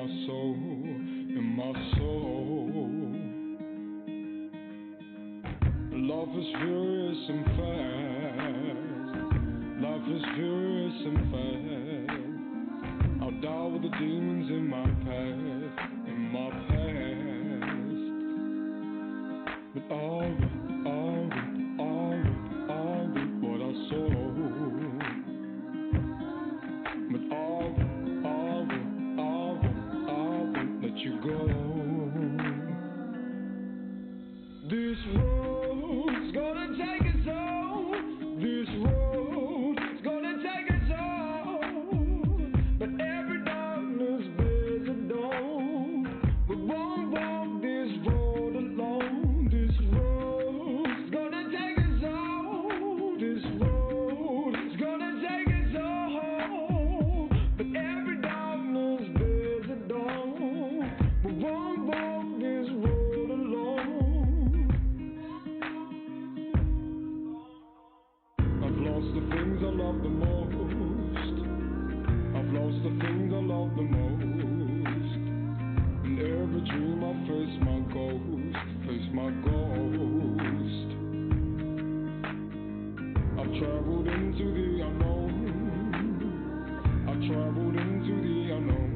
my soul, in my soul. Love is furious and fast. Life is furious and fast. I'll die with the demons in my past, in my past. But I'll reap what I sow. But I'll let you go. This road's gonna take us all. This road's gonna take us all. But every darkness bears a dawn. We won't walk this road alone. This road's gonna take us all. This road's gonna take us all. But every darkness bears a dawn. We won't walk this road alone. I've lost the things I love the most. I've lost the things I love the most. In every dream I face my ghost, face my ghost. I've traveled into the unknown. I've traveled into the unknown.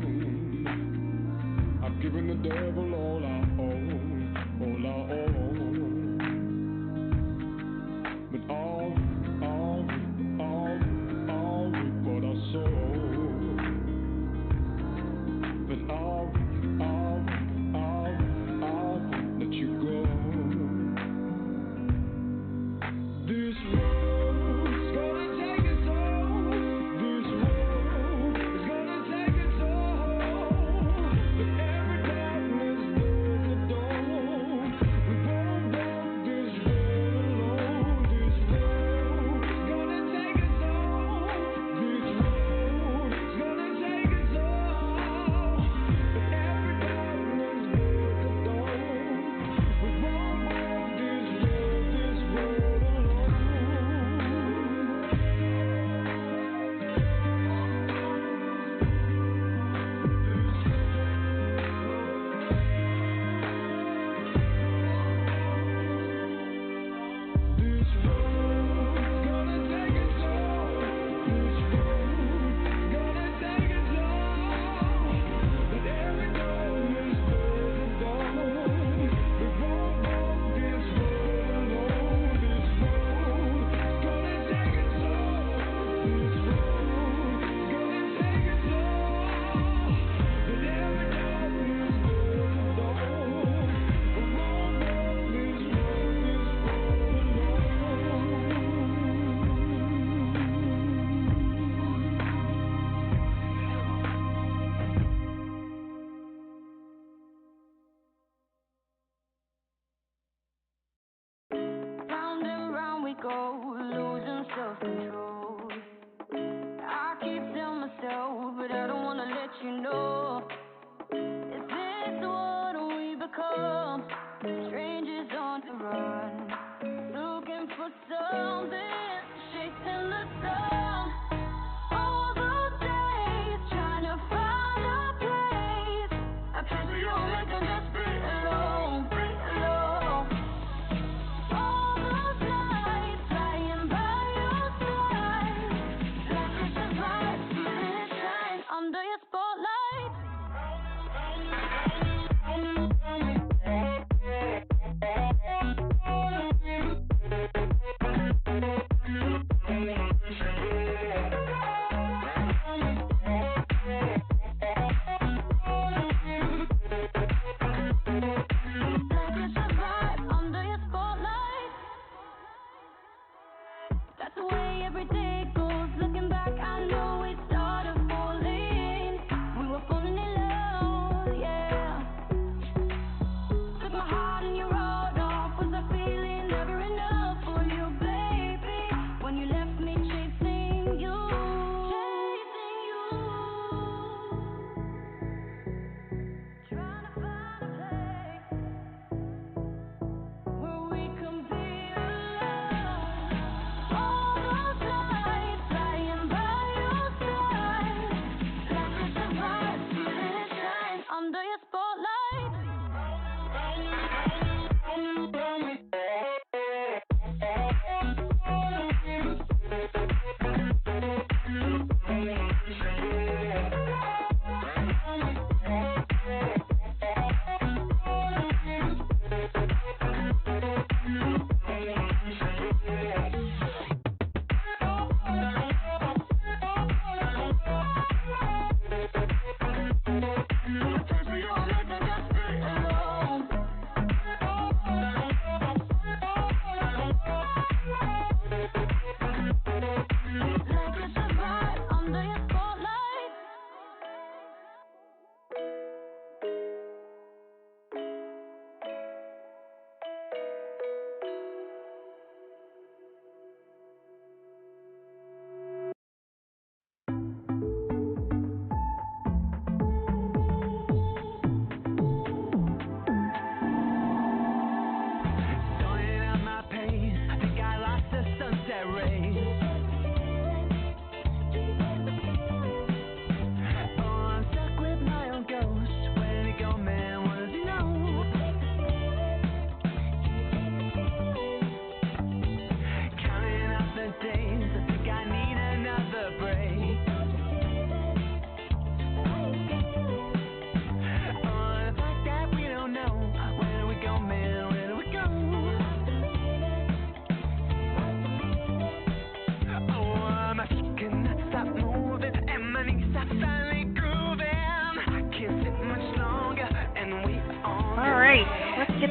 I've given the devil all I own, all I own. But I'll reap what I sow. But I'll let you go. This road's gonna take us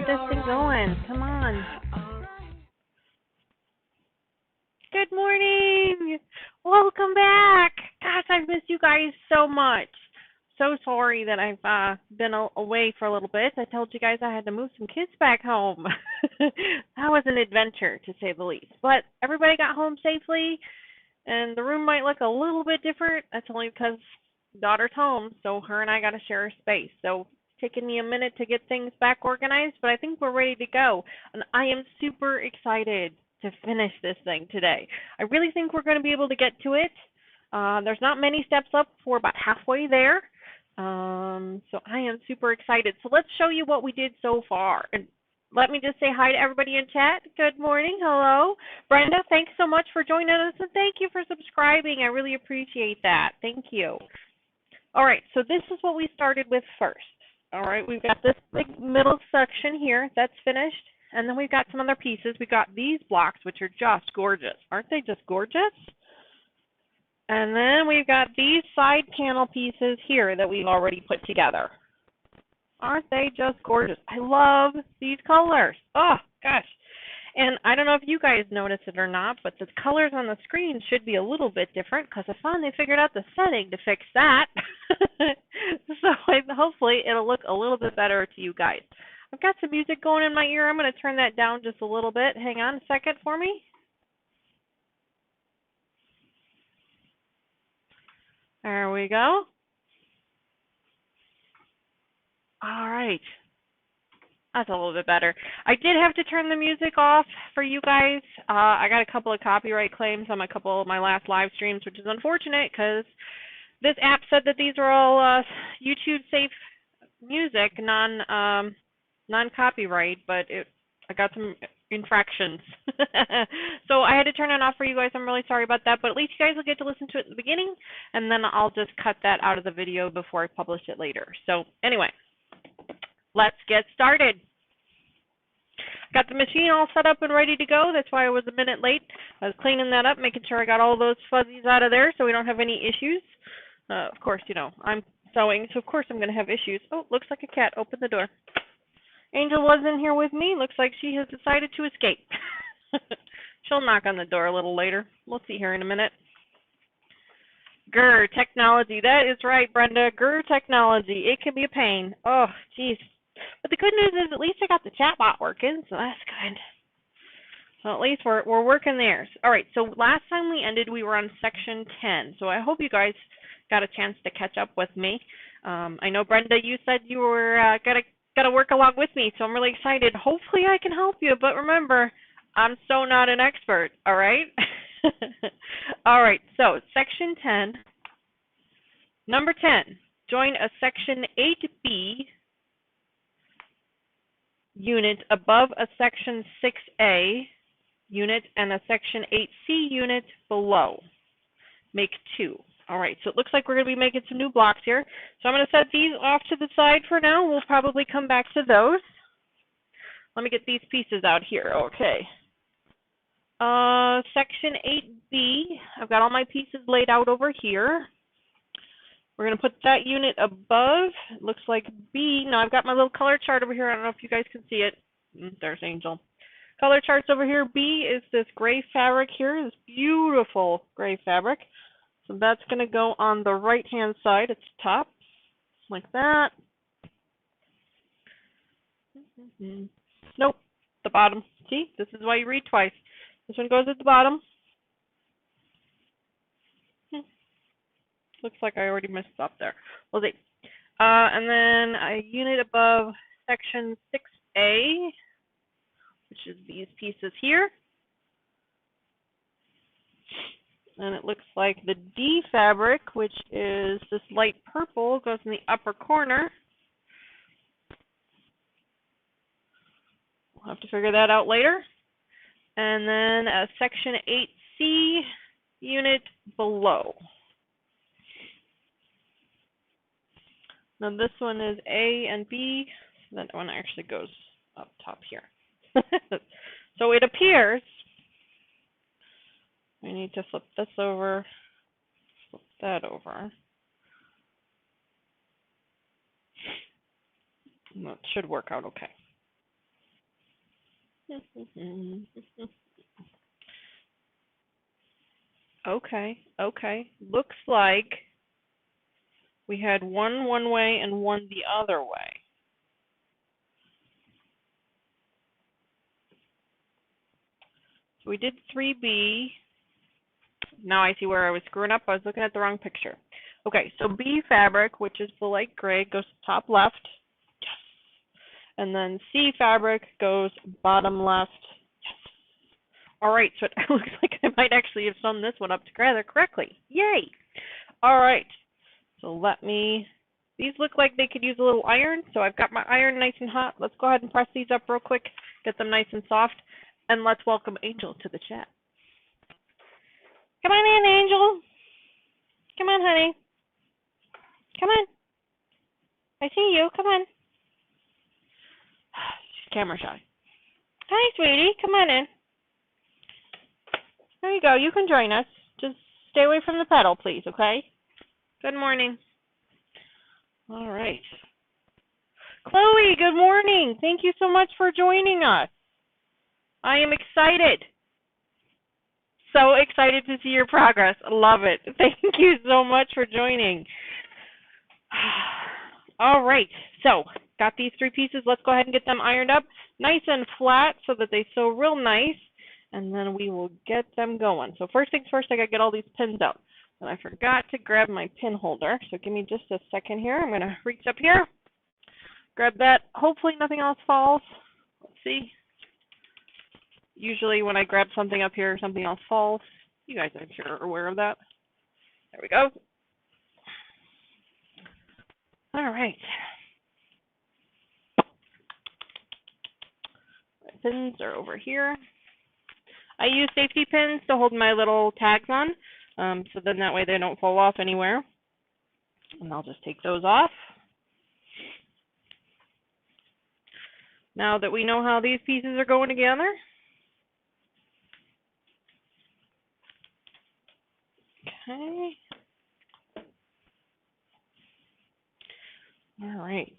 this thing going. Come on. Good morning. Welcome back. Gosh, I've missed you guys so much. So sorry that I've been away for a little bit. I told you guys I had to move some kids back home. That was an adventure, to say the least. But everybody got home safely, and the room might look a little bit different. That's only because daughter's home, so her and I got to share a space. So it's taken me a minute to get things back organized, but I think we're ready to go. And I am super excited to finish this thing today. I really think we're going to be able to get to it. There's not many steps up. We're about halfway there. So I am super excited. So let's show you what we did so far. And let me just say hi to everybody in chat. Good morning. Hello. Brenda, thanks so much for joining us, and thank you for subscribing. I really appreciate that. Thank you. All right, so this is what we started with first. All right, we've got this big middle section here. That's finished. And then we've got some other pieces. We've got these blocks, which are just gorgeous. Aren't they just gorgeous? And then we've got these side panel pieces here that we've already put together. Aren't they just gorgeous? I love these colors. Oh, gosh. And I don't know if you guys notice it or not, but the colors on the screen should be a little bit different because I finally figured out the setting to fix that. So hopefully it'll look a little bit better to you guys. I've got some music going in my ear. I'm going to turn that down just a little bit. Hang on a second for me. There we go. All right. That's a little bit better. I did have to turn the music off for you guys. I got a couple of copyright claims on a couple of my last live streams, which is unfortunate because this app said that these are all YouTube safe music, non-copyright, but I got some infractions. So I had to turn it off for you guys. I'm really sorry about that, but at least you guys will get to listen to it at the beginning, and then I'll just cut that out of the video before I publish it later. So anyway, let's get started. Got the machine all set up and ready to go. That's why I was a minute late. I was cleaning that up, making sure I got all those fuzzies out of there so we don't have any issues. Of course, you know, I'm sewing, so of course I'm going to have issues. Oh, looks like a cat. Open the door. Angel was in here with me. Looks like she has decided to escape. She'll knock on the door a little later. We'll see her in a minute. Grr, technology. That is right, Brenda. Grr, technology. It can be a pain. Oh, geez. But the good news is at least I got the chatbot working, so that's good. So at least we're working there. All right, so last time we ended, we were on section 10. So I hope you guys got a chance to catch up with me. I know, Brenda, you said you were gotta work along with me, so I'm really excited. Hopefully I can help you, but remember, I'm so not an expert, all right? All right, so section 10, number 10, join a section 8B unit above a section 6A unit and a section 8C unit below. Make 2. All right, so it looks like we're going to be making some new blocks here. So I'm going to set these off to the side for now. We'll probably come back to those. Let me get these pieces out here. Okay. Section 8B, I've got all my pieces laid out over here. We're going to put that unit above. It looks like B. Now, I've got my little color chart over here. I don't know if you guys can see it. There's Angel. Color charts over here. B is this gray fabric here, this beautiful gray fabric. So that's going to go on the right-hand side. It's top, like that. Nope, the bottom. See, this is why you read twice. This one goes at the bottom. Looks like I already messed up there. We'll see. And then a unit above section 6A, which is these pieces here. And it looks like the D fabric, which is this light purple, goes in the upper corner. We'll have to figure that out later. And then a section 8C unit below. Now this one is A and B. That one actually goes up top here. So it appears we need to flip this over, flip that over. And that should work out okay. Okay, okay. Looks like we had one way and one the other way. So we did 3B. Now I see where I was screwing up. I was looking at the wrong picture. Okay, so B fabric, which is the light gray, goes top left. Yes. And then C fabric goes bottom left. Yes. All right, so it looks like I might actually have sewn this one up together correctly. Yay! All right, so these look like they could use a little iron, so I've got my iron nice and hot. Let's go ahead and press these up real quick, get them nice and soft, and let's welcome Angel to the chat. Come on in, Angel. Come on, honey. Come on. I see you. Come on. She's camera shy. Hi, sweetie. Come on in. There you go. You can join us. Just stay away from the pedal, please, okay? Good morning. All right. Chloe, good morning. Thank you so much for joining us. I am excited. So excited to see your progress. Love it. Thank you so much for joining. All right. So, got these 3 pieces. Let's go ahead and get them ironed up nice and flat so that they sew real nice. And then we will get them going. So first things first, I got to get all these pins out. And I forgot to grab my pin holder. So give me just a second here. I'm going to reach up here, grab that. Hopefully nothing else falls. Let's see. Usually when I grab something up here, something else falls. You guys, I'm sure, are aware of that. There we go. All right. My pins are over here. I use safety pins to hold my little tags on, so then that way they don't fall off anywhere. And I'll just take those off. Now that we know how these pieces are going together, okay. All right.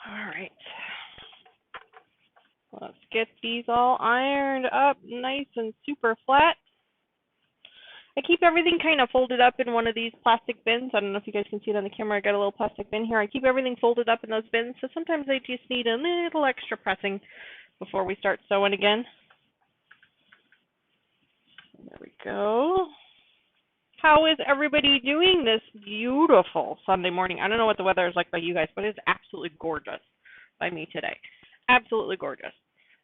All right. Let's get these all ironed up nice and super flat. I keep everything kind of folded up in one of these plastic bins. I don't know if you guys can see it on the camera. I got a little plastic bin here. I keep everything folded up in those bins, so sometimes I just need a little extra pressing before we start sewing again. There we go. How is everybody doing this beautiful Sunday morning? I don't know what the weather is like by you guys, but it's absolutely gorgeous by me today. Absolutely gorgeous.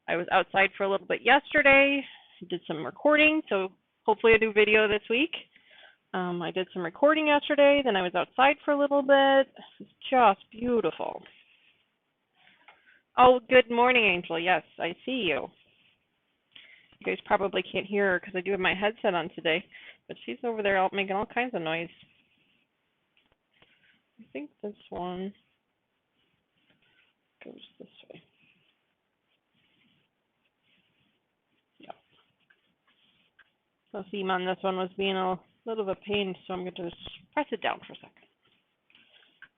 I was outside for a little bit yesterday, did some recording, so hopefully a new video this week. I did some recording yesterday, then I was outside for a little bit. It's just beautiful. Oh, good morning, Angel. Yes, I see you. You guys probably can't hear her because I do have my headset on today, but she's over there out making all kinds of noise. I think this one goes this way. Yep. The seam on this one was being a little bit of a pain, so I'm going to just press it down for a second.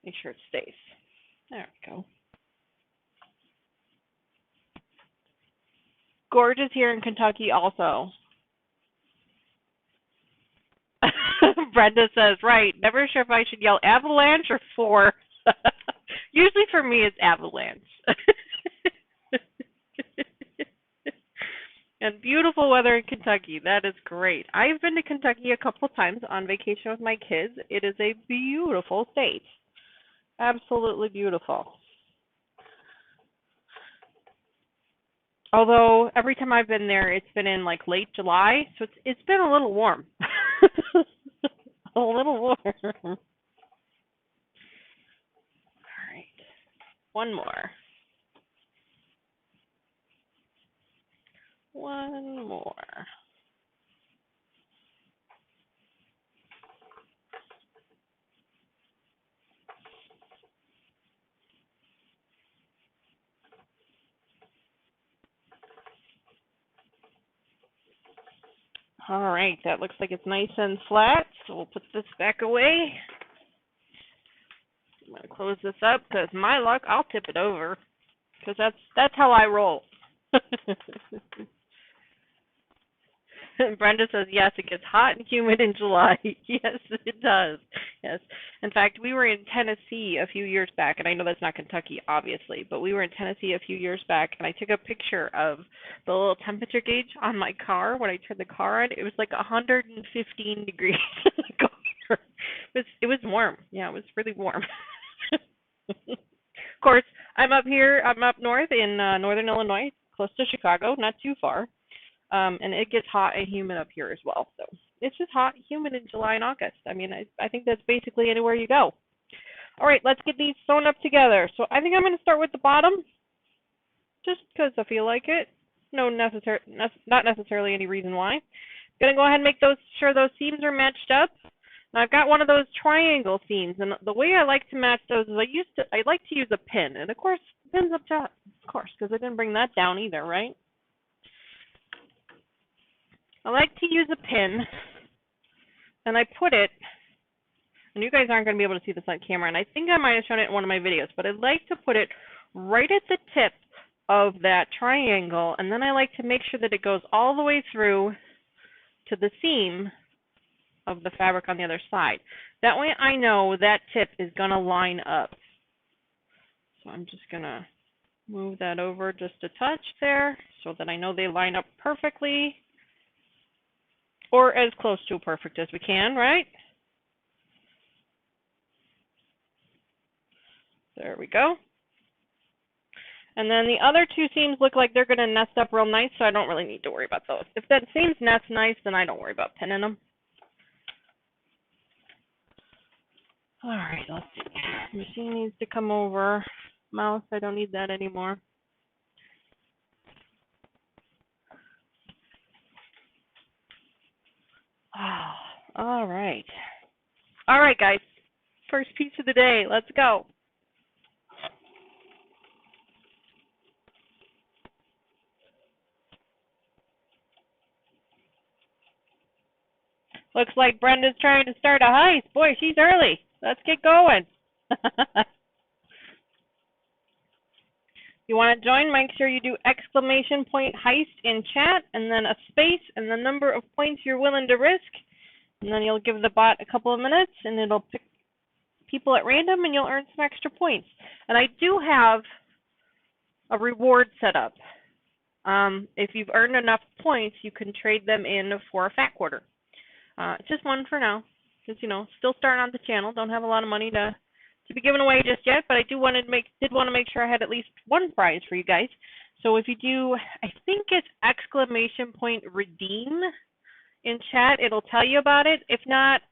Make sure it stays. There we go. Gorgeous here in Kentucky also. Brenda says, right, never sure if I should yell avalanche or 4. Usually for me it's avalanche. And beautiful weather in Kentucky. That is great. I've been to Kentucky a couple of times on vacation with my kids. It is a beautiful state. Absolutely beautiful. Although every time I've been there, it's been in like late July, so it's been a little warm. A little warm. All right. One more. One more. All right, that looks like it's nice and flat, so we'll put this back away. I'm going to close this up because my luck, I'll tip it over because that's how I roll. Brenda says, yes, it gets hot and humid in July. Yes, it does. Yes. In fact, we were in Tennessee a few years back, and I know that's not Kentucky, obviously, but we were in Tennessee a few years back, and I took a picture of the little temperature gauge on my car when I turned the car on. It was like 115 degrees in the car. It was warm. Yeah, it was really warm. Of course, I'm up north in northern Illinois, close to Chicago, not too far. And it gets hot and humid up here as well. So it's just hot, humid in July and August. I mean, I think that's basically anywhere you go. All right, let's get these sewn up together. So I think I'm going to start with the bottom, just because I feel like it. Not necessarily any reason why. I'm going to go ahead and make sure those seams are matched up. Now I've got one of those triangle seams, and the way I like to match those is I like to use a pin, and of course, pin's up top, of course, because I didn't bring that down either, right? I like to use a pin, and I put it, and you guys aren't going to be able to see this on camera, and I think I might have shown it in one of my videos, but I like to put it right at the tip of that triangle, and then I like to make sure that it goes all the way through to the seam of the fabric on the other side. That way I know that tip is going to line up. So I'm just going to move that over just a touch there so that I know they line up perfectly. Or as close to perfect as we can, right? There we go. And then the other two seams look like they're going to nest up real nice, so I don't really need to worry about those. If that seam's nest nice, then I don't worry about pinning them. All right, let's see. Machine needs to come over. Mouse, I don't need that anymore. All right. All right, guys. First piece of the day. Let's go. Looks like Brenda's trying to start a heist. Boy, she's early. Let's get going. You want to join, make sure you do exclamation point heist in chat, and then a space, and the number of points you're willing to risk. And then you'll give the bot a couple of minutes, and it'll pick people at random, and you'll earn some extra points. And I do have a reward set up. If you've earned enough points, you can trade them in for a fat quarter. Just one for now, because still starting on the channel, don't have a lot of money to be given away just yet, but I did want to make sure I had at least one prize for you guys. So if you do, I think it's exclamation point redeem in chat, it'll tell you about it. If not,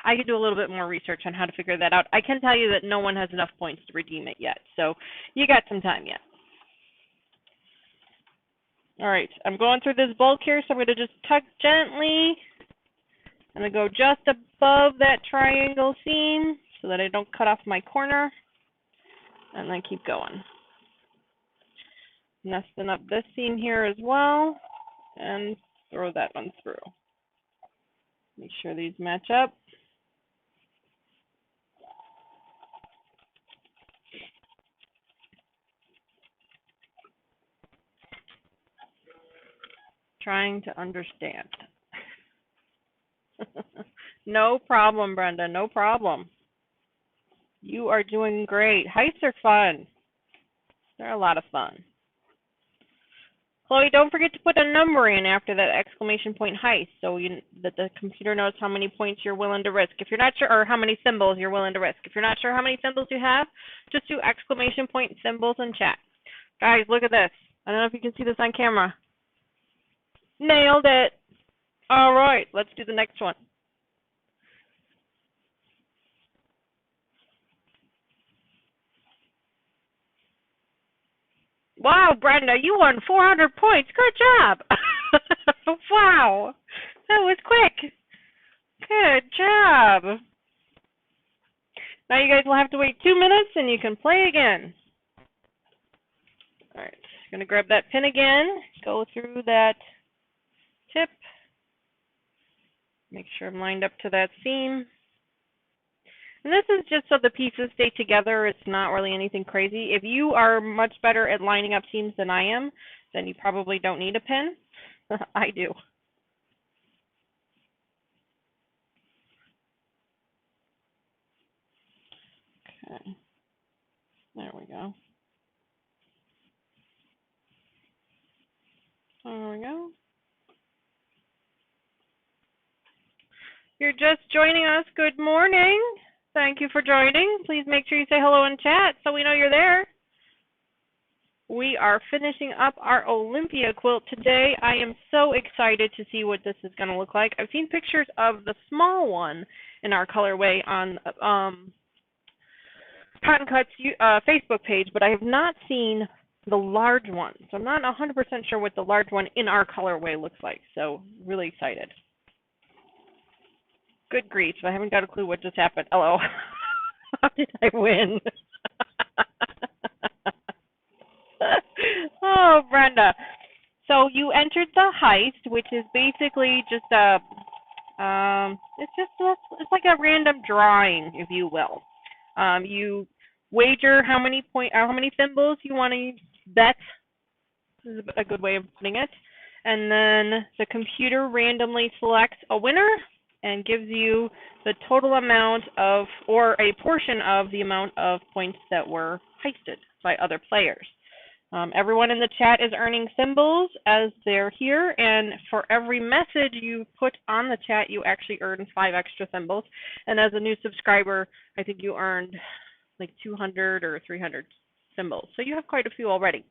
I could do a little bit more research on how to figure that out. I can tell you that no one has enough points to redeem it yet, so you got some time yet. All right, I'm going through this bulk here, so I'm going to just tuck gently. I'm going to go just above that triangle seam so that I don't cut off my corner, and then keep going. Nesting up this seam here as well, and throw that one through. Make sure these match up. Trying to understand. No problem, Brenda, no problem. You are doing great. Heists are fun. They're a lot of fun. Chloe, don't forget to put a number in after that exclamation point heist so that the computer knows how many points you're willing to risk. If you're not sure, or how many symbols you're willing to risk. If you're not sure how many symbols you have, just do exclamation point symbols in chat. Guys, look at this. I don't know if you can see this on camera. Nailed it. All right, let's do the next one. Wow, Brenda, you won 400 points. Good job. Wow, that was quick. Good job. Now you guys will have to wait 2 minutes and you can play again. All right, going to grab that pin again, go through that tip, make sure I'm lined up to that seam. And this is just so the pieces stay together. It's not really anything crazy. If you are much better at lining up seams than I am, then you probably don't need a pin. I do. Okay. There we go. There we go. You're just joining us. Good morning. Thank you for joining. Please make sure you say hello in chat so we know you're there. We are finishing up our Olympia quilt today. I am so excited to see what this is going to look like. I've seen pictures of the small one in our colorway on Cotton Cuts Facebook page, but I have not seen the large one. So I'm not 100% sure what the large one in our colorway looks like. So really excited. Good grief, I haven't got a clue what just happened. Hello. How did I win? Oh, Brenda. So you entered the heist, which is basically just it's like a random drawing, if you will. You wager how many thimbles you want to bet. This is a good way of putting it. And then the computer randomly selects a winner and gives you the total amount of, or a portion of the amount of points that were heisted by other players. Everyone in the chat is earning symbols as they're here, and for every message you put on the chat, you actually earn 5 extra symbols. And as a new subscriber, I think you earned like 200 or 300 symbols. So you have quite a few already.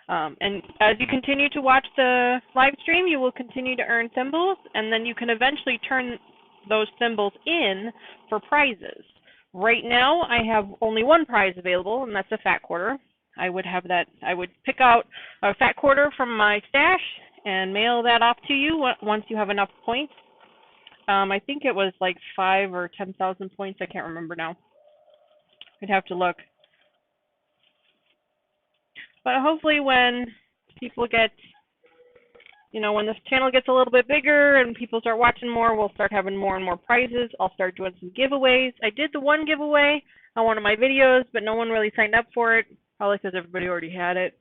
And as you continue to watch the live stream, you will continue to earn symbols, and then you can eventually turn those symbols in for prizes. Right now, I have only one prize available, and that's a fat quarter. I would pick out a fat quarter from my stash and mail that off to you once you have enough points. I think it was like 5,000 or 10,000 points. I can't remember now. I'd have to look. But hopefully when people get, when this channel gets a little bit bigger and people start watching more, we'll start having more and more prizes. I'll start doing some giveaways. I did the one giveaway on one of my videos, but no one really signed up for it, probably because everybody already had it.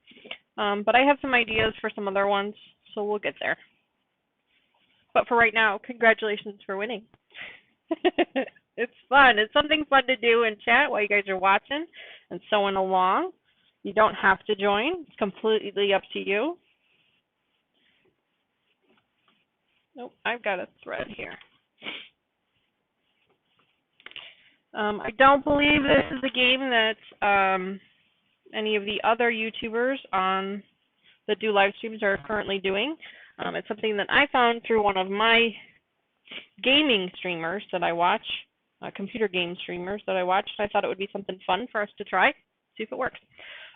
But I have some ideas for some other ones, so we'll get there. But for right now, congratulations for winning. It's fun. It's something fun to do in chat while you guys are watching and sewing along. You don't have to join. It's completely up to you. Nope, I've got a thread here. I don't believe this is a game that any of the other YouTubers that do live streams are currently doing. It's something that I found through one of my gaming streamers that I watch, computer game streamers that I watch. I thought it would be something fun for us to try, see if it works.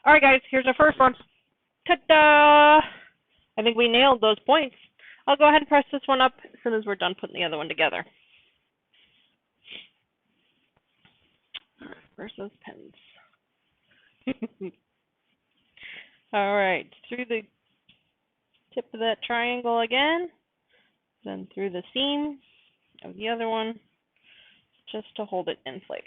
All right, guys, here's our first one. Ta-da! I think we nailed those points. I'll go ahead and press this one up as soon as we're done putting the other one together. All right, where's those pens? All right, through the tip of that triangle again, then through the seam of the other one, just to hold it in place.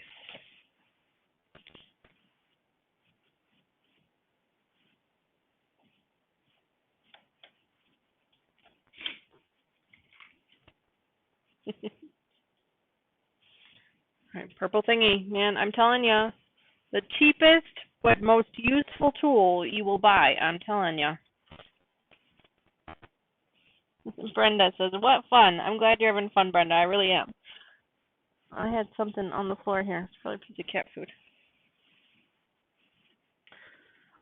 All right, purple thingy, man, I'm telling you, the cheapest but most useful tool you will buy, I'm telling you. Brenda says, what fun. I'm glad you're having fun, Brenda. I really am. I had something on the floor here. It's probably a piece of cat food.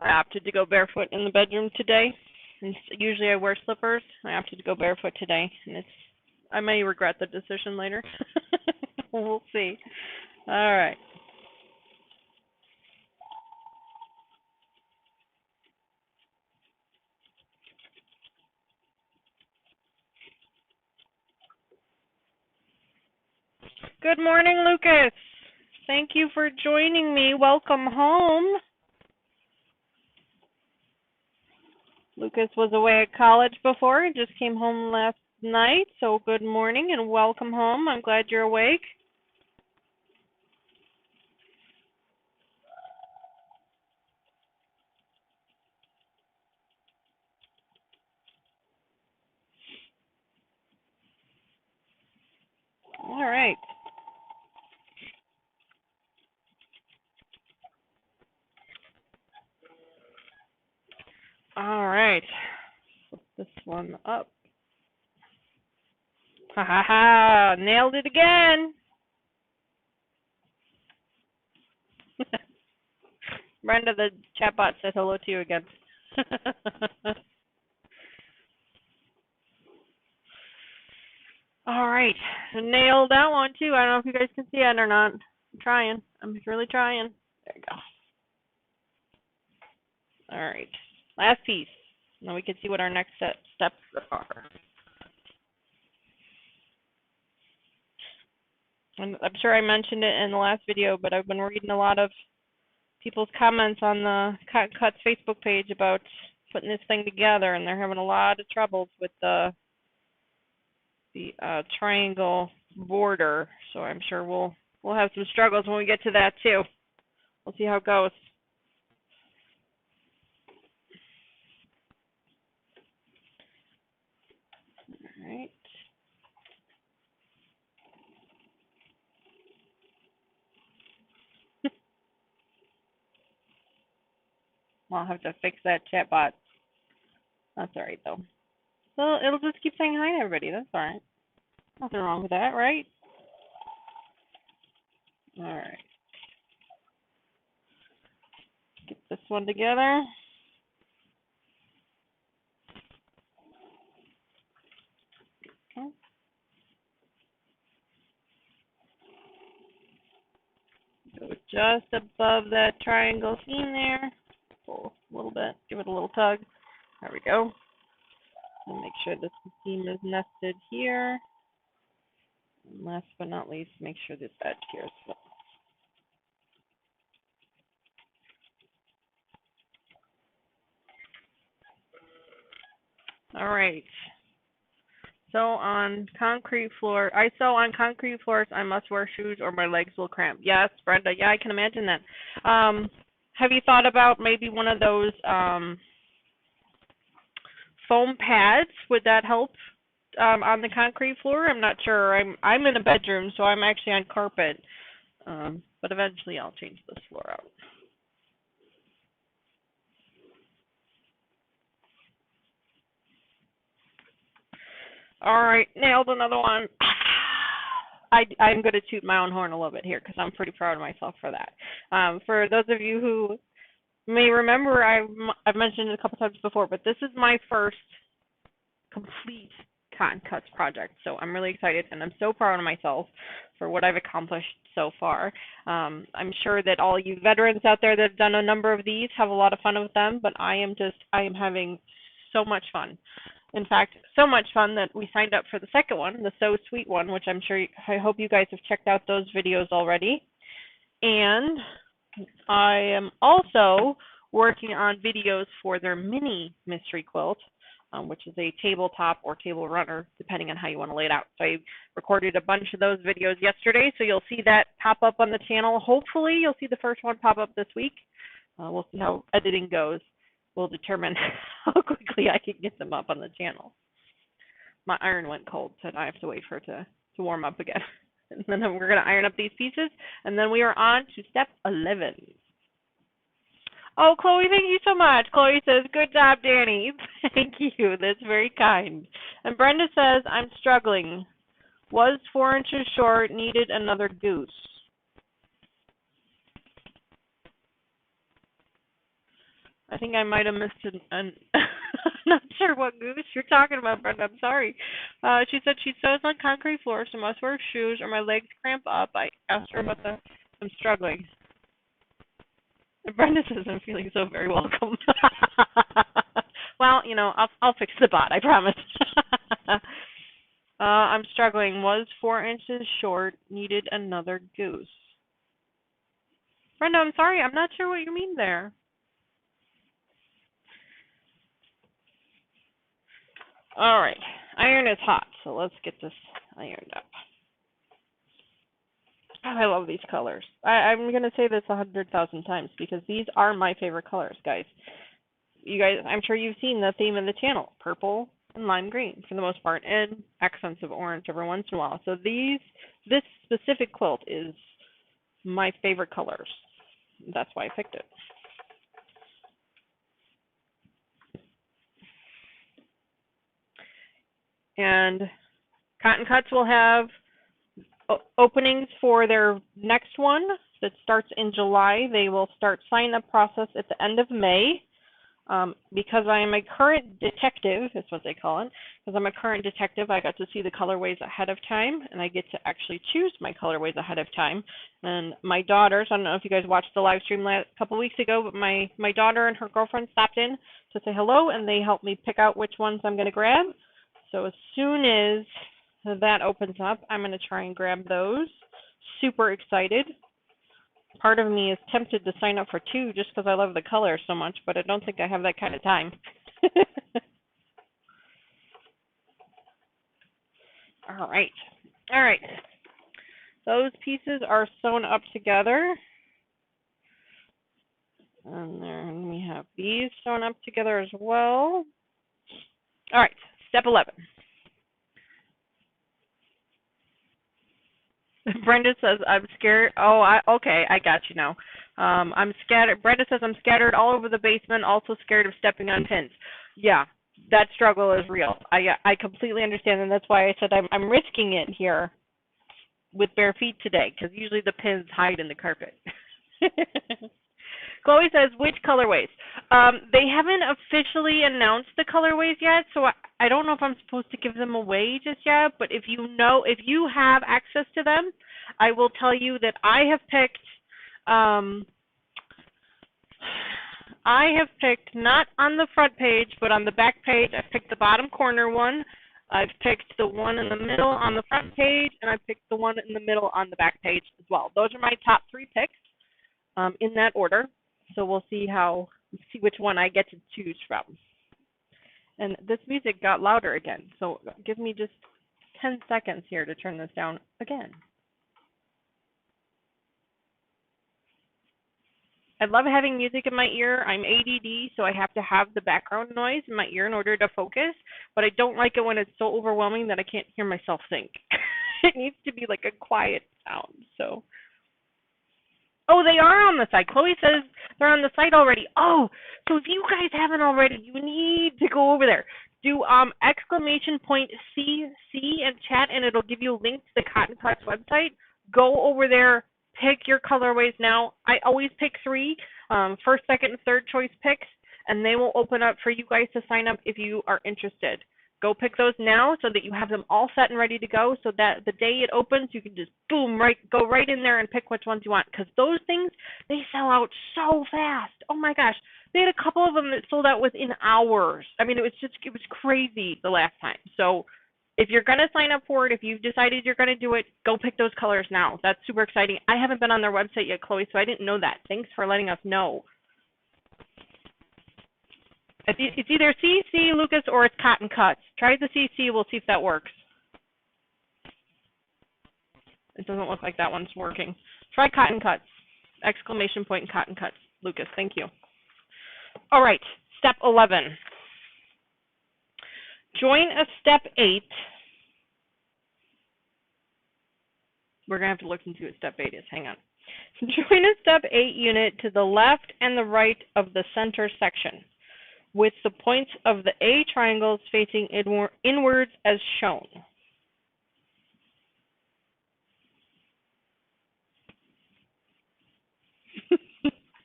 I opted to go barefoot in the bedroom today. And usually I wear slippers. I opted to go barefoot today, and I may regret the decision later. We'll see. All right. Good morning, Lucas. Thank you for joining me. Welcome home. Lucas was away at college before. He just came home last night. So good morning and welcome home. I'm glad you're awake. Ha ha ha! Nailed it again. Brenda, the chatbot said hello to you again. All right, nailed that one too. I don't know if you guys can see it or not. I'm trying. I'm really trying. There you go. All right, last piece. Now we can see what our next steps are. And I'm sure I mentioned it in the last video, but I've been reading a lot of people's comments on the Cotton Cuts Facebook page about putting this thing together, and they're having a lot of troubles with the triangle border. So I'm sure we'll have some struggles when we get to that too. We'll see how it goes. All right. I'll have to fix that chat bot. That's all right though. Well, it'll just keep saying hi to everybody. That's all right. Nothing wrong with that, right? All right. Get this one together. Okay. Go just above that triangle seam there. Pull a little bit. Give it a little tug. There we go. And make sure this seam is nested here. And last but not least, make sure this edge here is full. All right. So on concrete floor, I sew on concrete floors. I must wear shoes or my legs will cramp. Yes, Brenda. Yeah, I can imagine that. Have you thought about maybe one of those foam pads? Would that help on the concrete floor? I'm not sure. I'm in a bedroom, so I'm actually on carpet. But eventually I'll change this floor out. All right, nailed another one. I'm going to toot my own horn a little bit here because I'm pretty proud of myself for that. For those of you who may remember, I've mentioned it a couple times before, but this is my first complete Cotton Cuts project. So I'm really excited and I'm so proud of myself for what I've accomplished so far. I'm sure that all you veterans out there that have done a number of these have a lot of fun with them, but I am having so much fun. In fact, so much fun that we signed up for the second one, the So Sweet one, which I hope you guys have checked out those videos already. And I am also working on videos for their mini mystery quilt, which is a tabletop or table runner, depending on how you want to lay it out. So I recorded a bunch of those videos yesterday, so you'll see that pop up on the channel. Hopefully, you'll see the first one pop up this week. We'll see how editing goes. Will determine how quickly I can get them up on the channel. My iron went cold, so I have to wait for it to warm up again. And then we're going to iron up these pieces, and then we are on to step 11. Oh, Chloe, thank you so much. Chloe says, good job, Danny. Thank you. That's very kind. And Brenda says, I'm struggling. Was 4 inches short, needed another goose. I think I might have missed I'm not sure what goose you're talking about, Brenda. I'm sorry. She said she sews on concrete floors, so must wear shoes or my legs cramp up. I asked her about I'm struggling. And Brenda says I'm feeling so very welcome. Well, I'll fix the bot. I promise. I'm struggling. Was 4 inches short. Needed another goose. Brenda, I'm sorry. I'm not sure what you mean there. All right, iron is hot, so let's get this ironed up. Oh, I love these colors. I'm going to say this 100,000 times because these are my favorite colors, guys. You guys, I'm sure you've seen the theme of the channel, purple and lime green for the most part, and accents of orange every once in a while. So this specific quilt is my favorite colors. That's why I picked it. And Cotton Cuts will have openings for their next one that starts in July. They will start sign-up process at the end of May. Because I am a current detective, is what they call it. Because I'm a current detective, I got to see the colorways ahead of time, and I get to actually choose my colorways ahead of time. And my daughters, I don't know if you guys watched the live stream a couple weeks ago, but my daughter and her girlfriend stopped in to say hello, and they helped me pick out which ones I'm going to grab. So as soon as that opens up, I'm going to try and grab those. Super excited. Part of me is tempted to sign up for 2 just because I love the color so much, but I don't think I have that kind of time. All right. Those pieces are sewn up together. And then we have these sewn up together as well. All right, step 11. Brenda says, I'm scared. Oh, okay, I got you now. I'm scattered. Brenda says, I'm scattered all over the basement, also scared of stepping on pins. Yeah, that struggle is real. I completely understand, and that's why I said I'm risking it here with bare feet today, because usually the pins hide in the carpet. Chloe says, which colorways? They haven't officially announced the colorways yet, so I don't know if I'm supposed to give them away just yet, but if you have access to them, I will tell you that I have picked not on the front page, but on the back page. I've picked the bottom corner one. I've picked the one in the middle on the front page, and I've picked the one in the middle on the back page as well. Those are my top 3 picks in that order. So we'll see which one I get to choose from. And this music got louder again, so give me just 10 seconds here to turn this down again. I love having music in my ear. I'm ADD, so I have to have the background noise in my ear in order to focus, but I don't like it when it's so overwhelming that I can't hear myself think. It needs to be like a quiet sound, so. Oh, they are on the site. Chloe says they're on the site already. Oh, so if you guys haven't already, you need to go over there. Do !CC and chat, and it'll give you a link to the Cotton Cuts website. Go over there, pick your colorways now. I always pick 3, first, second, and third choice picks, and they will open up for you guys to sign up if you are interested. Go pick those now so that you have them all set and ready to go, so that the day it opens, you can just boom, go right in there and pick which ones you want. Because those things, they sell out so fast. Oh my gosh, they had a couple of them that sold out within hours. I mean, it was crazy the last time. So if you're gonna sign up for it, if you've decided you're gonna do it, go pick those colors now. That's super exciting. I haven't been on their website yet, Chloe, so I didn't know that. Thanks for letting us know. It's either CC, Lucas, or it's Cotton Cuts. Try the CC. We'll see if that works. It doesn't look like that one's working. Try Cotton Cuts. ! And Cotton Cuts. Lucas, thank you. All right, step 11. Join a step 8. We're going to have to look and see what step 8 is. Hang on. Join a step 8 unit to the left and the right of the center section, with the points of the A triangles facing inwards as shown.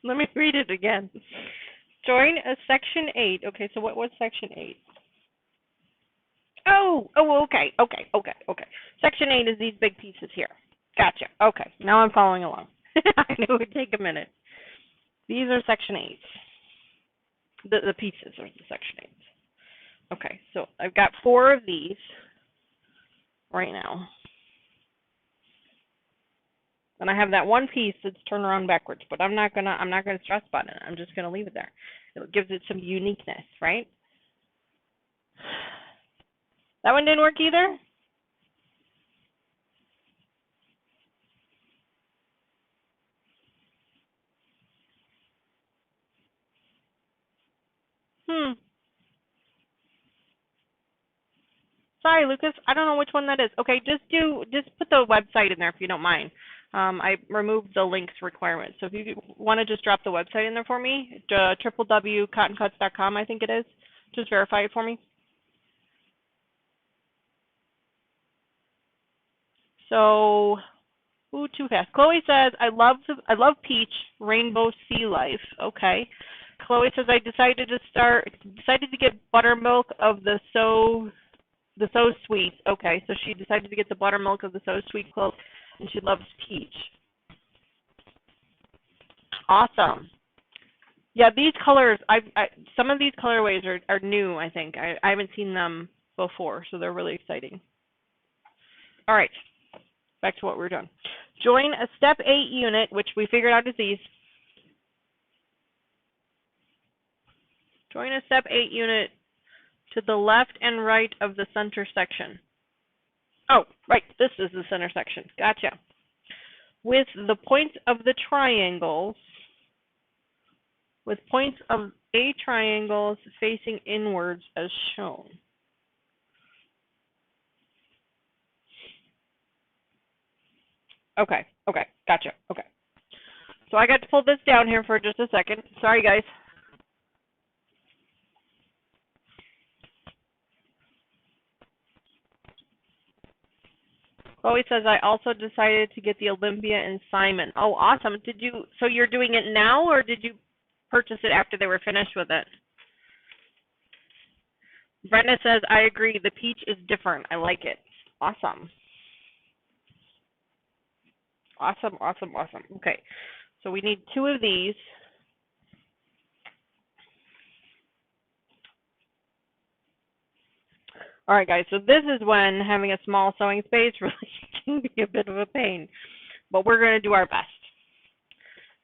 Let me read it again. Join a section 8. Okay, so what was section 8? Oh, okay. Section 8 is these big pieces here. Gotcha. Okay, now I'm following along. I knew it would take a minute. These are section 8s. The pieces are the section 8s. Okay, so I've got 4 of these right now. And I have that one piece that's turned around backwards, but I'm not gonna stress about it. I'm just gonna leave it there. It gives it some uniqueness, right? That one didn't work either? Sorry, Lucas. I don't know which one that is. Okay, just put the website in there if you don't mind. I removed the links requirement. So if you want to just drop the website in there for me, www.cottoncuts.com, I think it is. Just verify it for me. So, ooh, too fast. Chloe says, I love peach, rainbow sea life. Okay. Chloe says, I decided to get buttermilk of the So Sweet. Okay, so she decided to get the buttermilk of the So Sweet quilt, and she loves peach. Awesome. Yeah, these colors, some of these colorways are new, I think. I haven't seen them before, so they're really exciting. All right, back to what we're doing. Join a step 8 unit, which we figured out is these. Join a step 8 unit to the left and right of the center section. Oh, right, this is the center section. Gotcha. With the points of the triangles, with points of A triangles facing inwards as shown. Okay, gotcha. Okay. So I got to pull this down here for just a second. Sorry, guys. Chloe says, I also decided to get the Olympia and Simon. Oh, awesome. So you're doing it now, or did you purchase it after they were finished with it? Brenda says, I agree. The peach is different. I like it. Awesome. Awesome. Okay. So we need 2 of these. All right, guys. So this is when having a small sewing space really can be a bit of a pain, but we're going to do our best.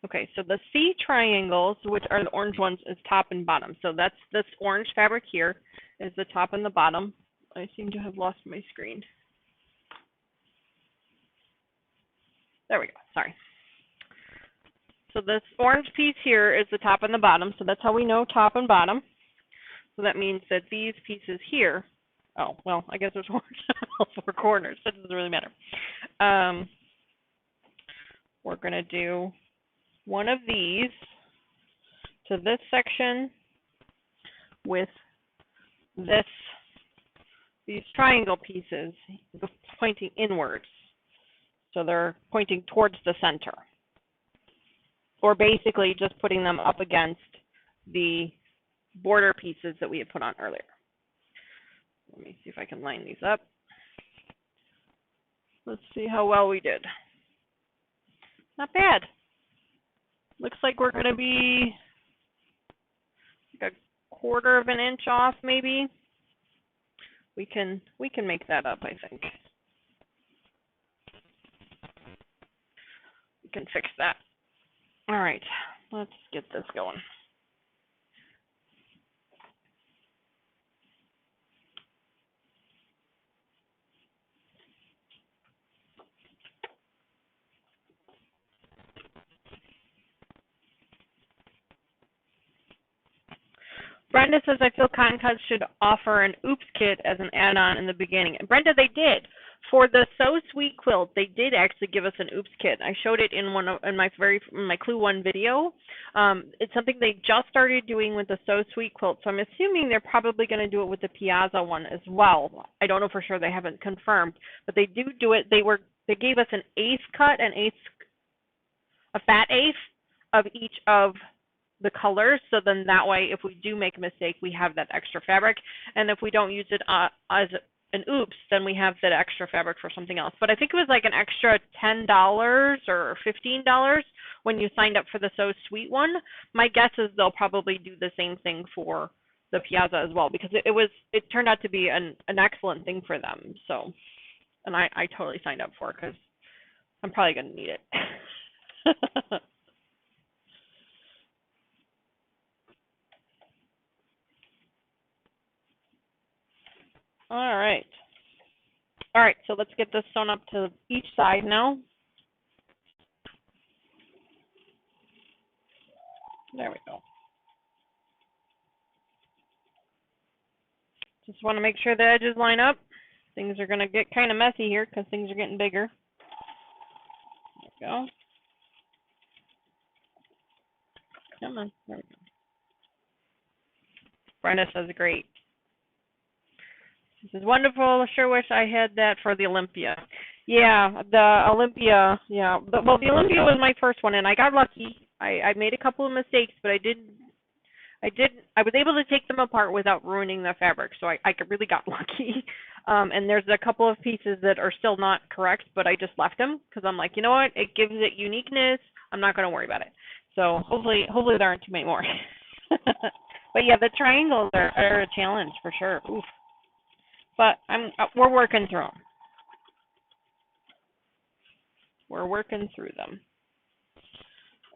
Okay, so the C triangles, which are the orange ones, is top and bottom. So that's this orange fabric here is the top and the bottom. I seem to have lost my screen. There we go. Sorry. So this orange piece here is the top and the bottom. So that's how we know top and bottom. So that means that these pieces here, oh, well, I guess there's orange on all 4 corners. That doesn't really matter. We're going to do one of these to this section with these triangle pieces pointing inwards. So they're pointing towards the center. Or basically just putting them up against the border pieces that we had put on earlier. Let me see if I can line these up. Let's see how well we did. Not bad. Looks like we're going to be like a 1/4 of an inch off, maybe. We can make that up, I think. We can fix that. All right, let's get this going. Brenda says, I feel Cotton Cuts should offer an oops kit as an add-on in the beginning. And Brenda, they did. For the So Sweet quilt, they did actually give us an oops kit. I showed it in my Clue 1 video. It's something they just started doing with the So Sweet quilt, so I'm assuming they're probably going to do it with the Piazza one as well. I don't know for sure. They haven't confirmed, but they do it. They gave us an eighth cut, a fat eighth of each of the colors, so then that way if we do make a mistake we have that extra fabric, and if we don't use it as an oops, then we have that extra fabric for something else. But I think it was like an extra $10 or $15 when you signed up for the So Sweet one. My guess is they'll probably do the same thing for the Piazza as well, because it turned out to be an excellent thing for them. So, and I totally signed up for it because I'm probably going to need it. All right, so let's get this sewn up to each side now. There we go. Just want to make sure the edges line up. Things are going to get kind of messy here because things are getting bigger. There we go. Come on. There we go. Brenda says great. This is wonderful. Sure wish I had that for the Olympia. Yeah, the Olympia. Yeah, well, the Olympia was my first one, and I got lucky. I made a couple of mistakes, but I was able to take them apart without ruining the fabric, so I really got lucky. And there's a couple of pieces that are still not correct, but I just left them because I'm like, you know what? It gives it uniqueness. I'm not going to worry about it. So hopefully there aren't too many more. But yeah, the triangles are a challenge for sure. Oof. But we're working through them. We're working through them.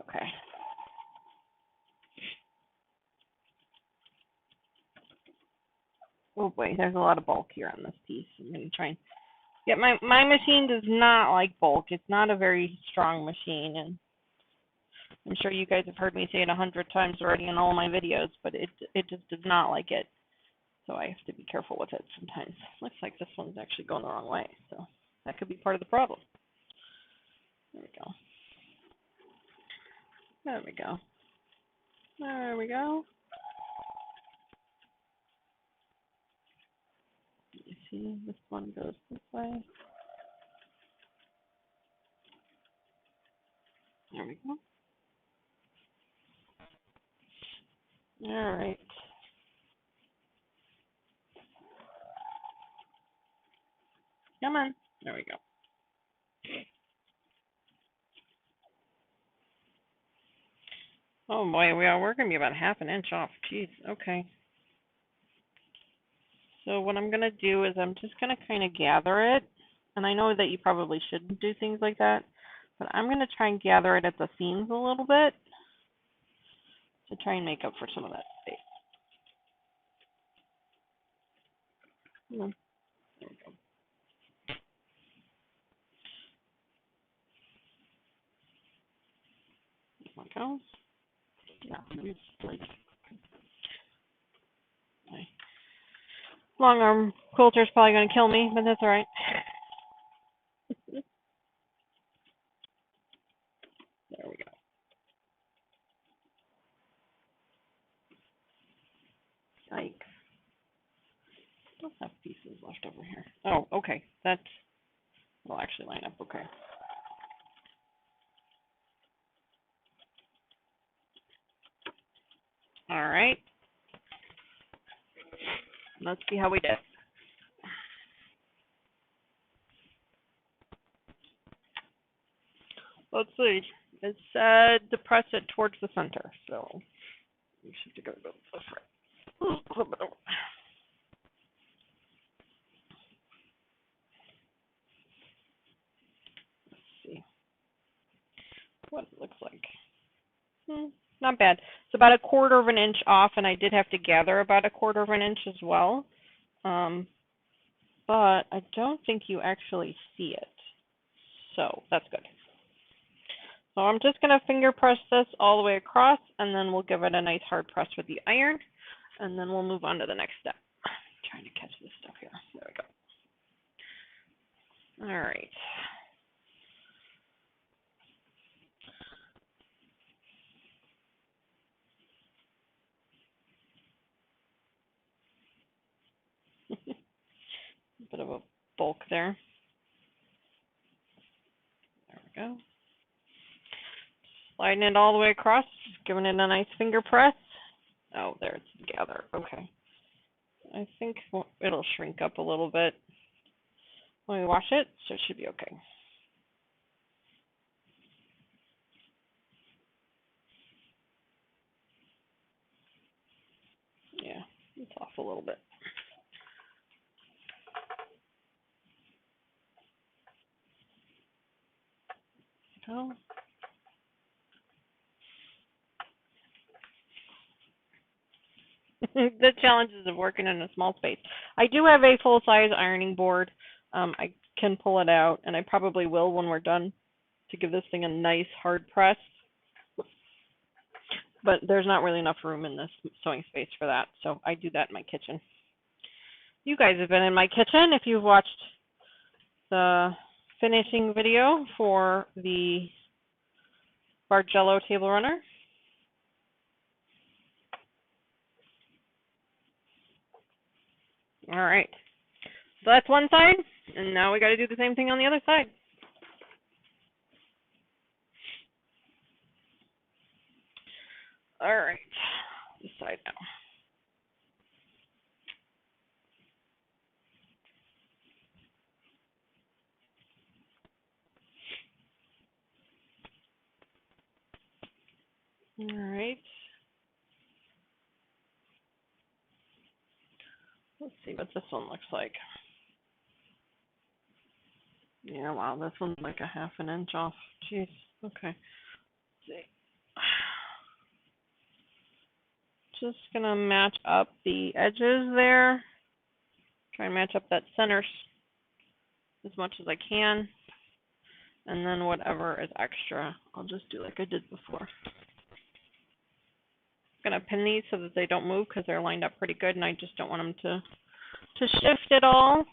Okay. Oh boy, there's a lot of bulk here on this piece. I'm going to try and yeah, my machine does not like bulk. It's not a very strong machine, and I'm sure you guys have heard me say it 100 times already in all my videos, but it just does not like it. So I have to be careful with it sometimes. Looks like this one's actually going the wrong way, so that could be part of the problem. There we go. There we go. There we go. You see, this one goes this way. There we go. All right. Come on. There we go. Oh boy, we're going to be about half an inch off. Jeez. Okay. So what I'm going to do is I'm just going to kind of gather it. And I know that you probably shouldn't do things like that, but I'm going to try and gather it at the seams a little bit to try and make up for some of that space. There we go. There we go. Yeah, it's like my long arm quilter's probably going to kill me, but that's all right. There we go. Yikes. Still have pieces left over here. Oh, okay. Will actually line up okay. All right. Let's see how we did. Let's see. It said to press it towards the center, so you should go this way. Flip it over. Let's see what it looks like. Not bad. It's about a quarter of an inch off, and I did have to gather about a quarter of an inch as well. But I don't think you actually see it. So that's good. So I'm just going to finger press this all the way across, and then we'll give it a nice hard press with the iron, and then we'll move on to the next step. I'm trying to catch this stuff here. There we go. All right. A bit of a bulk there. There we go. Sliding it all the way across, giving it a nice finger press. Oh, there it's together. Okay. I think it'll shrink up a little bit when we wash it, so it should be okay. Yeah, it's off a little bit. Go. The challenges of working in a small space. I do have a full-size ironing board. I can pull it out, and I probably will when we're done to give this thing a nice hard press. But there's not really enough room in this sewing space for that, so I do that in my kitchen. You guys have been in my kitchen if you've watched the finishing video for the Bargello table runner. All right, so that's one side. And now we got to do the same thing on the other side. All right, this side now. All right. Let's see what this one looks like. Yeah, wow, this one's like a half an inch off. Jeez. Okay. Let's see. Just gonna match up the edges there. Try and match up that center as much as I can. And then whatever is extra, I'll just do like I did before. I'm gonna pin these so that they don't move because they're lined up pretty good, and I just don't want them to shift at all.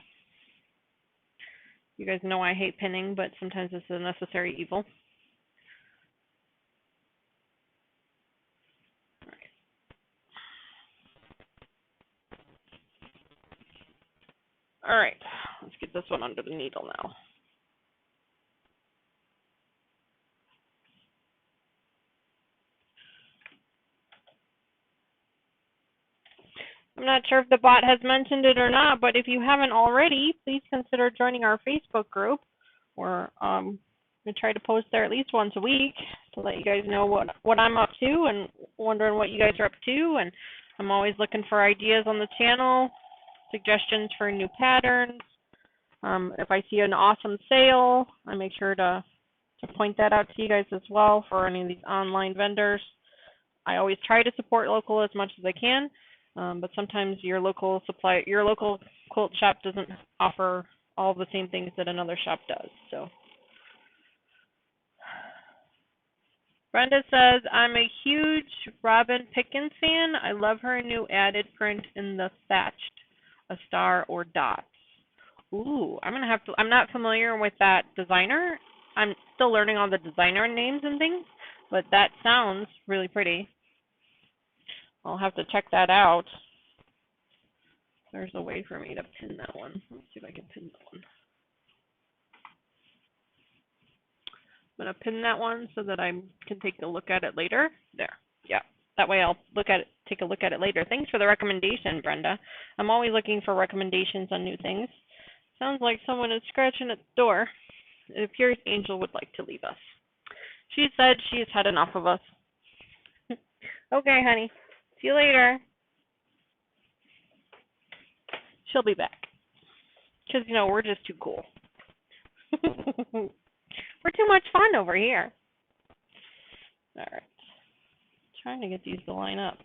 You guys know I hate pinning, but sometimes it's a necessary evil. All right, let's get this one under the needle now. I'm not sure if the bot has mentioned it or not, but if you haven't already, please consider joining our Facebook group. We try to post there at least once a week to let you guys know what I'm up to and wondering what you guys are up to. And I'm always looking for ideas on the channel, suggestions for new patterns. If I see an awesome sale, I make sure to point that out to you guys as well for any of these online vendors. I always try to support local as much as I can, but sometimes your local quilt shop doesn't offer all the same things that another shop does. So Brenda says, I'm a huge Robin Pickens fan. I love her new added print in the thatched, a star or dots. Ooh, I'm not familiar with that designer. I'm still learning all the designer names and things, but that sounds really pretty. I'll have to check that out. There's a way for me to pin that one. Let's see if I can pin that one. I'm going to pin that one so that I can take a look at it later. There. Yeah. That way I'll take a look at it later. Thanks for the recommendation, Brenda. I'm always looking for recommendations on new things. Sounds like someone is scratching at the door. It appears Angel would like to leave us. She said she has had enough of us. Okay, honey. See you later. She'll be back. Because, we're just too cool. We're too much fun over here. All right. Trying to get these to line up.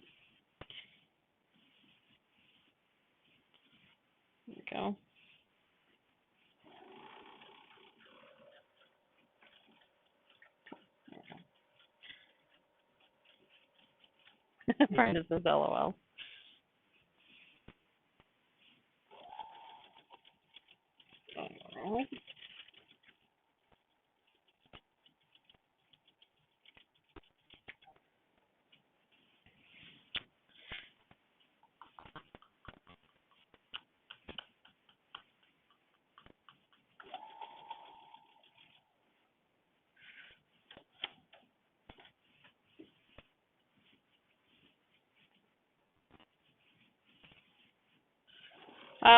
There we go. Brenda says LOL. All right.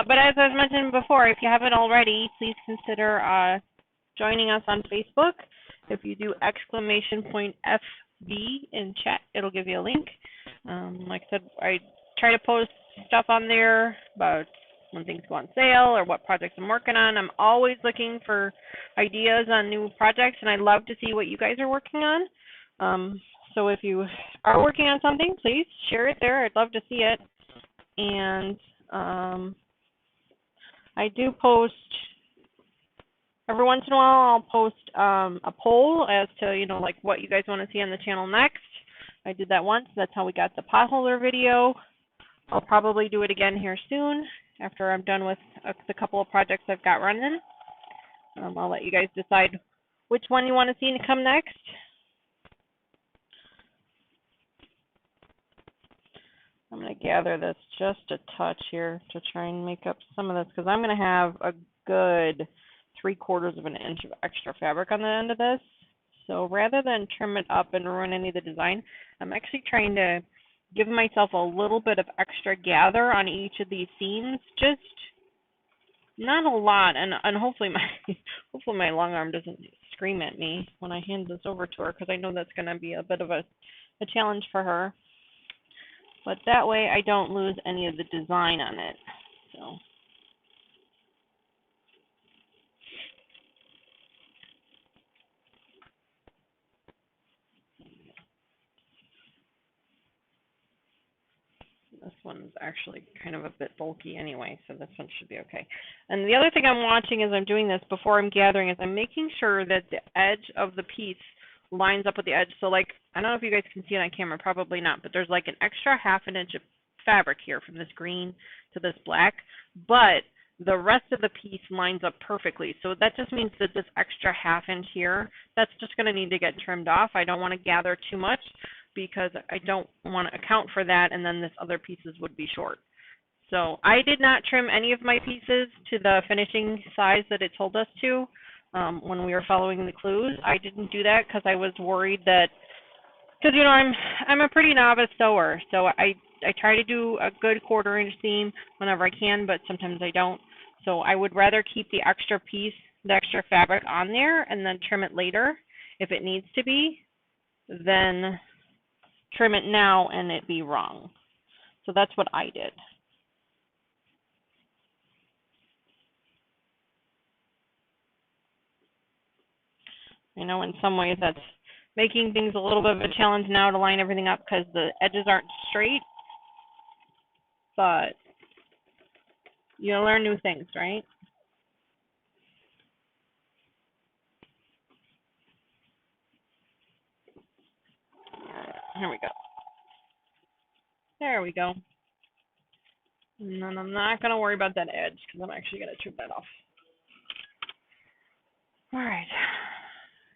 But as I was mentioning before, if you haven't already, please consider joining us on Facebook. If you do !FB in chat, it'll give you a link. Like I said, I try to post stuff on there about when things go on sale or what projects I'm working on. I'm always looking for ideas on new projects, and I love to see what you guys are working on. So if you are working on something, please share it there. I'd love to see it. And I do post every once in a while. I'll post a poll as to like what you guys want to see on the channel next. I did that once. That's how we got the potholder video. I'll probably do it again here soon after I'm done with the couple of projects I've got running. I'll let you guys decide which one you want to see come next. I'm going to gather this just a touch here to try and make up some of this because I'm going to have good 3/4 of an inch of extra fabric on the end of this. So rather than trim it up and ruin any of the design, I'm actually trying to give myself a little bit of extra gather on each of these seams, just not a lot, and hopefully my long arm doesn't scream at me when I hand this over to her, because I know that's going to be a bit of a challenge for her. But that way I don't lose any of the design on it. So this one's actually kind of a bit bulky anyway, so this one should be okay. And the other thing I'm watching as I'm doing this before I'm gathering is I'm making sure that the edge of the piece lines up with the edge. So like, I don't know if you guys can see it on camera, probably not, but there's like an extra 1/2 inch of fabric here from this green to this black, but the rest of the piece lines up perfectly. So that just means that this extra 1/2 inch here, that's just going to need to get trimmed off. I don't want to gather too much because I don't want to account for that, and then this other pieces would be short. So I did not trim any of my pieces to the finishing size that it told us to when we were following the clues. I didn't do that because I was worried that, because you know I'm a pretty novice sewer, so I try to do a good 1/4 inch seam whenever I can, but sometimes I don't. So I would rather keep the extra piece, the extra fabric on there, and then trim it later if it needs to be, than trim it now and it be wrong. So that's what I did. I know in some ways that's making things a little bit of a challenge now to line everything up because the edges aren't straight, but you learn new things, right? Here we go. There we go. And then I'm not going to worry about that edge because I'm actually going to trim that off. All right.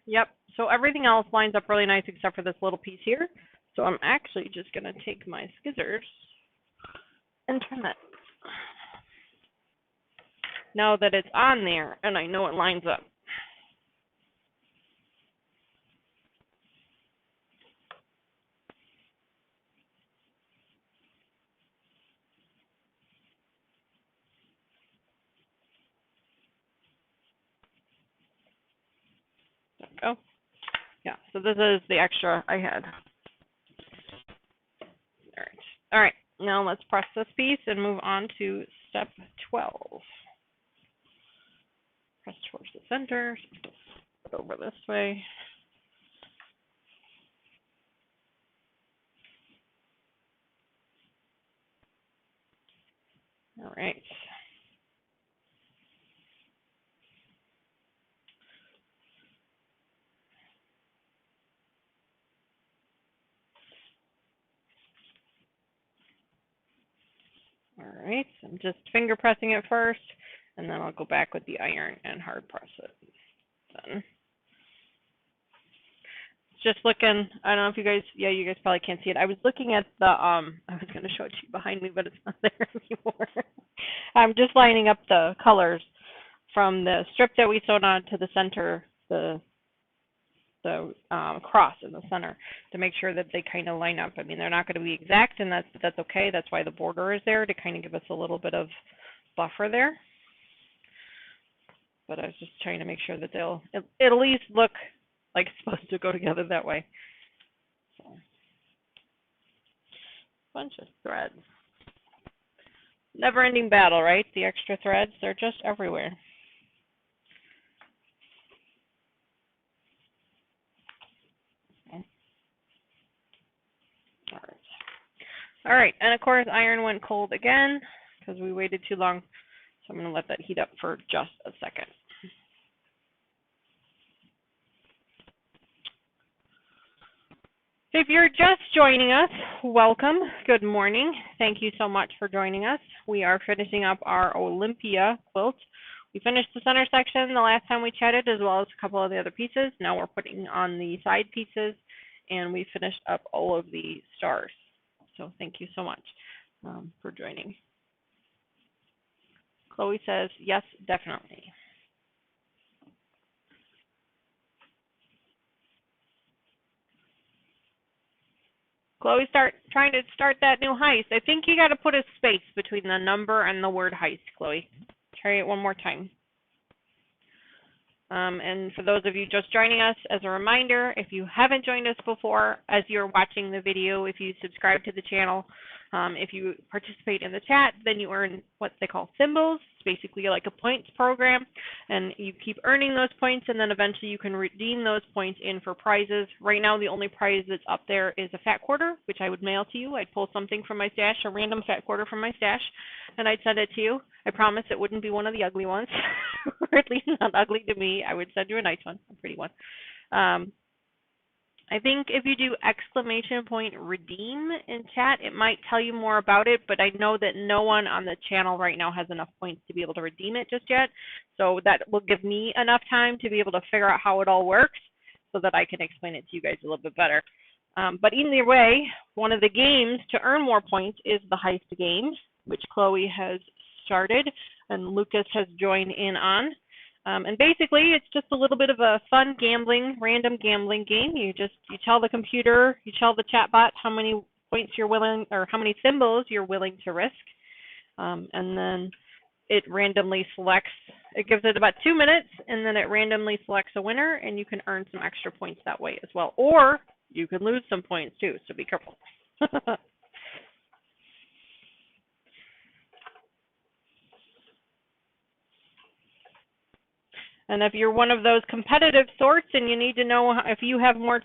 Yep. So everything else lines up really nice except for this little piece here. So I'm actually just going to take my scissors and trim it. Now that it's on there and I know it lines up. There we go. Yeah, so this is the extra I had. All right, now let's press this piece and move on to step 12. Press towards the center, put it over this way. All right. All right, so I'm just finger pressing it first, and then I'll go back with the iron and hard press it. Then just looking, I don't know if you guys, yeah, you guys probably can't see it. I was looking at the, I was going to show it to you behind me, but it's not there anymore. I'm just lining up the colors from the strip that we sewed on to the center, the cross in the center, to make sure that they kind of line up. I mean, they're not going to be exact, and that's okay. That's why the border is there, to kind of give us a little bit of buffer there. But I was just trying to make sure that it'll at least look like it's supposed to go together that way. So, bunch of threads. Never-ending battle, right? The extra threads, they're just everywhere. All right, and of course, iron went cold again because we waited too long. So I'm going to let that heat up for just a second. If you're just joining us, welcome. Good morning. Thank you so much for joining us. We are finishing up our Olympia quilt. We finished the center section the last time we chatted, as well as a couple of the other pieces. Now we're putting on the side pieces, and we finished up all of the stars. So thank you so much for joining. Chloe says, yes, definitely. Chloe, trying to start that new heist. I think you got to put a space between the number and the word heist, Chloe. Try it one more time. And for those of you just joining us, as a reminder, if you haven't joined us before, as you're watching the video, if you subscribe to the channel, if you participate in the chat, then you earn what they call symbols. It's basically like a points program, and you keep earning those points, and then eventually you can redeem those points in for prizes. Right now, the only prize that's up there is a fat quarter, which I would mail to you. I'd pull something from my stash, a random fat quarter from my stash, and I'd send it to you. I promise it wouldn't be one of the ugly ones, or at least not ugly to me. I would send you a nice one, a pretty one. I think if you do exclamation point redeem in chat, it might tell you more about it, but I know that no one on the channel right now has enough points to be able to redeem it just yet. So that will give me enough time to be able to figure out how it all works so that I can explain it to you guys a little bit better. But either way, one of the games to earn more points is the heist game, which Chloe has started and Lucas has joined in on. And basically, it's just a little bit of a fun random gambling game. You tell the computer, you tell the chatbot how many points you're willing, or how many symbols you're willing to risk. And then it randomly selects, it gives it about 2 minutes, and then it randomly selects a winner, and you can earn some extra points that way as well. Or you can lose some points too, so be careful. And if you're one of those competitive sorts and you need to know if you have more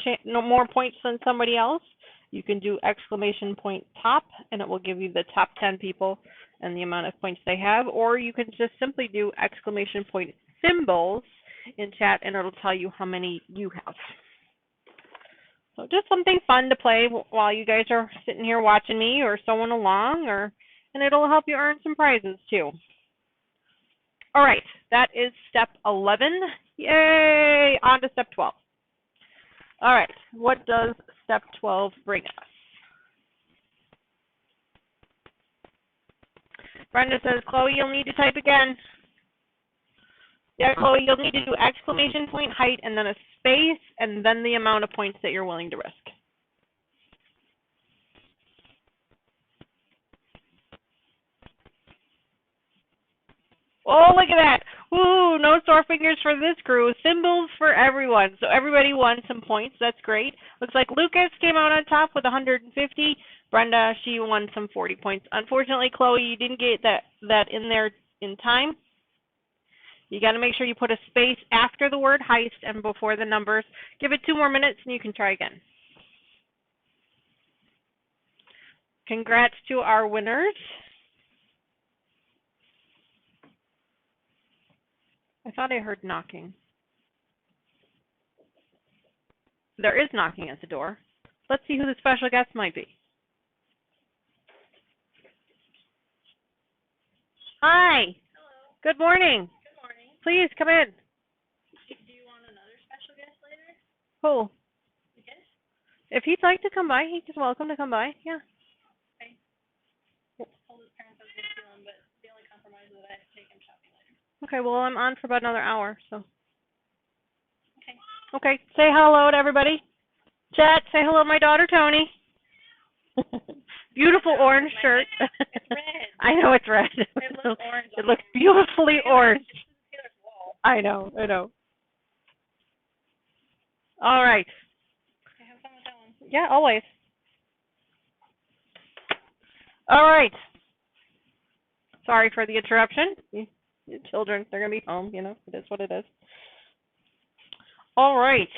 points than somebody else, you can do exclamation point top, and it will give you the top 10 people and the amount of points they have. Or you can just simply do exclamation point symbols in chat, and it'll tell you how many you have. So just something fun to play while you guys are sitting here watching me or sewing along, and it'll help you earn some prizes too. All right, that is step 11. Yay! On to step 12. All right, what does step 12 bring us? Brenda says, Chloe, you'll need to type again. Yeah, Chloe, you'll need to do exclamation point height and then a space and then the amount of points that you're willing to risk. Oh, look at that. Ooh, no sore fingers for this crew. Symbols for everyone. So everybody won some points. That's great. Looks like Lucas came out on top with 150. Brenda, she won some 40 points. Unfortunately, Chloe, you didn't get that in there in time. You got to make sure you put a space after the word heist and before the numbers. Give it 2 more minutes and you can try again. Congrats to our winners. I thought I heard knocking. There is knocking at the door. Let's see who the special guest might be. Hi. Hello. Good morning. Good morning. Please come in. Do you want another special guest later? Who? Lucas? If he'd like to come by, he's welcome to come by. Yeah. Okay. Told his parents I was going to steal him, but the only compromise is that I have to take him shopping later. Okay, well, I'm on for about another hour, so. Okay. Okay, say hello to everybody. Chat, say hello to my daughter, Tony. Beautiful orange shirt. It's red. I know it's red. It looks orange. It looks beautifully orange. Taylor's wall. I know. All right. Okay, have fun with that one. Yeah, always. All right. Sorry for the interruption. Your children, they're going to be home, you know. It is what it is. All right.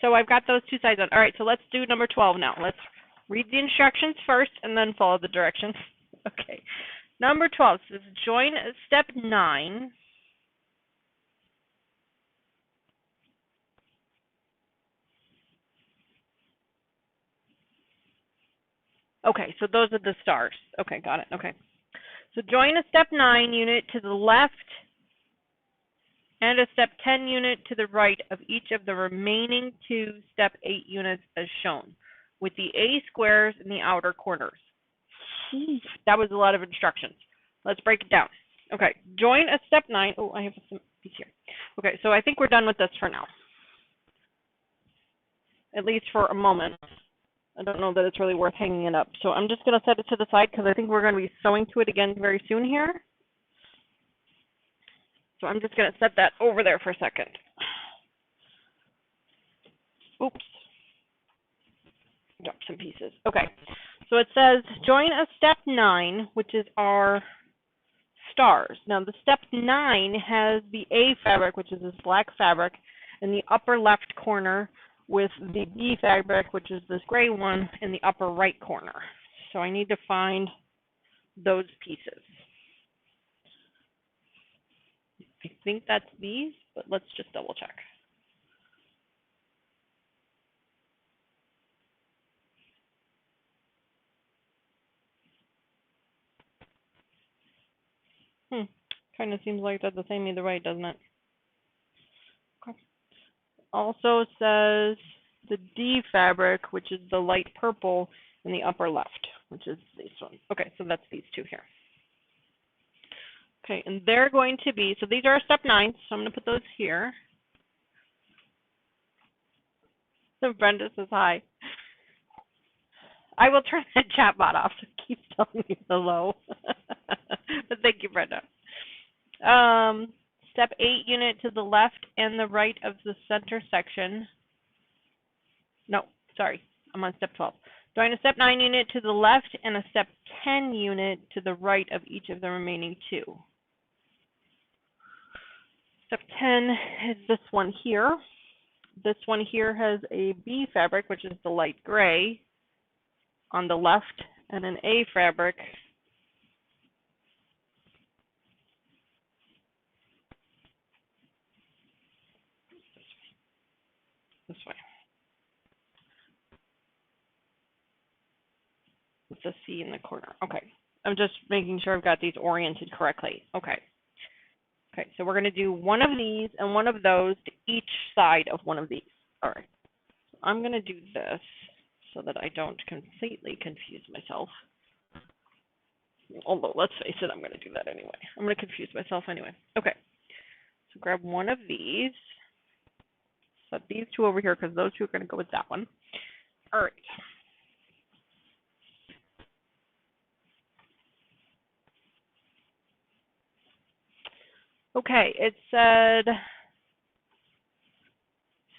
So I've got those 2 sides on. All right, so let's do number 12 now. Let's read the instructions first and then follow the directions. Okay. Number 12 says join step 9. Okay, so those are the stars. Okay, got it. Okay. So join a step 9 unit to the left and a step 10 unit to the right of each of the remaining 2 step 8 units as shown, with the A squares in the outer corners. That was a lot of instructions. Let's break it down. Okay, join a step 9. Oh, I have some piece here. Okay, so I think we're done with this for now. At least for a moment. I don't know that it's really worth hanging it up. So I'm just going to set it to the side because I think we're going to be sewing to it again very soon here. So I'm just going to set that over there for a second. Oops. Dropped some pieces. Okay. So it says join a step 9, which is our stars. Now the step 9 has the A fabric, which is this black fabric, in the upper left corner, with the B fabric, which is this gray one, in the upper right corner. So I need to find those pieces. I think that's these, but let's just double check. Kind of seems like they're the same either way, doesn't it? Okay. Also says the D fabric, which is the light purple in the upper left, which is this one. Okay, so that's these two here. Okay, and they're going to be, so these are our step 9, so I'm going to put those here. So Brenda says hi. I will turn the chat bot off so it keeps telling me hello. But thank you, Brenda. Step 8 unit to the left and the right of the center section. No, sorry, I'm on step 12. Join a step 9 unit to the left and a step 10 unit to the right of each of the remaining 2. Step 10 is this one here. This one here has a B fabric, which is the light gray, on the left, and an A fabric this way, with the C in the corner. Okay, I'm just making sure I've got these oriented correctly. Okay. Okay, so we're going to do one of these and one of those to each side of one of these. All right, so I'm going to do this so that I don't completely confuse myself. Although, let's face it, I'm going to do that anyway. I'm going to confuse myself anyway. Okay, so grab one of these. Set these two over here because those two are going to go with that one. All right. Okay, it said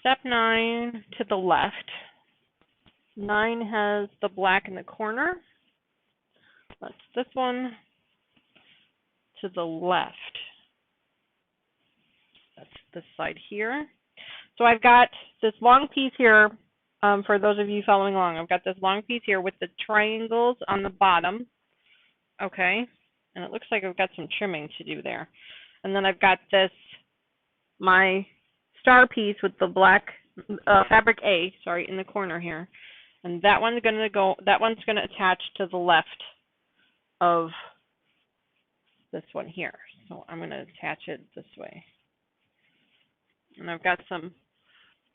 step 9 to the left. 9 has the black in the corner. That's this one to the left. That's this side here. So I've got this long piece here, for those of you following along. I've got this long piece here with the triangles on the bottom. Okay, and it looks like I've got some trimming to do there. And then I've got this, my star piece with the black fabric A, sorry, in the corner here. And that one's going to attach to the left of this one here. So I'm going to attach it this way. And I've got some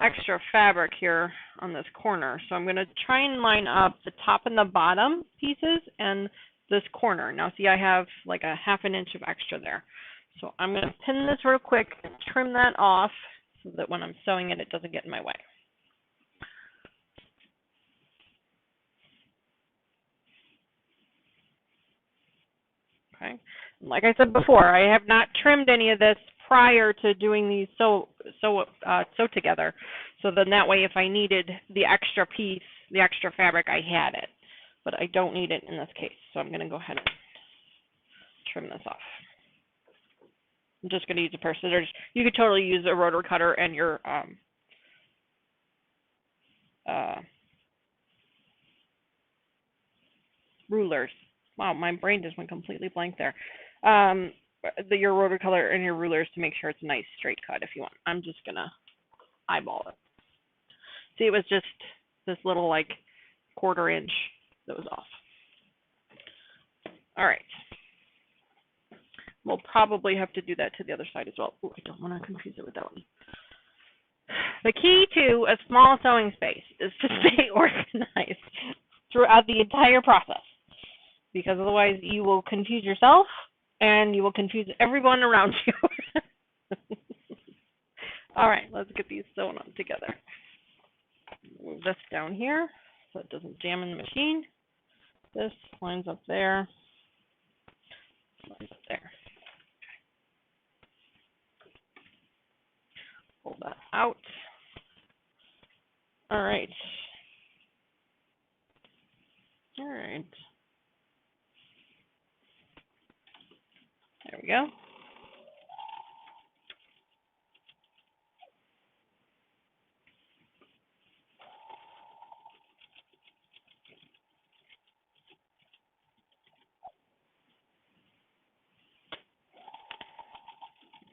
extra fabric here on this corner. So I'm going to try and line up the top and the bottom pieces and this corner. Now see, I have like a ½ inch of extra there. So I'm going to pin this real quick and trim that off so that when I'm sewing it, it doesn't get in my way. Okay. Like I said before, I have not trimmed any of this prior to doing these sew together. So then that way, if I needed the extra piece, the extra fabric, I had it. But I don't need it in this case. So I'm going to go ahead and trim this off. I'm just going to use a pair of scissors. You could totally use a rotor cutter and your rulers. Wow, my brain just went completely blank there. Your rotor cutter and your rulers to make sure it's a nice straight cut if you want. I'm just going to eyeball it. See, it was just this little like ½ inch that was off. All right. We'll probably have to do that to the other side as well. Oh, I don't want to confuse it with that one. The key to a small sewing space is to stay organized throughout the entire process, because otherwise you will confuse yourself and you will confuse everyone around you. All right, let's get these sewn on together. Move this down here so it doesn't jam in the machine. This lines up there, lines up there. Pull that out. All right. All right. There we go.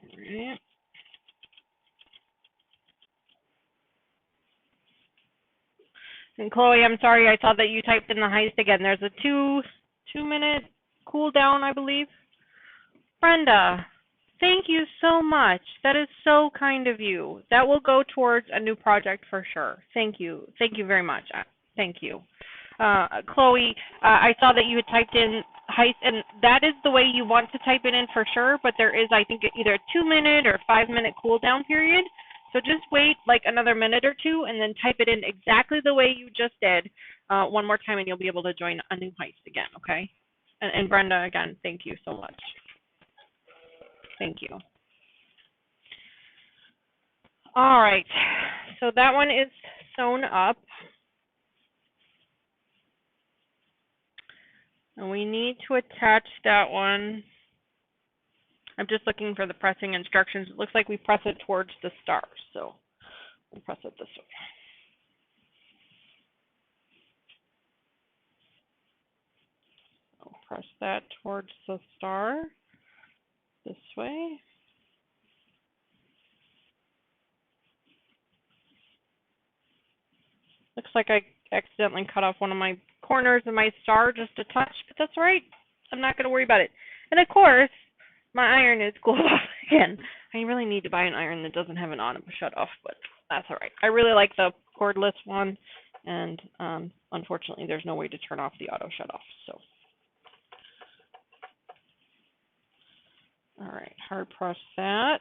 All right. And Chloe, I'm sorry, I saw that you typed in the heist again. There's a two-minute cooldown, I believe. Brenda, thank you so much. That is so kind of you. That will go towards a new project for sure. Thank you. Thank you very much. Thank you. Chloe, I saw that you had typed in heist, and that is the way you want to type it in for sure, but there is, I think, either a 2-minute or 5-minute cooldown period. So just wait like another minute or two and then type it in exactly the way you just did one more time, and you'll be able to join a new heist again, okay? And Brenda, again, thank you so much. Thank you. All right, so that one is sewn up. And we need to attach that one. I'm just looking for the pressing instructions. It looks like we press it towards the stars, so we'll press it this way. I'll press that towards the star this way. Looks like I accidentally cut off one of my corners of my star just a touch, but that's all right. I'm not going to worry about it. And of course, my iron is cooled off again. I really need to buy an iron that doesn't have an auto shut off, but that's all right. I really like the cordless one, and unfortunately, there's no way to turn off the auto shut off. So, all right, hard press that.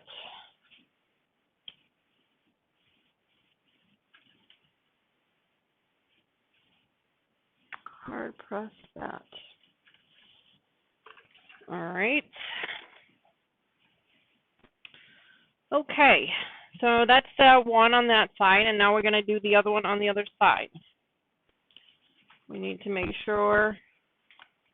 Hard press that. All right. Okay, so that's one on that side, and now we're going to do the other one on the other side. We need to make sure,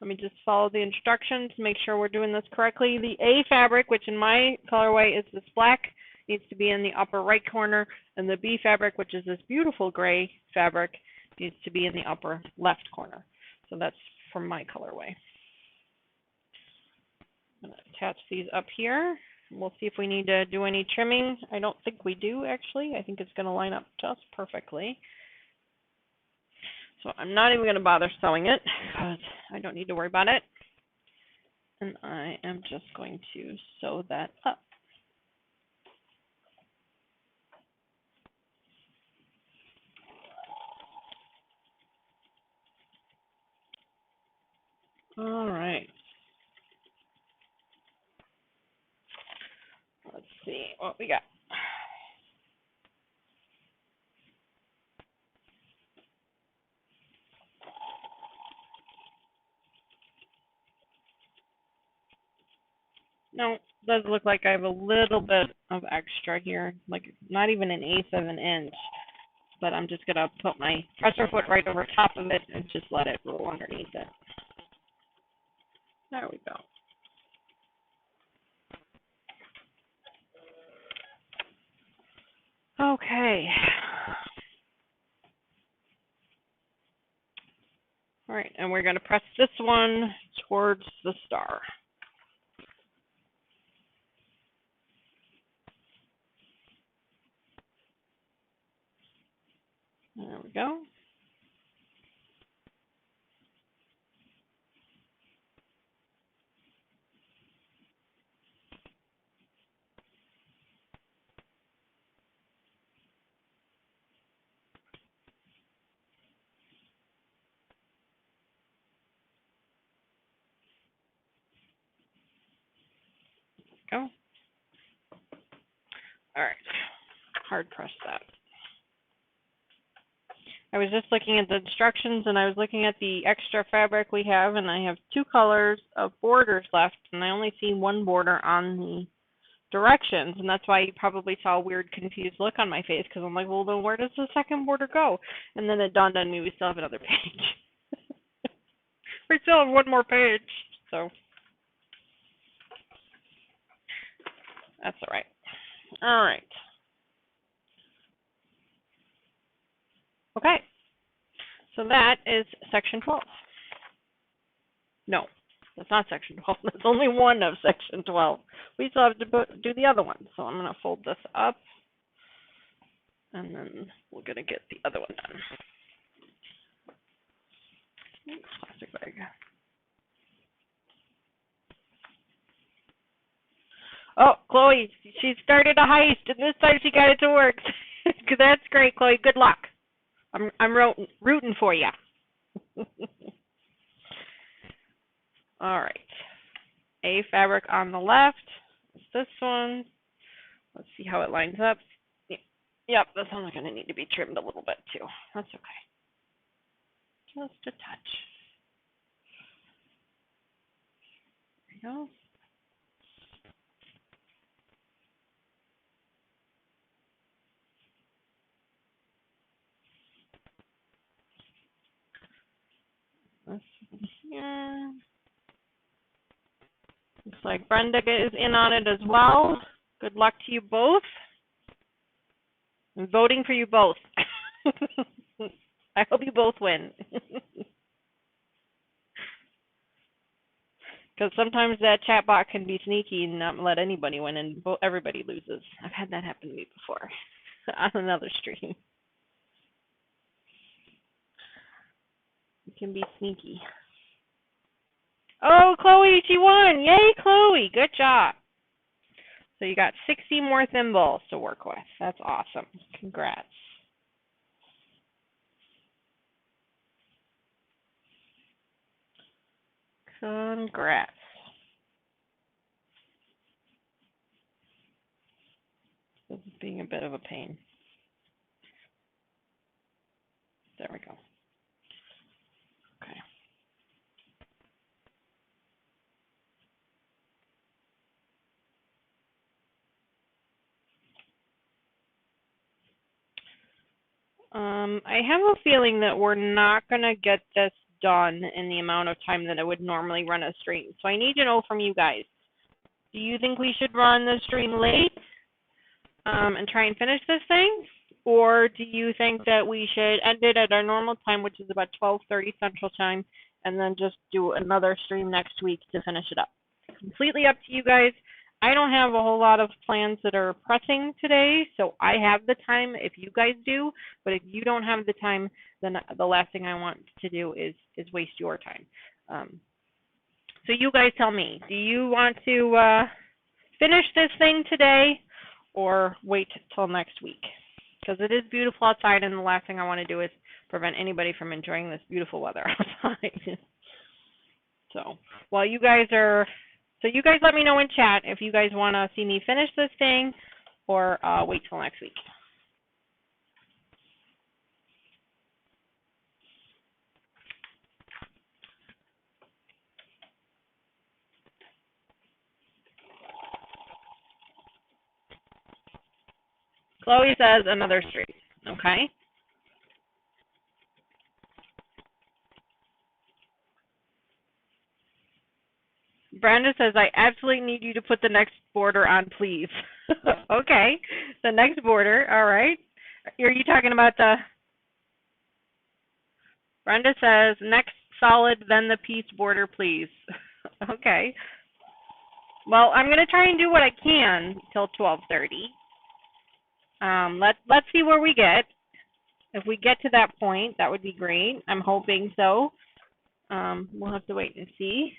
let me just follow the instructions, make sure we're doing this correctly. The A fabric, which in my colorway is this black, needs to be in the upper right corner, and the B fabric, which is this beautiful gray fabric, needs to be in the upper left corner. So that's from my colorway. I'm going to attach these up here. We'll see if we need to do any trimming. I don't think we do, actually. I think it's going to line up just perfectly. So I'm not even going to bother sewing it because I don't need to worry about it. And I am just going to sew that up. All right. Let's see what we got. No, it does look like I have a little bit of extra here, like not even an eighth of an inch. But I'm just going to put my presser foot right over top of it and just let it roll underneath it. There we go. Okay. All right, and we're going to press this one towards the star. There we go. go. All right. Hard press that. I was just looking at the instructions, and I was looking at the extra fabric we have, and I have 2 colors of borders left, and I only see 1 border on the directions, and that's why you probably saw a weird, confused look on my face, because I'm like, well, then where does the second border go? And then it dawned on me we still have another page. We still have 1 more page, so that's all right. All right. Okay. So that is section 12. No, that's not section 12. That's only one of section 12. We still have to do the other one. So I'm going to fold this up, and then we're going to get the other one done. Plastic bag. Oh, Chloe, she started a heist, and this time she got it to work. That's great, Chloe. Good luck. I'm rooting for you. All right. A fabric on the left is this one. Let's see how it lines up. Yep, this one's going to need to be trimmed a little bit too. That's okay. Just a touch. There we go. This one here. Looks like Brenda is in on it as well. Good luck to you both. I'm voting for you both. I hope you both win. Because sometimes that chat bot can be sneaky and not let anybody win, and everybody loses. I've had that happen to me before on another stream. It can be sneaky. Oh, Chloe, she won. Yay, Chloe. Good job. So you got 60 more thimbles to work with. That's awesome. Congrats. Congrats. This is being a bit of a pain. There we go. Okay. I have a feeling that we're not going to get this done in the amount of time that I would normally run a stream. So I need to know from you guys. Do you think we should run the stream late and try and finish this thing? Or do you think that we should end it at our normal time, which is about 12:30 Central Time, and then just do another stream next week to finish it up? Completely up to you guys. I don't have a whole lot of plans that are pressing today, so I have the time if you guys do. But if you don't have the time, then the last thing I want to do is waste your time. So you guys tell me, do you want to finish this thing today or wait till next week? Because it is beautiful outside, and the last thing I want to do is prevent anybody from enjoying this beautiful weather outside. So while you guys are... So you guys let me know in chat if you guys want to see me finish this thing or wait till next week. Chloe says another stream. Okay. Brenda says, I absolutely need you to put the next border on, please. Okay. The next border. All right. Are you talking about the... Brenda says, next solid, then the piece border, please. Okay. Well, I'm going to try and do what I can till 12:30. Let's see where we get. If we get to that point, that would be great. I'm hoping so. We'll have to wait and see.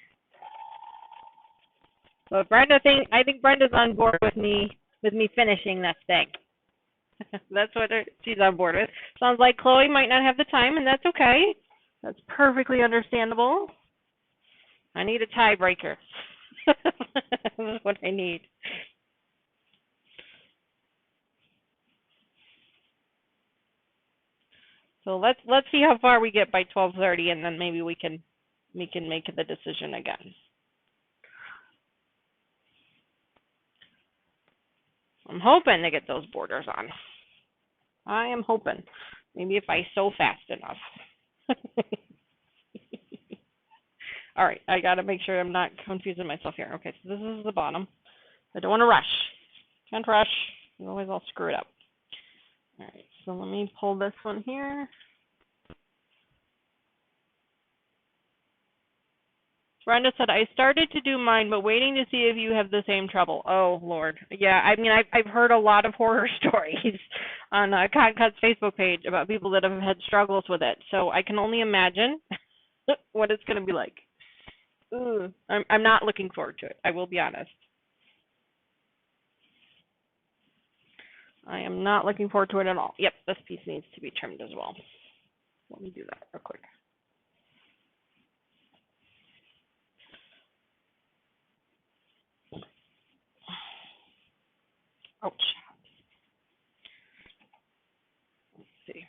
But I think Brenda's on board with me finishing this thing. That's what she's on board with. Sounds like Chloe might not have the time, and that's okay. That's perfectly understandable. I need a tiebreaker. This is what I need. So let's see how far we get by 12:30, and then maybe we can make the decision again. I'm hoping to get those borders on. I am hoping. Maybe if I sew fast enough. All right, I got to make sure I'm not confusing myself here. Okay, so this is the bottom. I don't want to rush. Can't rush. Otherwise I'll screw it up. All right, so let me pull this one here. Brenda said, I started to do mine, but waiting to see if you have the same trouble. Oh, Lord. Yeah, I mean, I've heard a lot of horror stories on Cotton Cut's Facebook page about people that have had struggles with it. So I can only imagine what it's going to be like. Ooh, I'm not looking forward to it. I will be honest. I am not looking forward to it at all. Yep, this piece needs to be trimmed as well. Let me do that real quick. Ouch. Let's see.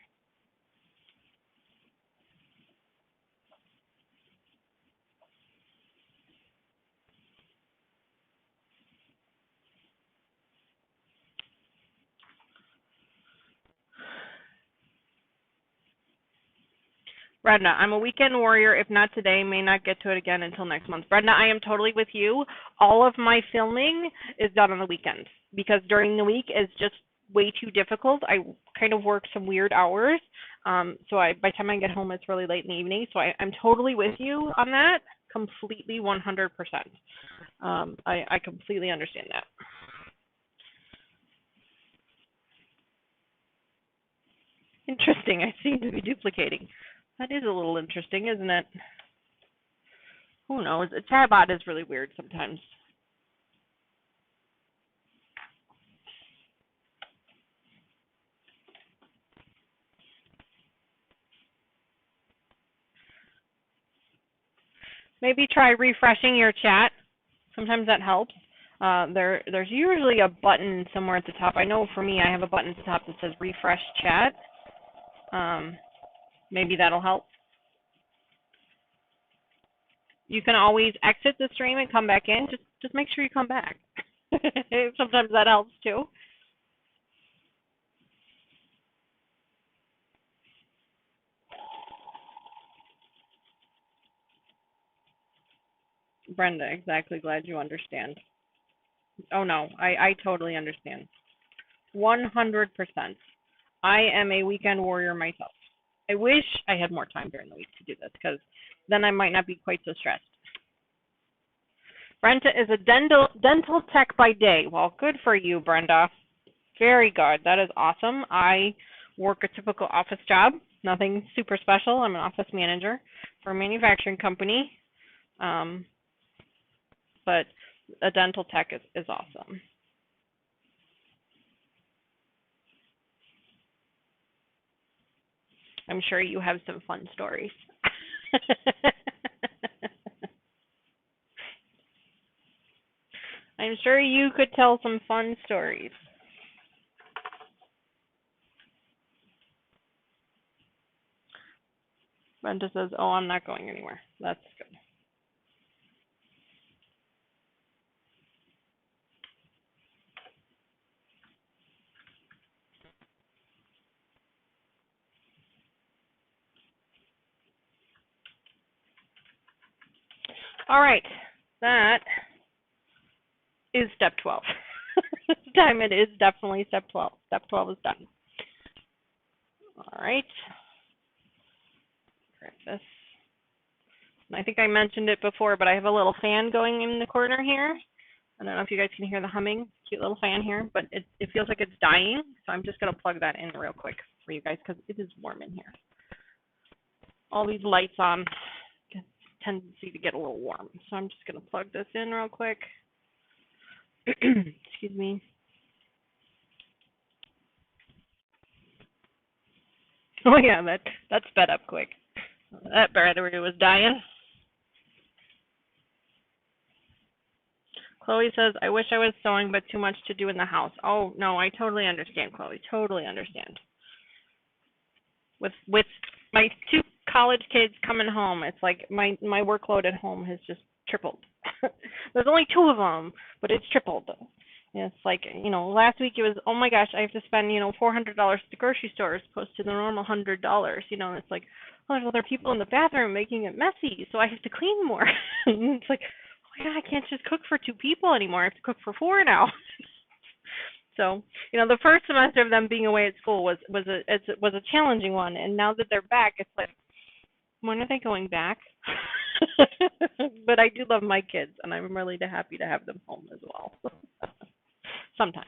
Brenda, I'm a weekend warrior. If not today, may not get to it again until next month. Brenda, I am totally with you. All of my filming is done on the weekends because during the week is just way too difficult. I kind of work some weird hours. So by the time I get home, it's really late in the evening. So I'm totally with you on that. Completely 100%. I completely understand that. Interesting. I seem to be duplicating. That is a little interesting, isn't it? Who knows? A chatbot is really weird sometimes. Maybe try refreshing your chat. Sometimes that helps. There's usually a button somewhere at the top. I know for me, I have a button at the top that says refresh chat. Maybe that'll help. You can always exit the stream and come back in. Just make sure you come back. Sometimes that helps too. Brenda, exactly. Glad you understand. Oh no, I totally understand. 100%. I am a weekend warrior myself. I wish I had more time during the week to do this because then I might not be quite so stressed. Brenda is a dental tech by day. Well, good for you, Brenda. Very good. That is awesome. I work a typical office job. Nothing super special. I'm an office manager for a manufacturing company. But a dental tech is awesome. I'm sure you have some fun stories. I'm sure you could tell some fun stories. Brenda says, oh, I'm not going anywhere. That's good. All right. That is step 12. This time it is definitely step 12. Step 12 is done. All right. Grab this. I think I mentioned it before, but I have a little fan going in the corner here. I don't know if you guys can hear the humming. Cute little fan here, but it feels like it's dying. So I'm just going to plug that in real quick for you guys because it is warm in here. All these lights on tendency to get a little warm. So I'm just going to plug this in real quick. Excuse me. Oh yeah, that sped up quick. That battery was dying. Chloe says, I wish I was sewing, but too much to do in the house. Oh, no, I totally understand, Chloe. Totally understand. With my 2 college kids coming home, it's like my workload at home has just tripled. There's only 2 of them, but it's tripled. And it's like, last week it was, oh my gosh, I have to spend, $400 at the grocery store as opposed to the normal $100. And it's like, oh, there's other people in the bathroom making it messy, so I have to clean more. And it's like, oh my God, I can't just cook for 2 people anymore. I have to cook for 4 now. So, the first semester of them being away at school was a challenging one, and now that they're back, it's like, when are they going back? But I do love my kids, and I'm really happy to have them home as well. Sometimes.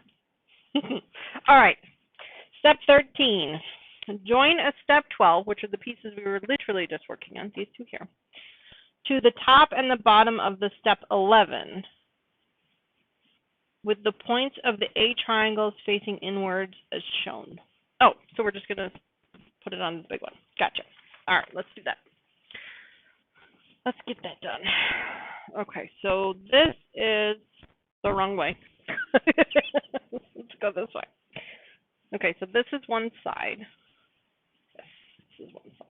All right. Step 13. Join a step 12, which are the pieces we were literally just working on, these 2 here, to the top and the bottom of the step 11, with the points of the A triangles facing inwards as shown. Oh, so we're just going to put it on the big one. Gotcha. All right, let's do that. Let's get that done. Okay, so this is the wrong way. Let's go this way. Okay, so this is one side. Yes, this is one side.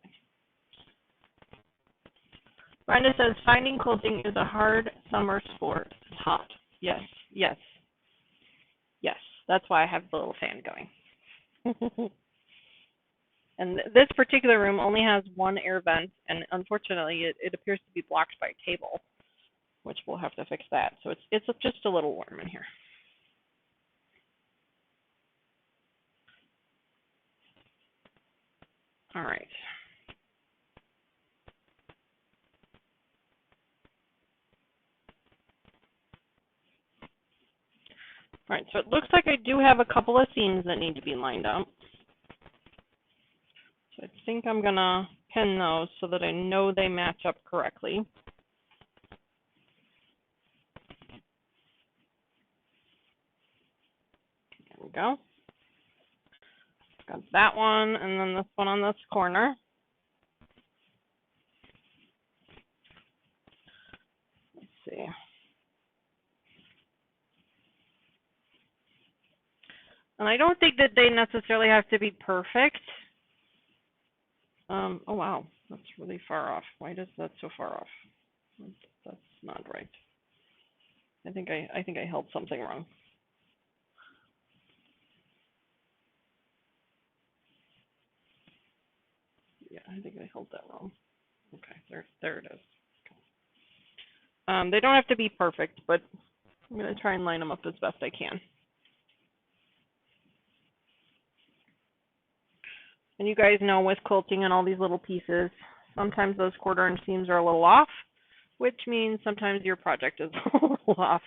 Brenda says, finding quilting is a hard summer sport. It's hot. Yes, yes. Yes, that's why I have the little fan going. And this particular room only has 1 air vent, and unfortunately it appears to be blocked by a table, which we'll have to fix that. So it's just a little warm in here. All right. All right, so it looks like I do have a couple of seams that need to be lined up. So I think I'm going to pin those so that I know they match up correctly. There we go. Got that one, and then this one on this corner. Let's see. And I don't think that they necessarily have to be perfect. Oh wow, that's really far off. Why is that so far off? That's not right. I think I held something wrong. Yeah, I think I held that wrong. Okay, there it is. They don't have to be perfect, but I'm going to try and line them up as best I can. And you guys know with quilting and all these little pieces, sometimes those 1/4 inch seams are a little off, which means sometimes your project is a little off.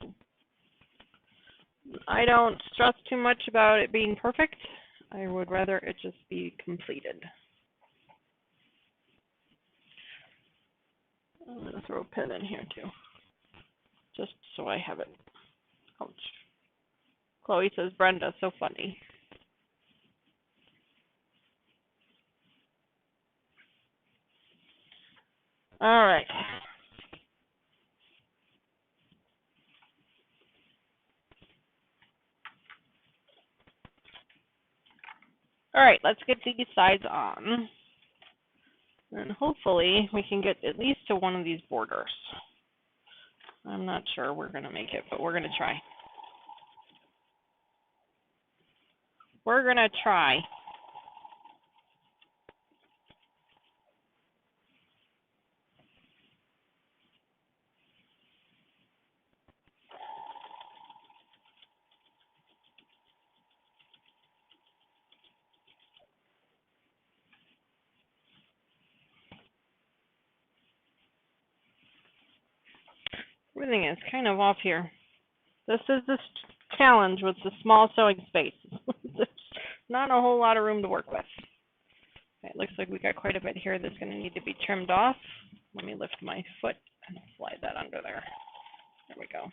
So, I don't stress too much about it being perfect. I would rather it just be completed. I'm going to throw a pin in here too, just so I have it. Ouch. Chloe says, Brenda, so funny. All right. All right, let's get these sides on. And hopefully we can get at least to one of these borders. I'm not sure we're going to make it, but we're going to try. We're going to try. Everything is kind of off here. This is the challenge with the small sewing space. There's not a whole lot of room to work with. Okay, it looks like we got quite a bit here that's going to need to be trimmed off. Let me lift my foot and slide that under there. There we go.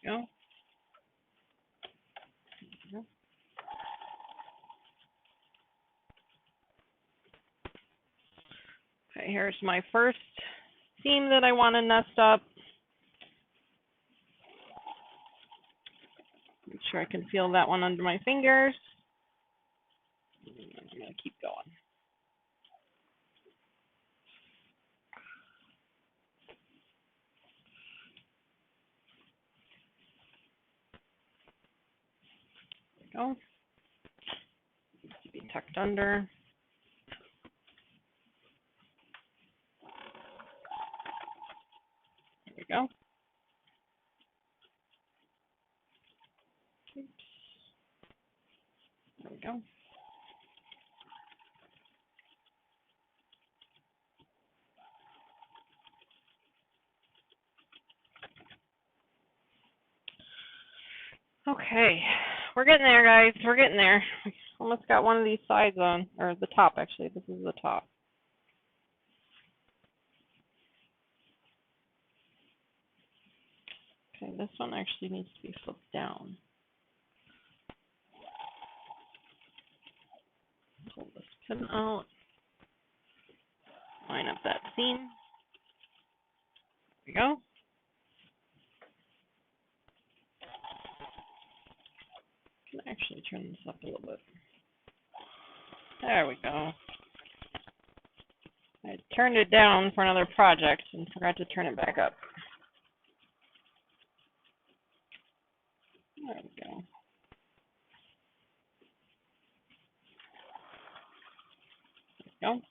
There we go. Okay, here's my first seam that I want to nest up. Make sure I can feel that one under my fingers. I'm going to keep going. There we go. Needs to be tucked under. There we go. Oops. There we go. Okay, we're getting there, guys. We're getting there. Almost got one of these sides on, or the top, actually. This is the top. Okay, this one actually needs to be flipped down. Pull this pin out. Line up that seam. There we go. Can actually turn this up a little bit. There we go. I turned it down for another project and forgot to turn it back up. There we go. There we go.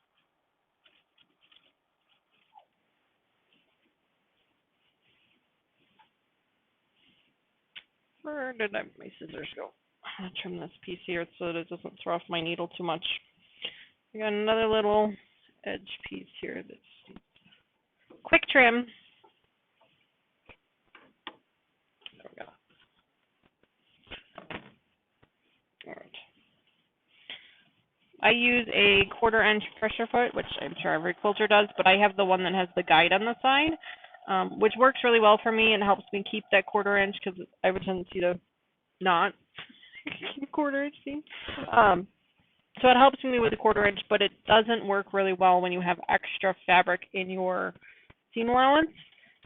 Where did my scissors go? I'm going to trim this piece here so that it doesn't throw off my needle too much. I got another little edge piece here that's quick trim. There we go. All right. I use a 1/4 inch pressure foot, which I'm sure every quilter does, but I have the one that has the guide on the side, which works really well for me and helps me keep that 1/4 inch because I have a tendency to not keep 1/4 inch seam. So it helps me with the 1/4 inch, but it doesn't work really well when you have extra fabric in your seam allowance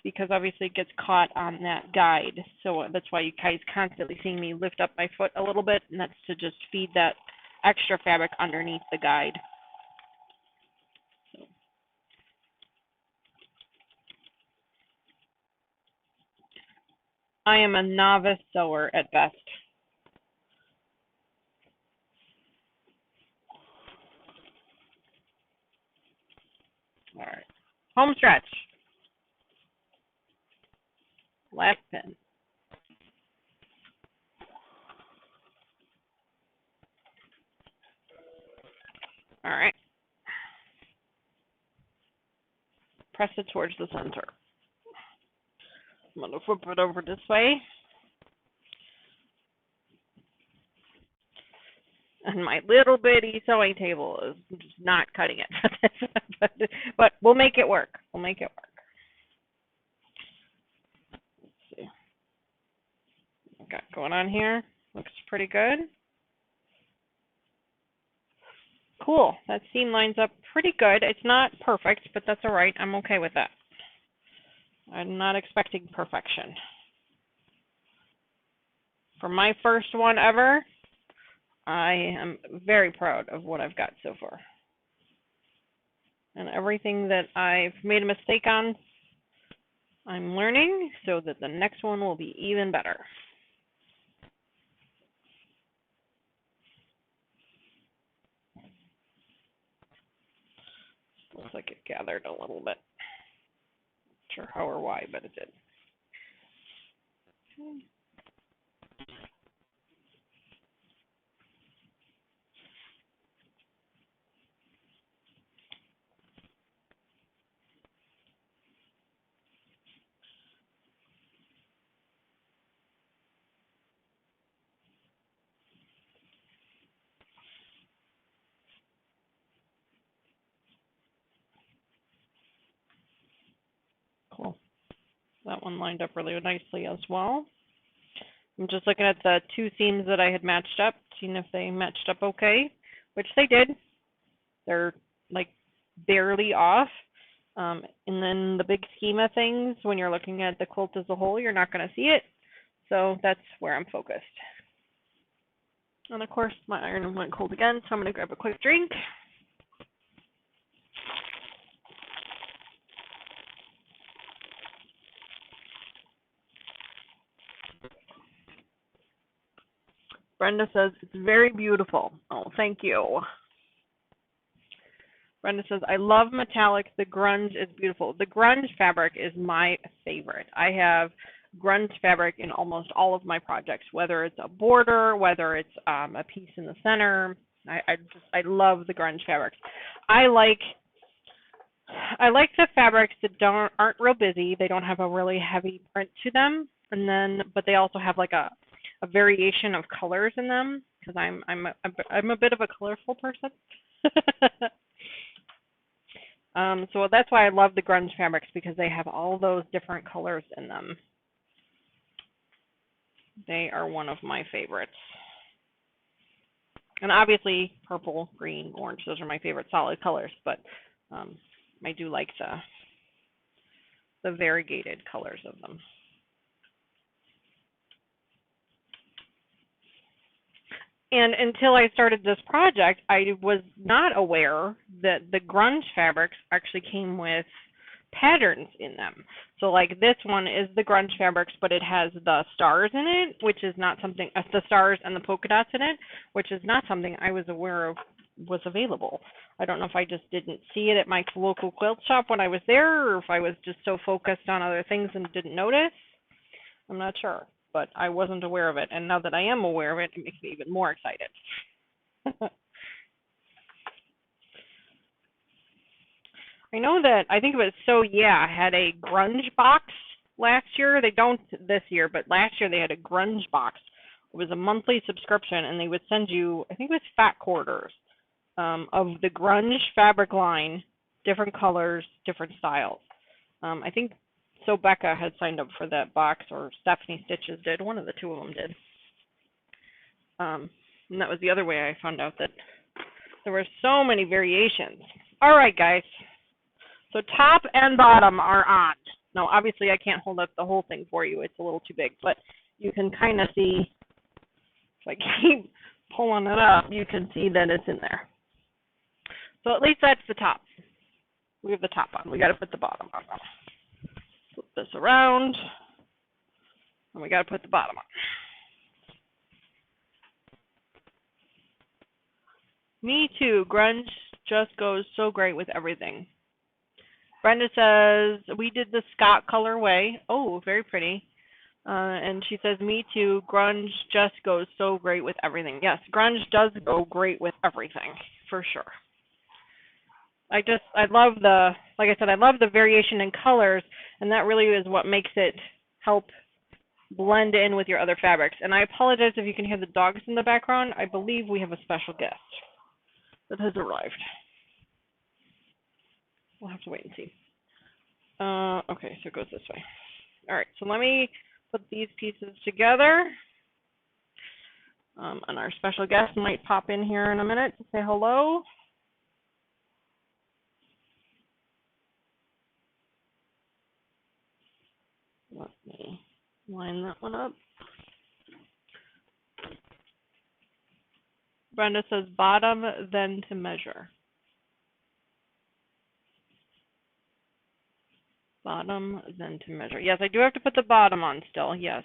because obviously it gets caught on that guide. So that's why you guys constantly seeing me lift up my foot a little bit, and that's to just feed that extra fabric underneath the guide. So. I am a novice sewer at best. All right, home stretch. Last pin. All right. Press it towards the center. I'm going to flip it over this way. And my little bitty sewing table is just not cutting it. but we'll make it work. We'll make it work. Let's see. What got going on here? Looks pretty good. Cool. That seam lines up pretty good. It's not perfect, but that's all right. I'm okay with that. I'm not expecting perfection. For my first one ever, I am very proud of what I've got so far. And everything that I've made a mistake on, I'm learning so that the next one will be even better. Looks like it gathered a little bit. Not sure how or why, but it did. Okay. Cool. That one lined up really nicely as well. I'm just looking at the two seams that I had matched up, seeing if they matched up okay, which they did. They're like barely off. And then the big scheme of things, when you're looking at the quilt as a whole, you're not going to see it. So that's where I'm focused. And of course, my iron went cold again, so I'm going to grab a quick drink. Brenda says, it's very beautiful. Oh, thank you. Brenda says, I love metallics. The grunge is beautiful. The grunge fabric is my favorite. I have grunge fabric in almost all of my projects, whether it's a border, whether it's a piece in the center. I love the grunge fabrics. I like the fabrics that aren't real busy. They don't have a really heavy print to them, but they also have like a variation of colors in them because I'm a bit of a colorful person. So that's why I love the grunge fabrics, because they have all those different colors in them. They are one of my favorites. And obviously purple, green, orange, those are my favorite solid colors, but I do like the variegated colors of them. And until I started this project, I was not aware that the grunge fabrics actually came with patterns in them. So like this one is the grunge fabrics, but it has the stars in it, which is not something, the stars and the polka dots in it, which is not something I was aware of was available. I don't know if I just didn't see it at my local quilt shop when I was there, or if I was just so focused on other things and didn't notice. I'm not sure, but I wasn't aware of it. And now that I am aware of it, it makes me even more excited. I know that, I think it was So Yeah had a grunge box last year. They don't this year, but last year they had a grunge box. It was a monthly subscription, and they would send you, I think it was fat quarters of the grunge fabric line, different colors, different styles. I think So Becca had signed up for that box, or Stephanie Stitches did. One of the two of them did. And that was the other way I found out that there were so many variations. All right, guys. So top and bottom are on. Now, obviously, I can't hold up the whole thing for you. It's a little too big, but you can kind of see, if I keep pulling it up, you can see that it's in there. So at least that's the top. We have the top on. We got to put the bottom on. Flip this around, and we got to put the bottom on. Me too. Grunge just goes so great with everything. Brenda says, we did the Scott colorway. Oh, very pretty. And she says, me too. Grunge just goes so great with everything. Yes, grunge does go great with everything, for sure. I love like I said, I love the variation in colors, and that really is what makes it help blend in with your other fabrics. And I apologize if you can hear the dogs in the background. I believe we have a special guest that has arrived. We'll have to wait and see. Okay, so it goes this way. All right, so let me put these pieces together. And our special guest might pop in here in a minute to say hello. Let me line that one up. Brenda says bottom, then to measure. Bottom, then to measure. Yes, I do have to put the bottom on still, yes.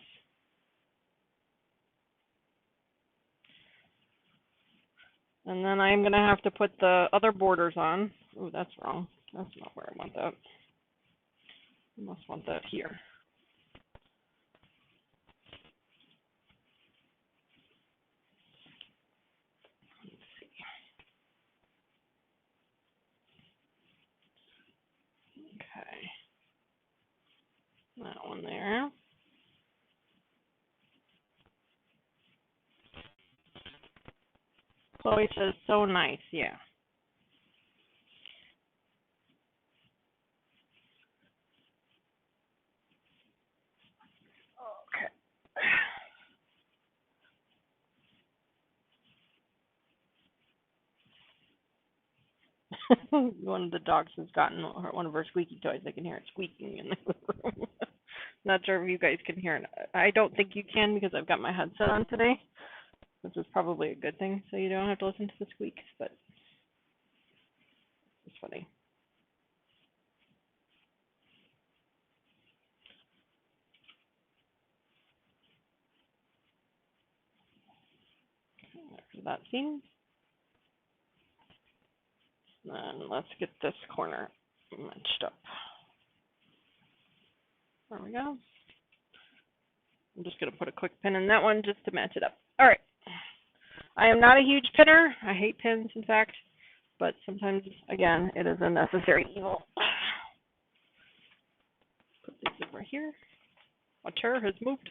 And then I'm going to have to put the other borders on. Oh, that's wrong. That's not where I want that. I must want that here. Let's see. Okay. That one there. Chloe says, so nice, yeah. Okay. One of the dogs has gotten one of her squeaky toys. I can hear it squeaking in the room. Not sure if you guys can hear it. I don't think you can because I've got my headset on today. This is probably a good thing, so you don't have to listen to the squeaks, but it's funny. After that scene. Then let's get this corner matched up. There we go. I'm just going to put a quick pin in that one just to match it up. All right. I am not a huge pinner. I hate pins, in fact, but sometimes, again, it is a necessary evil. Put this over here. My chair has moved.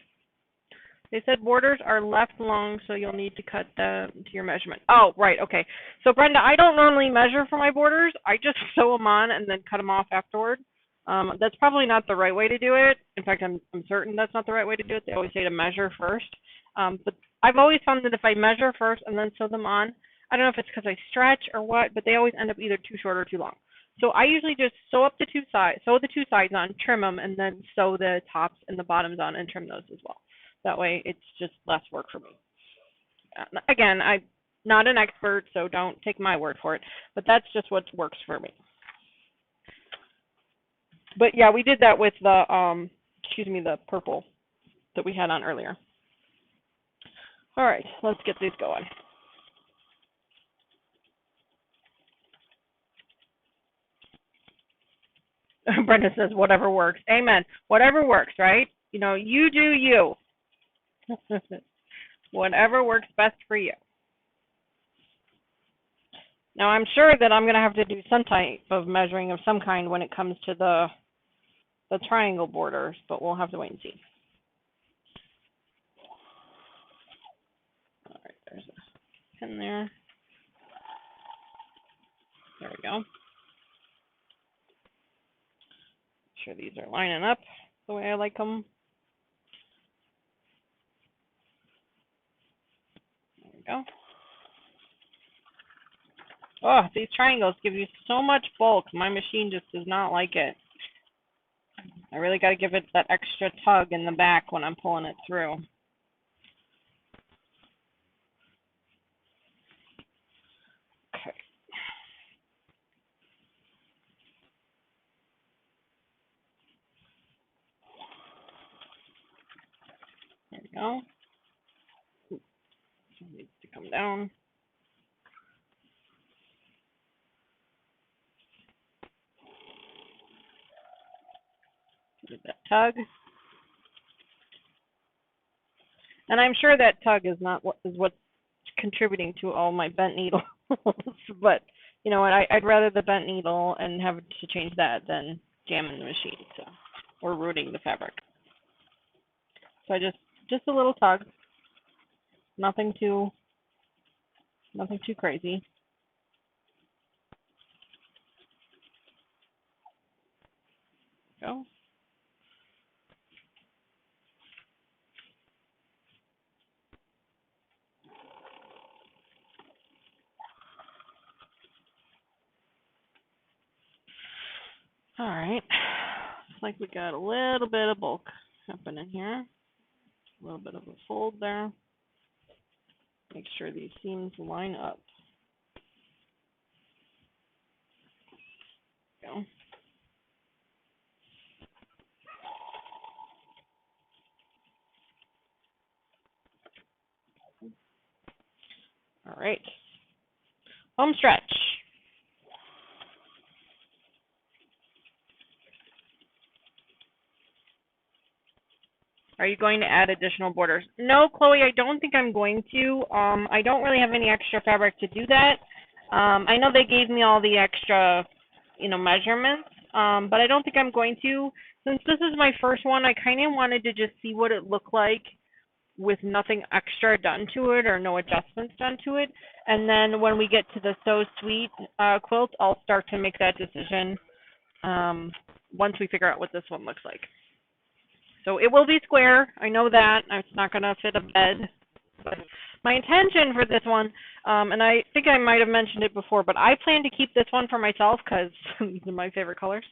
They said borders are left long, so you'll need to cut them to your measurement. Oh, right, okay. So, Brenda, I don't normally measure for my borders. I just sew them on and then cut them off afterward. That's probably not the right way to do it. In fact, I'm certain that's not the right way to do it. They always say to measure first. But I've always found that if I measure first and then sew them on, I don't know if it's because I stretch or what, but they always end up either too short or too long. So I usually just sew the two sides on, trim them, and then sew the tops and the bottoms on and trim those as well. That way it's just less work for me. Again, I'm not an expert, so don't take my word for it, but that's just what works for me. But yeah, we did that with the, the purple that we had on earlier. All right, let's get these going. Brenda says, whatever works. Amen. Whatever works, right? You know, you do you. Whatever works best for you. Now, I'm sure that I'm going to have to do some type of measuring of some kind when it comes to the triangle borders, but we'll have to wait and see. All right, there's a pin there. There we go. Make sure these are lining up the way I like them. There we go. Oh, these triangles give you so much bulk. My machine just does not like it. I really got to give it that extra tug in the back when I'm pulling it through. Okay. There we go. It needs to come down. Get that tug. And I'm sure that tug is what's contributing to all my bent needles. But you know what? I'd rather the bent needle and have to change that than jamming the machine, or ruining the fabric. So I just a little tug. Nothing too crazy. Go. All right. Looks like we got a little bit of bulk happening here. A little bit of a fold there. Make sure these seams line up. Go. All right. Home stretch. Are you going to add additional borders? No, Chloe, I don't think I'm going to. I don't really have any extra fabric to do that. I know they gave me all the extra, measurements, but I don't think I'm going to. Since this is my first one, I kind of wanted to just see what it looked like with nothing extra done to it or no adjustments done to it. And then when we get to the So Sweet quilt, I'll start to make that decision once we figure out what this one looks like. So it will be square. I know that. It's not going to fit a bed. But My intention for this one, and I think I might have mentioned it before, but I plan to keep this one for myself because these are my favorite colors.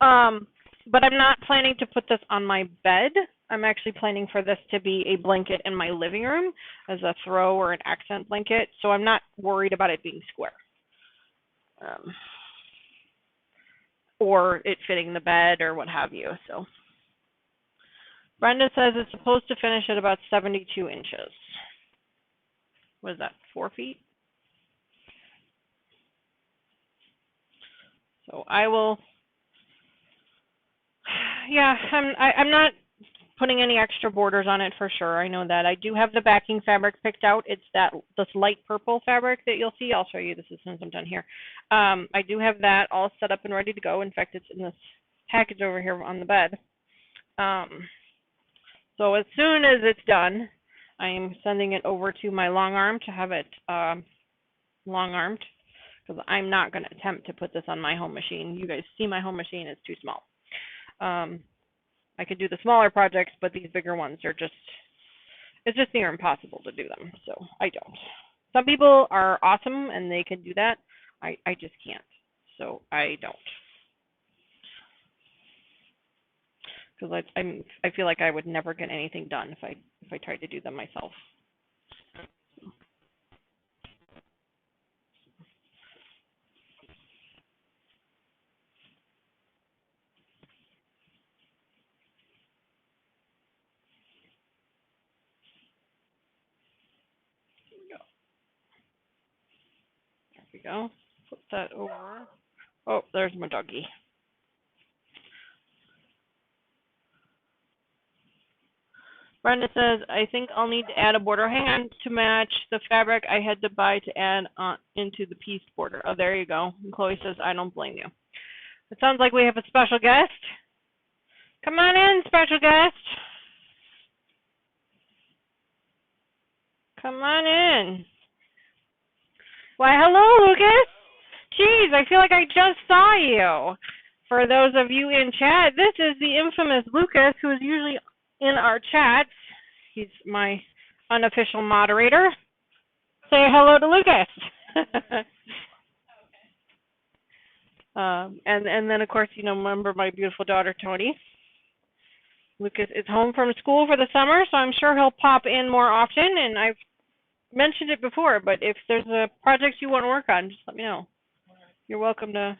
But I'm not planning to put this on my bed. I'm actually planning for this to be a blanket in my living room as a throw or an accent blanket, so I'm not worried about it being square. Or it fitting the bed or what have you. So Brenda says it's supposed to finish at about 72 inches. What is that, 4 feet? So I will, yeah, I'm not putting any extra borders on it for sure. I know that. I do have the backing fabric picked out. It's this light purple fabric that you'll see. I'll show you this as soon as I'm done here. I do have that all set up and ready to go. In fact, it's in this package over here on the bed. So as soon as it's done, I am sending it over to my long arm to have it long-armed, because I'm not going to attempt to put this on my home machine. You guys see my home machine, it's too small. I could do the smaller projects, but these bigger ones are it's just near impossible to do them, so I don't. Some people are awesome and they can do that. I just can't, so I don't. Because I feel like I would never get anything done if I tried to do them myself. There we go. Flip that over. Oh, there's my doggy. Brenda says, I think I'll need to add a border hang to match the fabric I had to buy to add into the pieced border. Oh, there you go. And Chloe says, I don't blame you. It sounds like we have a special guest. Come on in, special guest. Come on in. Why, hello, Lucas. Jeez, I feel like I just saw you. For those of you in chat, this is the infamous Lucas, who is usually in our chats. He's my unofficial moderator. Say hello to Lucas. And then, of course, remember my beautiful daughter, Tony. Lucas is home from school for the summer, so I'm sure he'll pop in more often. And I've mentioned it before, but if there's a project you want to work on, just let me know. You're welcome to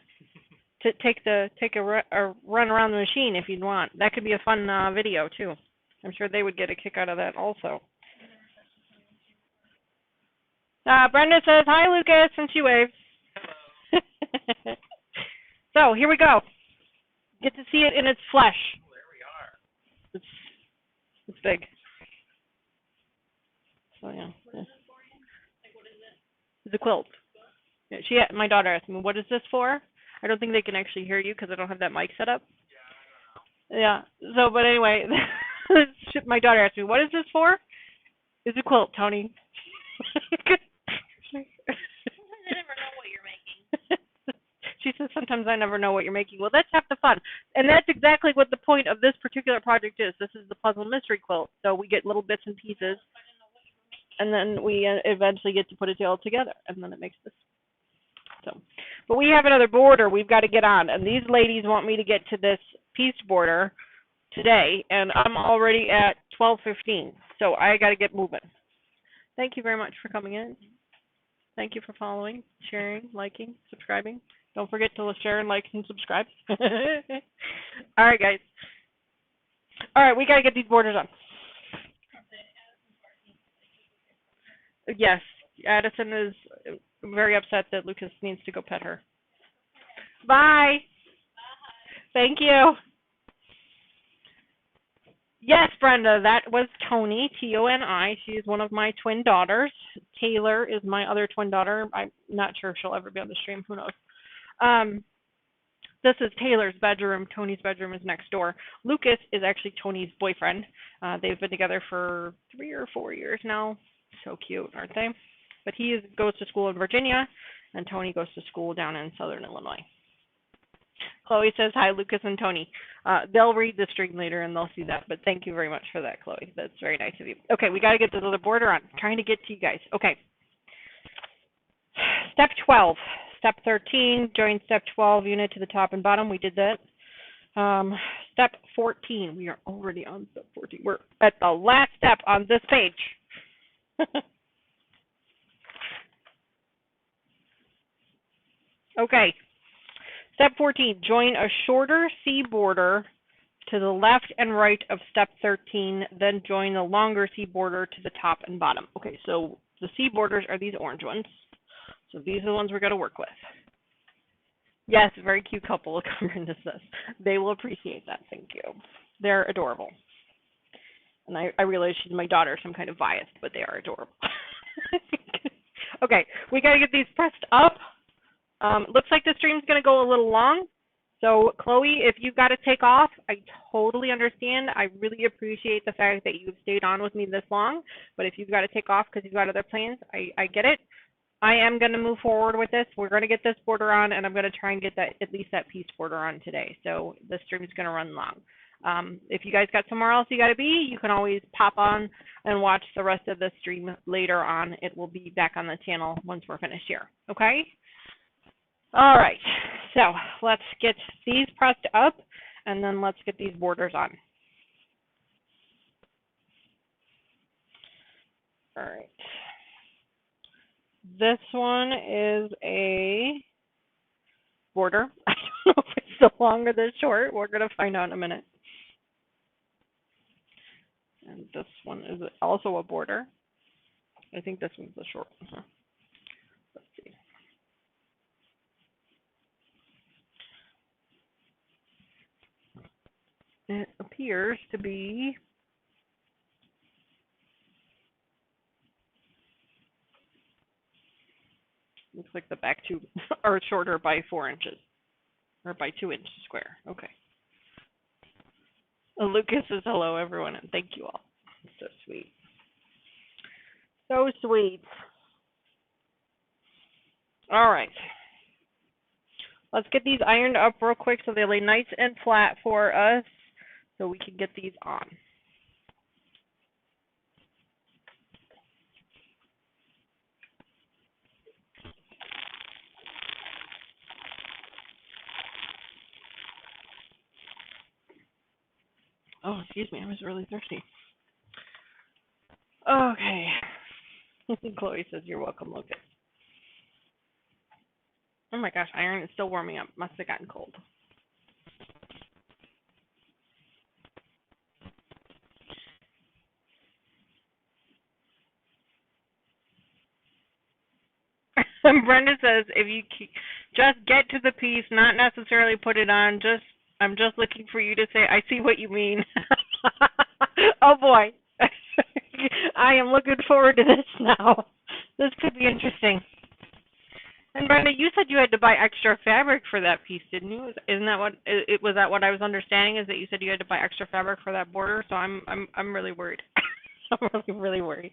take a run around the machine if you'd want. That could be a fun video too. I'm sure they would get a kick out of that also. Brenda says, hi, Lucas, and she waves. So here we go. Get to see it in its flesh. There we are. It's big. So yeah. It's a quilt. Yeah, my daughter asked me, what is this for? I don't think they can actually hear you because I don't have that mic set up. Yeah. So, but anyway, my daughter asked me, what is this for? It's a quilt, Tony. I never know what you're making. She says, sometimes I never know what you're making. Well, that's half the fun. And that's exactly what the point of this particular project is. This is the puzzle mystery quilt. So we get little bits and pieces, and then we eventually get to put it all together, and then it makes this. So, but we have another border we've got to get on, and these ladies want me to get to this pieced border today, and I'm already at 12:15, so I got to get moving. Thank you very much for coming in. Thank you for following, sharing, liking, subscribing. Don't forget to share and like and subscribe. All right, guys. All right, we got to get these borders on. Yes, Addison is very upset that Lucas needs to go pet her. Bye. Thank you. Yes, Brenda, that was Toni, Toni. She is one of my twin daughters. Taylor is my other twin daughter. I'm not sure if she'll ever be on the stream. Who knows? This is Taylor's bedroom. Toni's bedroom is next door. Lucas is actually Toni's boyfriend. They've been together for 3 or 4 years now. So cute, aren't they? But he goes to school in Virginia, and Toni goes to school down in southern Illinois. Chloe says hi, Lucas and Tony. They'll read the stream later and they'll see that, but thank you very much for that, Chloe. That's very nice of you. Okay, we got to get this other border on. I'm trying to get to you guys. Okay. Step 12. Step 13, join step 12 unit to the top and bottom. We did that. Step 14. We are already on step 14. We're at the last step on this page. Okay. Step 14, join a shorter C border to the left and right of step 13, then join the longer C border to the top and bottom. Okay, so the C borders are these orange ones. So these are the ones we're going to work with. Yes, very cute couple, Brenda says. They will appreciate that, thank you. They're adorable. And I realize she's my daughter, so I'm kind of biased, but they are adorable. Okay, we got to get these pressed up. Looks like the stream's going to go a little long. So, Chloe, if you've got to take off, I totally understand. I really appreciate the fact that you've stayed on with me this long. But if you've got to take off because you've got other plans, I get it. I am going to move forward with this. We're going to get this border on, and I'm going to try and get that at least that piece border on today. So the stream is going to run long. If you guys got somewhere else you got to be, you can always pop on and watch the rest of the stream later on. It will be back on the channel once we're finished here. Okay? All right. So let's get these pressed up, and then let's get these borders on. All right. This one is a border. I don't know if it's the long or the short. We're going to find out in a minute. And this one is also a border. I think this one's the short one. Let's see. It appears to be looks like the back two are shorter by 4 inches, or by 2 inches square. Okay. Lucas says hello, everyone, and thank you all. So sweet. So sweet. All right. Let's get these ironed up real quick so they lay nice and flat for us so we can get these on. Oh, excuse me, I was really thirsty. Okay. Chloe says you're welcome, Lucas. Oh my gosh, iron is still warming up. Must have gotten cold. Brenda says if you just get to the piece, not necessarily put it on, I'm just looking for you to say, I see what you mean. Oh boy. I am looking forward to this now. This could be interesting. And Brenda, you said you had to buy extra fabric for that piece, didn't you? Isn't that what it was? That what I was understanding is that you said you had to buy extra fabric for that border. So I'm really worried. I'm really worried.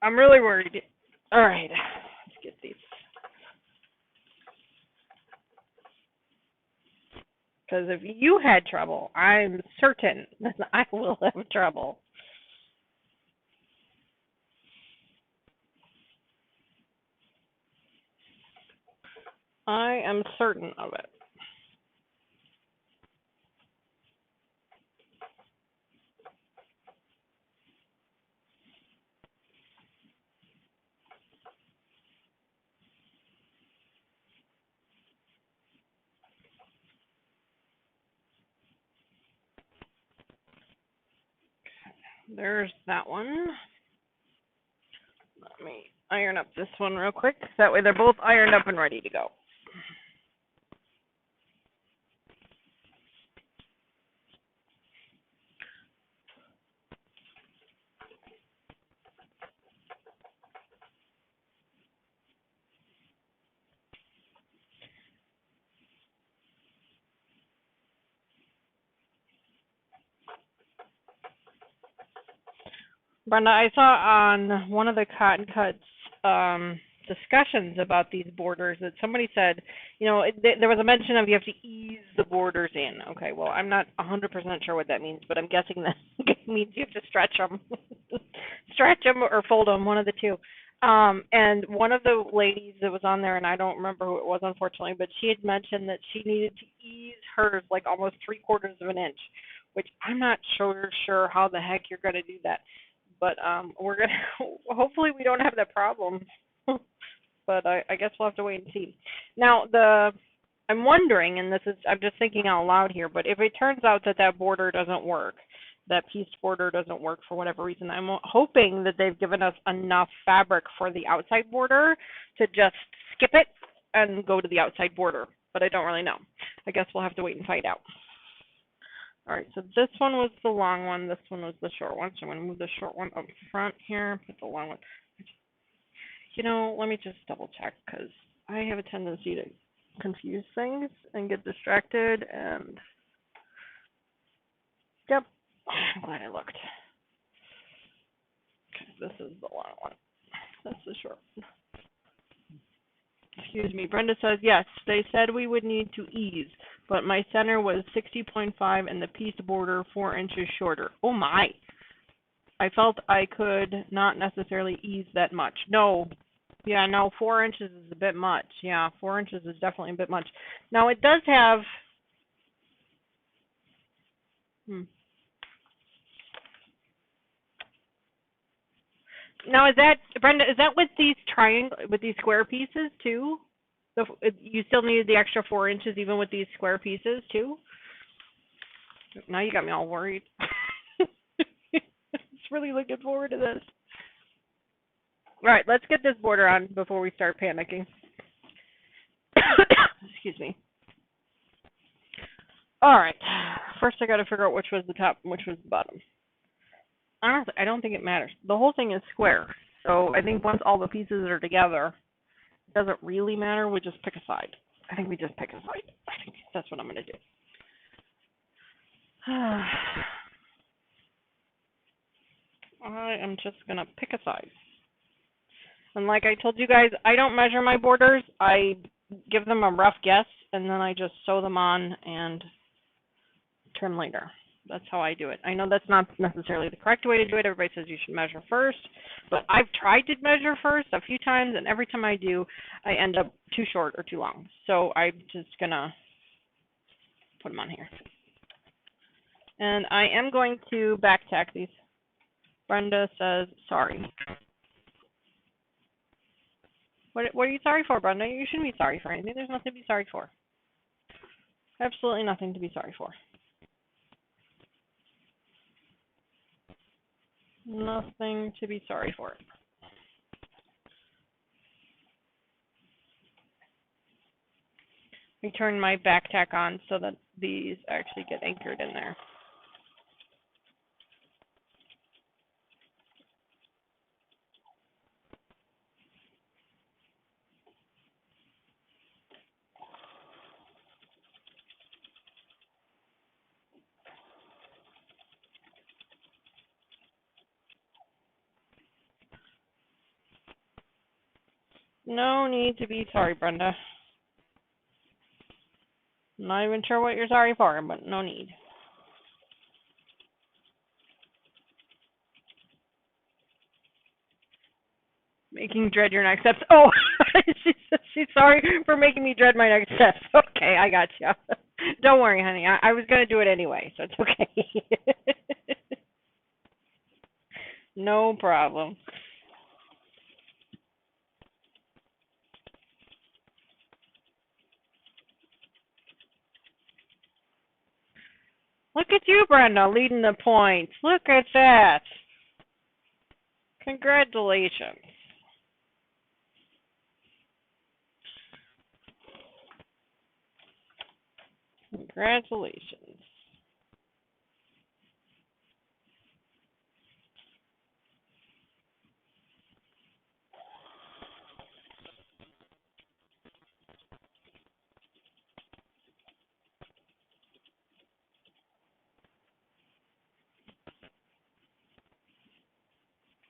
I'm really worried. All right, let's get these. Because if you had trouble, I'm certain that I will have trouble. I am certain of it. There's that one. Let me iron up this one real quick. That way they're both ironed up and ready to go. Brenda, I saw on one of the Cotton Cuts discussions about these borders that somebody said there was a mention of you have to ease the borders in. Okay, well, I'm not 100% sure what that means, but I'm guessing that means you have to stretch them, stretch them or fold them, one of the two. And one of the ladies that was on there, and I don't remember who it was, unfortunately, but she had mentioned that she needed to ease hers like almost 3/4 of an inch, which I'm not sure how the heck you're going to do that. But we're going to, hopefully we don't have that problem. But I guess we'll have to wait and see. Now, I'm wondering, and I'm just thinking out loud here, but if it turns out that border doesn't work, that pieced border doesn't work for whatever reason, I'm hoping that they've given us enough fabric for the outside border to just skip it and go to the outside border. But I don't really know. I guess we'll have to wait and find out. All right, so this one was the long one. This one was the short one. So I'm going to move the short one up front here, put the long one. Let me just double check because I have a tendency to confuse things and get distracted. And yep, I'm glad I looked. Okay, this is the long one. That's the short one. Excuse me. Brenda says, yes, they said we would need to ease, but my center was 60.5 and the pieced border 4 inches shorter. Oh my. I felt I could not necessarily ease that much. No. Yeah, no, 4 inches is a bit much. Yeah, 4 inches is definitely a bit much. Now, it does have... Now, is that, Brenda, is that with these square pieces, too? You still needed the extra 4 inches even with these square pieces, too? Now you got me all worried. Just really looking forward to this. All right, let's get this border on before we start panicking. Excuse me. All right. First, I got to figure out which was the top and which was the bottom. Honestly, I don't think it matters. The whole thing is square. So I think once all the pieces are together, it doesn't really matter. We just pick a side. I think we just pick a side. I think that's what I'm going to do. I am just going to pick a side. And like I told you guys, I don't measure my borders. I give them a rough guess, and then I just sew them on and trim later. That's how I do it. I know that's not necessarily the correct way to do it. Everybody says you should measure first, but I've tried to measure first a few times, and every time I do, I end up too short or too long. So I'm just going to put them on here. And I am going to back tack these. Brenda says, sorry. What are you sorry for, Brenda? You shouldn't be sorry for anything. There's nothing to be sorry for. Absolutely nothing to be sorry for. Nothing to be sorry for. I turn my back tack on so that these actually get anchored in there. No need to be sorry, Brenda. I'm not even sure what you're sorry for, but no need. Making dread your next steps. Oh, she's sorry for making me dread my next steps. Okay, I got you. Don't worry, honey. I was going to do it anyway, so it's okay. No problem. Look at you, Brenda, leading the points. Look at that. Congratulations. Congratulations.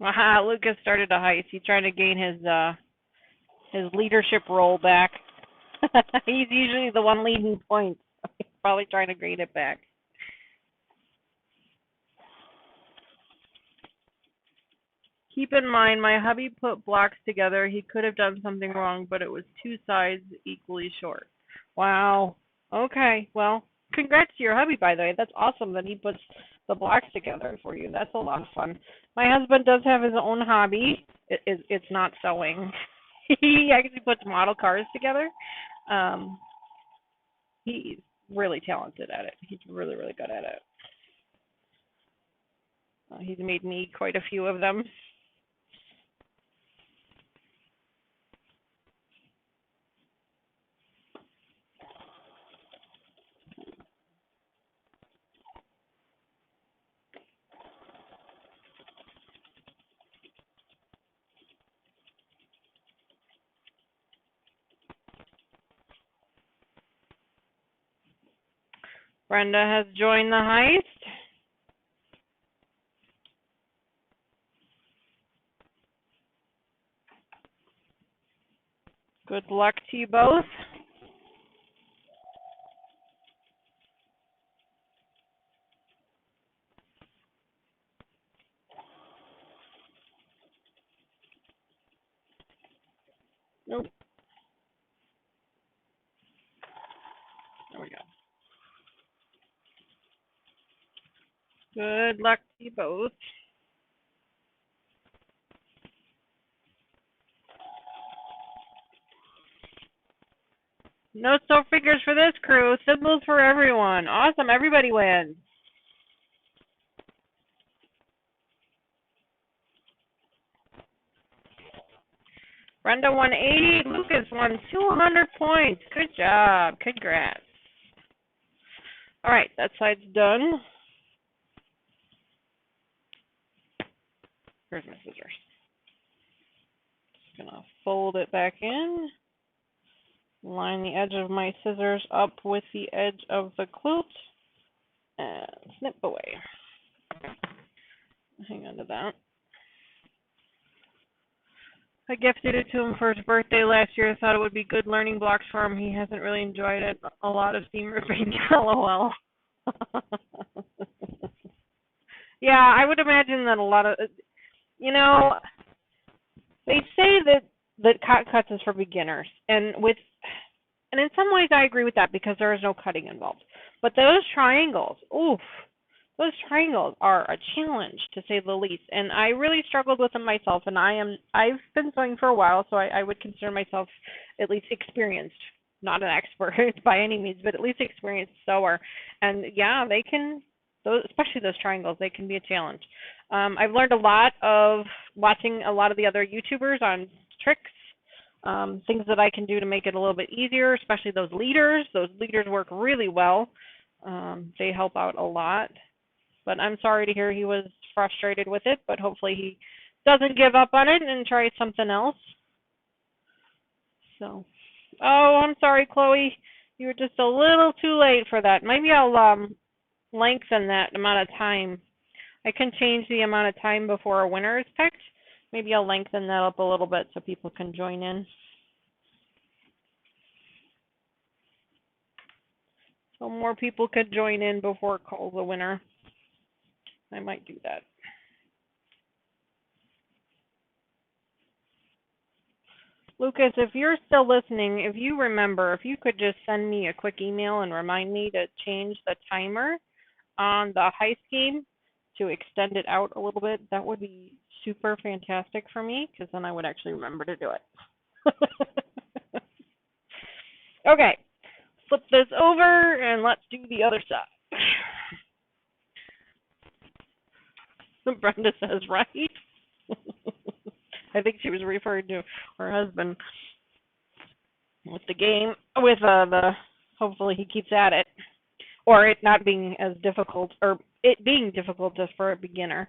Wow, Lucas started a heist. He's trying to gain his leadership role back. He's usually the one leading points. He's probably trying to grade it back. Keep in mind, my hubby put blocks together. He could have done something wrong, but it was two sides equally short. Wow. Okay. Well, congrats to your hubby, by the way. That's awesome that he puts the blocks together for you. That's a lot of fun. My husband does have his own hobby. It's not sewing. He actually puts model cars together. Um, he's really talented at it. He's really, really good at it. He's made me quite a few of them. Brenda has joined the heist. Good luck to you both. Nope. There we go. Good luck to you both. No still figures for this crew. Symbols for everyone. Awesome. Everybody wins. Brenda won 80. Lucas won 200 points. Good job. Congrats. All right, that side's done. Here's my scissors. Just gonna fold it back in. Line the edge of my scissors up with the edge of the quilt. And snip away. Hang on to that. I gifted it to him for his birthday last year. I thought it would be good learning blocks for him. He hasn't really enjoyed it. A lot of seam ripping. LOL. Yeah, I would imagine that a lot of, you know, they say that cuts is for beginners, and in some ways I agree with that because there is no cutting involved. But those triangles, oof, those triangles are a challenge to say the least. And I really struggled with them myself. And I've been sewing for a while, so I would consider myself at least experienced, not an expert by any means, but at least experienced sewer. And yeah, they can. Those, especially those triangles, they can be a challenge. I've learned a lot of watching a lot of the other YouTubers on tricks, things that I can do to make it a little bit easier, especially those leaders. Those leaders work really well. They help out a lot. But I'm sorry to hear he was frustrated with it, but hopefully he doesn't give up on it and tries something else. So, oh, I'm sorry, Chloe. You were just a little too late for that. Maybe I'll lengthen that amount of time. I can change the amount of time before a winner is picked. Maybe I'll lengthen that up a little bit so people can join in. So more people could join in before it calls a winner. I might do that. Lucas, if you're still listening, if you remember, if you could just send me a quick email and remind me to change the timer on the heist game to extend it out a little bit, that would be super fantastic for me, because then I would actually remember to do it. Okay, flip this over and let's do the other side. Brenda says, right? I think she was referring to her husband with the game, with the, hopefully he keeps at it, or it not being as difficult, or it being difficult just for a beginner,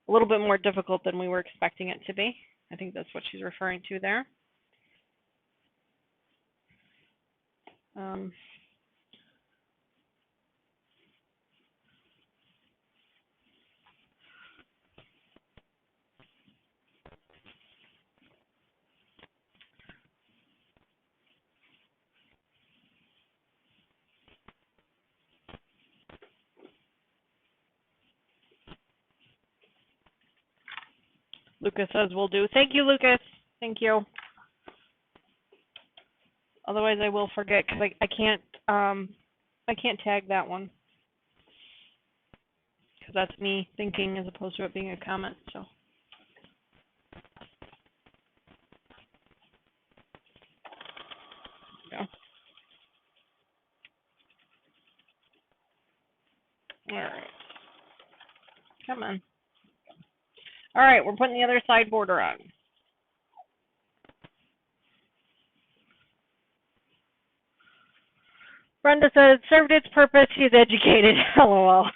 a little bit more difficult than we were expecting it to be. I think that's what she's referring to there. Lucas says we'll do. Thank you, Lucas. Thank you. Otherwise, I will forget because I can't tag that one because that's me thinking as opposed to it being a comment. So. Yeah. All right. Come on. All right, we're putting the other side border on. Brenda said it served its purpose. He's educated. LOL.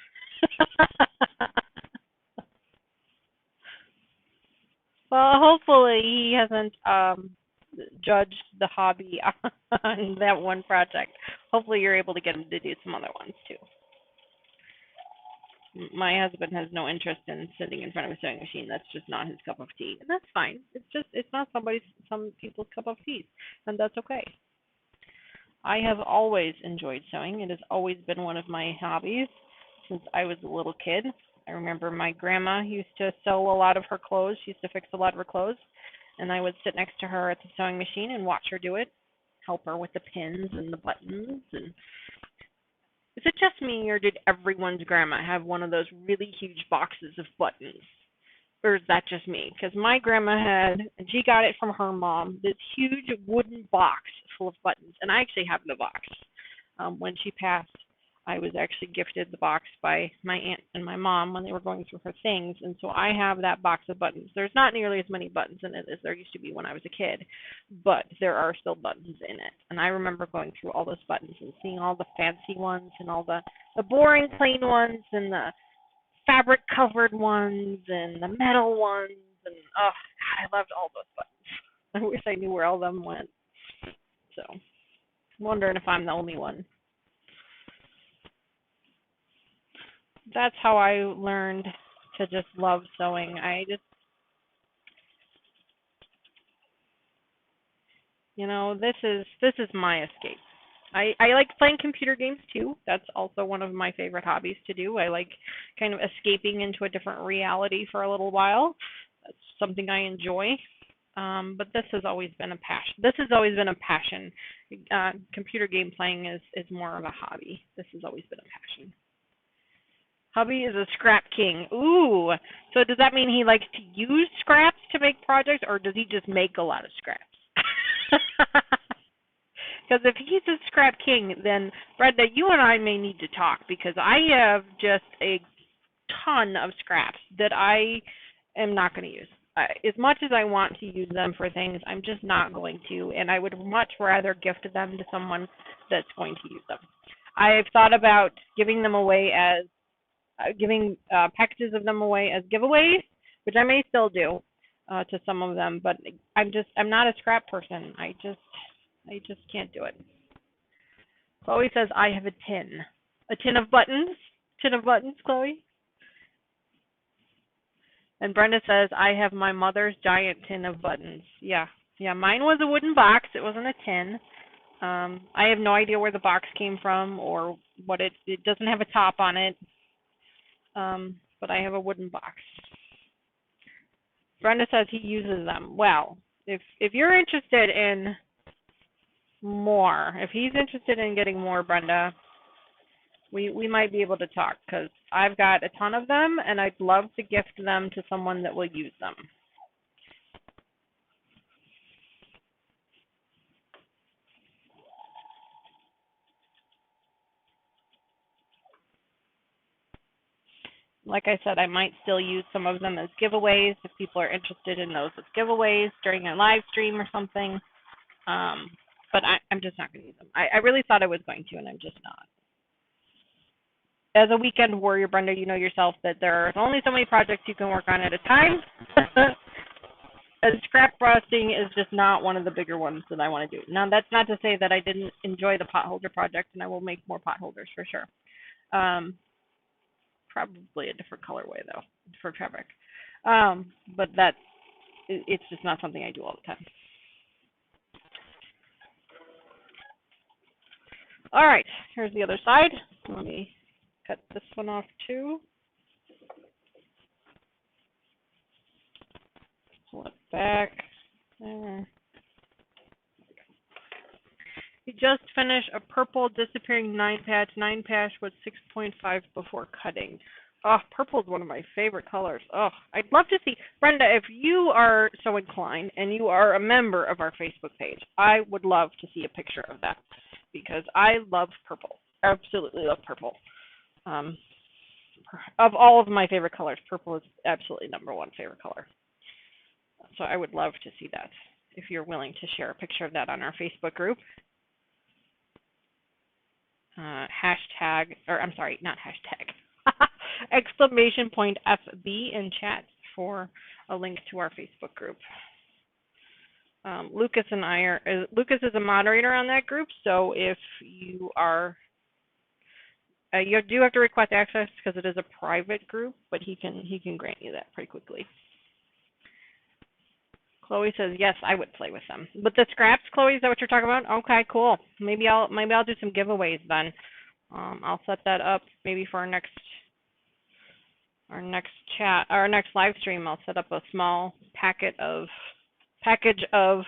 Well, hopefully he hasn't judged the hobby on that one project. Hopefully you're able to get him to do some other ones too. My husband has no interest in sitting in front of a sewing machine. That's just not his cup of tea, and that's fine. It's not some people's cup of tea, and that's okay. I have always enjoyed sewing. It has always been one of my hobbies since I was a little kid. I remember my grandma used to sew a lot of her clothes. She used to fix a lot of her clothes, and I would sit next to her at the sewing machine and watch her do it, help her with the pins and the buttons. And is it just me, or did everyone's grandma have one of those really huge boxes of buttons? Or is that just me? Because my grandma had, and she got it from her mom, this huge wooden box full of buttons. And I actually have the box. When she passed, I was actually gifted the box by my aunt and my mom when they were going through her things. And so I have that box of buttons. There's not nearly as many buttons in it as there used to be when I was a kid, but there are still buttons in it. And I remember going through all those buttons and seeing all the fancy ones and all the boring plain ones and the fabric covered ones and the metal ones, and oh God, I loved all those buttons. I wish I knew where all of them went. So I'm wondering if I'm the only one. That's how I learned to just love sewing. This is my escape. I like playing computer games too. That's also one of my favorite hobbies to do. I like kind of escaping into a different reality for a little while. That's something I enjoy. But this has always been a passion. Computer game playing is more of a hobby. This has always been a passion. Hubby is a scrap king. Ooh. So does that mean he likes to use scraps to make projects, or does he just make a lot of scraps? Because if he's a scrap king, then Brenda, you and I may need to talk, because I have just a ton of scraps that I am not going to use. As much as I want to use them for things, I'm just not going to, and I would much rather gift them to someone that's going to use them. I've thought about giving them away as giving packages of them away as giveaways, which I may still do to some of them, but I'm not a scrap person. I just can't do it. Chloe says I have a tin of buttons. Tin of buttons, Chloe. And Brenda says I have my mother's giant tin of buttons. Yeah, mine was a wooden box. It wasn't a tin. I have no idea where the box came from or what it doesn't have a top on it. But I have a wooden box. Brenda says he uses them. Well, if you're interested in more, if he's interested in getting more, Brenda, we might be able to talk, because I've got a ton of them and I'd love to gift them to someone that will use them. Like I said, I might still use some of them as giveaways if people are interested in those as giveaways during a live stream or something. But I'm just not going to use them. I really thought I was going to, and I'm just not. As a weekend warrior, Brenda, you know yourself that there are only so many projects you can work on at a time. And scrap frosting is just not one of the bigger ones that I want to do. Now, that's not to say that I didn't enjoy the potholder project, and I will make more potholders for sure. Probably a different colorway, though, for fabric. But it's just not something I do all the time. All right, here's the other side. Let me cut this one off too. back there. We just finished a purple disappearing 9 patch with 6.5 before cutting. Oh, purple is one of my favorite colors. Oh, I'd love to see, Brenda, if you are so inclined and you are a member of our Facebook page, I would love to see a picture of that because I love purple. Absolutely love purple. Of all of my favorite colors, purple is absolutely #1 favorite color. So I would love to see that if you're willing to share a picture of that on our Facebook group. Hashtag, or I'm sorry, not hashtag, exclamation point FB in chat for a link to our Facebook group. Lucas and I are, Lucas is a moderator on that group, so if you are, you do have to request access because it is a private group, but he can grant you that pretty quickly. Chloe says, yes, I would play with them. But the scraps, Chloe, is that what you're talking about? Okay, cool. Maybe I'll do some giveaways then. I'll set that up maybe for our next chat, our next live stream. I'll set up a small package of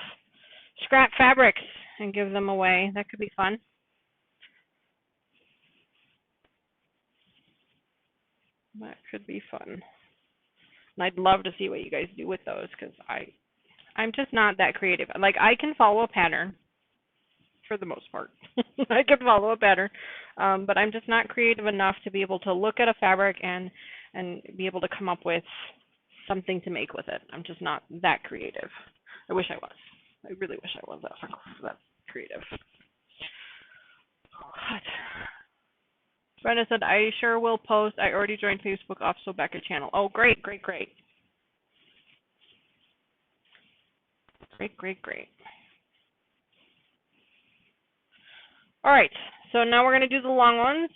scrap fabrics and give them away. That could be fun. That could be fun. And I'd love to see what you guys do with those because I'm just not that creative. Like, I can follow a pattern for the most part. I can follow a pattern, but I'm just not creative enough to be able to look at a fabric and be able to come up with something to make with it. I'm just not that creative. I wish I was. I really wish I was that creative. God. Brenda said, I sure will post. I already joined Facebook off Sobecca channel. Oh, great, great, great. Great, great, great. All right, so now we're going to do the long ones.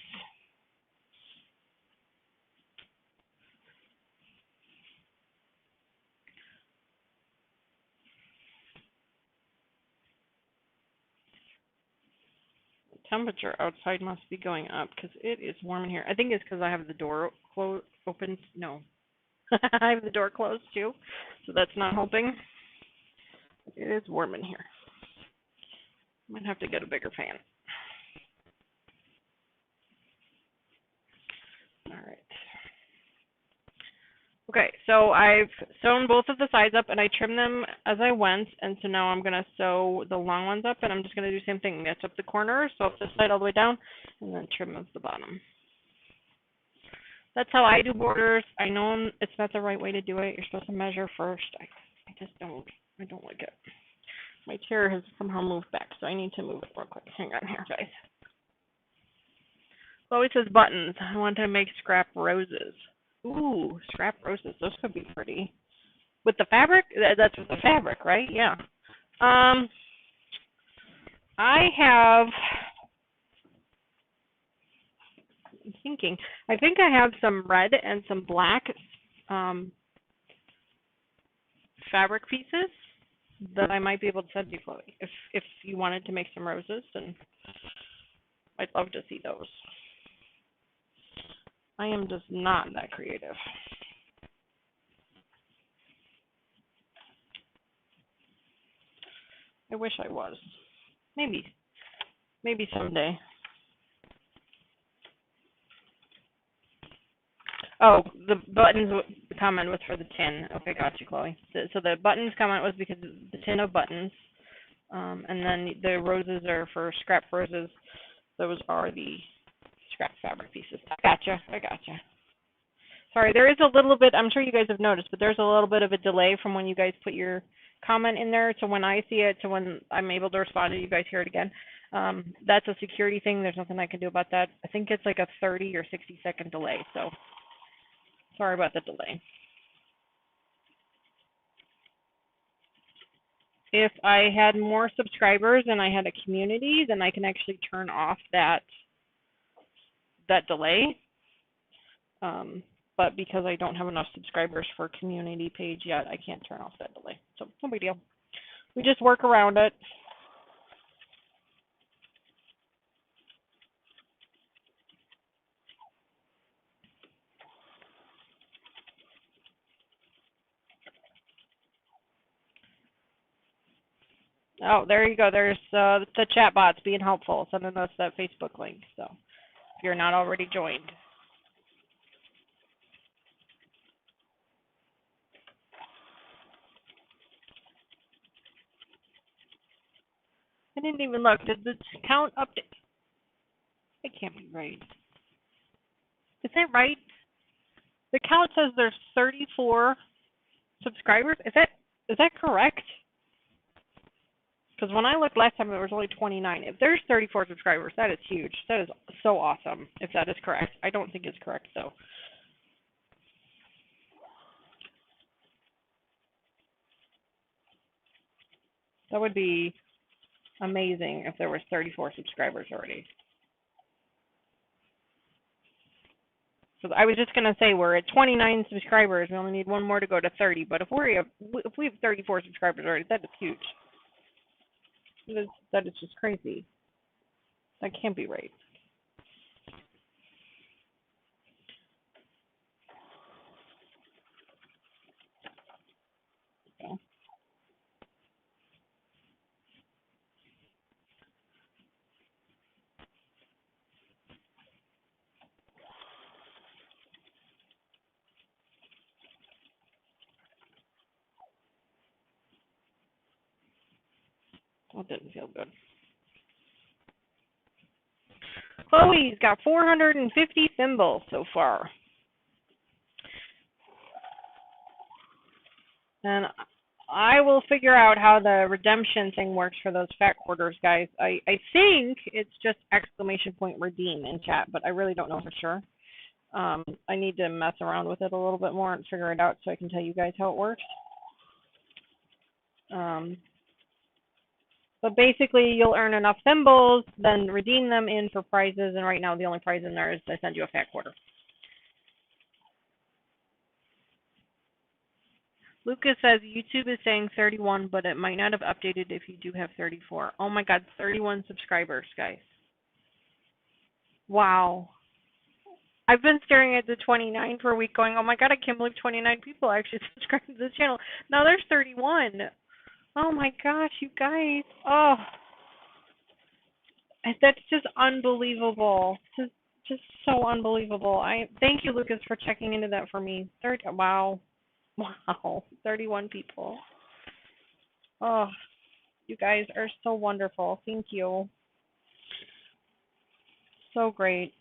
The temperature outside must be going up because it is warm in here. I think it's because I have the door open. No, I have the door closed too, so that's not helping. It is warm in here. Might have to get a bigger fan. All right. Okay, so I've sewn both of the sides up and I trimmed them as I went, and so now I'm going to sew the long ones up, and I'm just going to do the same thing. Match up the corners, sew up this side all the way down, and then trim up the bottom. That's how I do borders. I know it's not the right way to do it. You're supposed to measure first. I just don't. I don't like it. My chair has somehow moved back, so I need to move it real quick. Hang on here, guys. Chloe says buttons. I want to make scrap roses. Ooh, scrap roses. Those could be pretty. With the fabric? That's with the fabric, right? Yeah. I have, I'm thinking, I think I have some red and some black fabric pieces that I might be able to send you, Chloe. If you wanted to make some roses, then I'd love to see those. I am just not that creative. I wish I was. Maybe someday. Oh, the buttons comment was for the tin. Okay, got you, Chloe. So the buttons comment was because of the tin of buttons. And then the roses are for scrap roses. Those are the scrap fabric pieces. I gotcha. Sorry, there is a little bit, I'm sure you guys have noticed, but there's a little bit of a delay from when you guys put your comment in there to when I see it to when I'm able to respond to you guys hear it again. That's a security thing. There's nothing I can do about that. I think it's like a 30 or 60-second delay, so sorry about the delay. If I had more subscribers and I had a community, then I can actually turn off that delay. But because I don't have enough subscribers for a community page yet, I can't turn off that delay. So no big deal. We just work around it. Oh, there you go. There's the chat bots being helpful, sending us that Facebook link. So if you're not already joined. I didn't even look. Did the count update? It can't be right. Is that right? The count says there's 34 subscribers. Is that correct? Because when I looked last time, it was only 29. If there's 34 subscribers, that is huge. That is so awesome. If that is correct, I don't think it's correct though. That would be amazing if there was 34 subscribers already. So I was just gonna say we're at 29 subscribers. We only need one more to go to 30. But if we have 34 subscribers already, that is huge. That is just crazy. That can't be right. Okay. That didn't feel good. Chloe's got 450 thimbles so far. And I will figure out how the redemption thing works for those fat quarters, guys. I think it's just exclamation point redeem in chat, but I really don't know for sure. I need to mess around with it a little bit more and figure it out so I can tell you guys how it works. But basically, you'll earn enough thimbles, then redeem them in for prizes, and right now the only prize in there is I send you a fat quarter. Lucas says YouTube is saying 31, but it might not have updated if you do have 34. Oh my God, 31 subscribers, guys. Wow. I've been staring at the 29 for a week going, oh my God, I can't believe 29 people actually subscribed to this channel. Now there's 31. Oh my gosh, you guys. Oh, that's just unbelievable. Just so unbelievable. Thank you, Lucas, for checking into that for me. Wow. Wow, 31 people. Oh, you guys are so wonderful. Thank you. So great.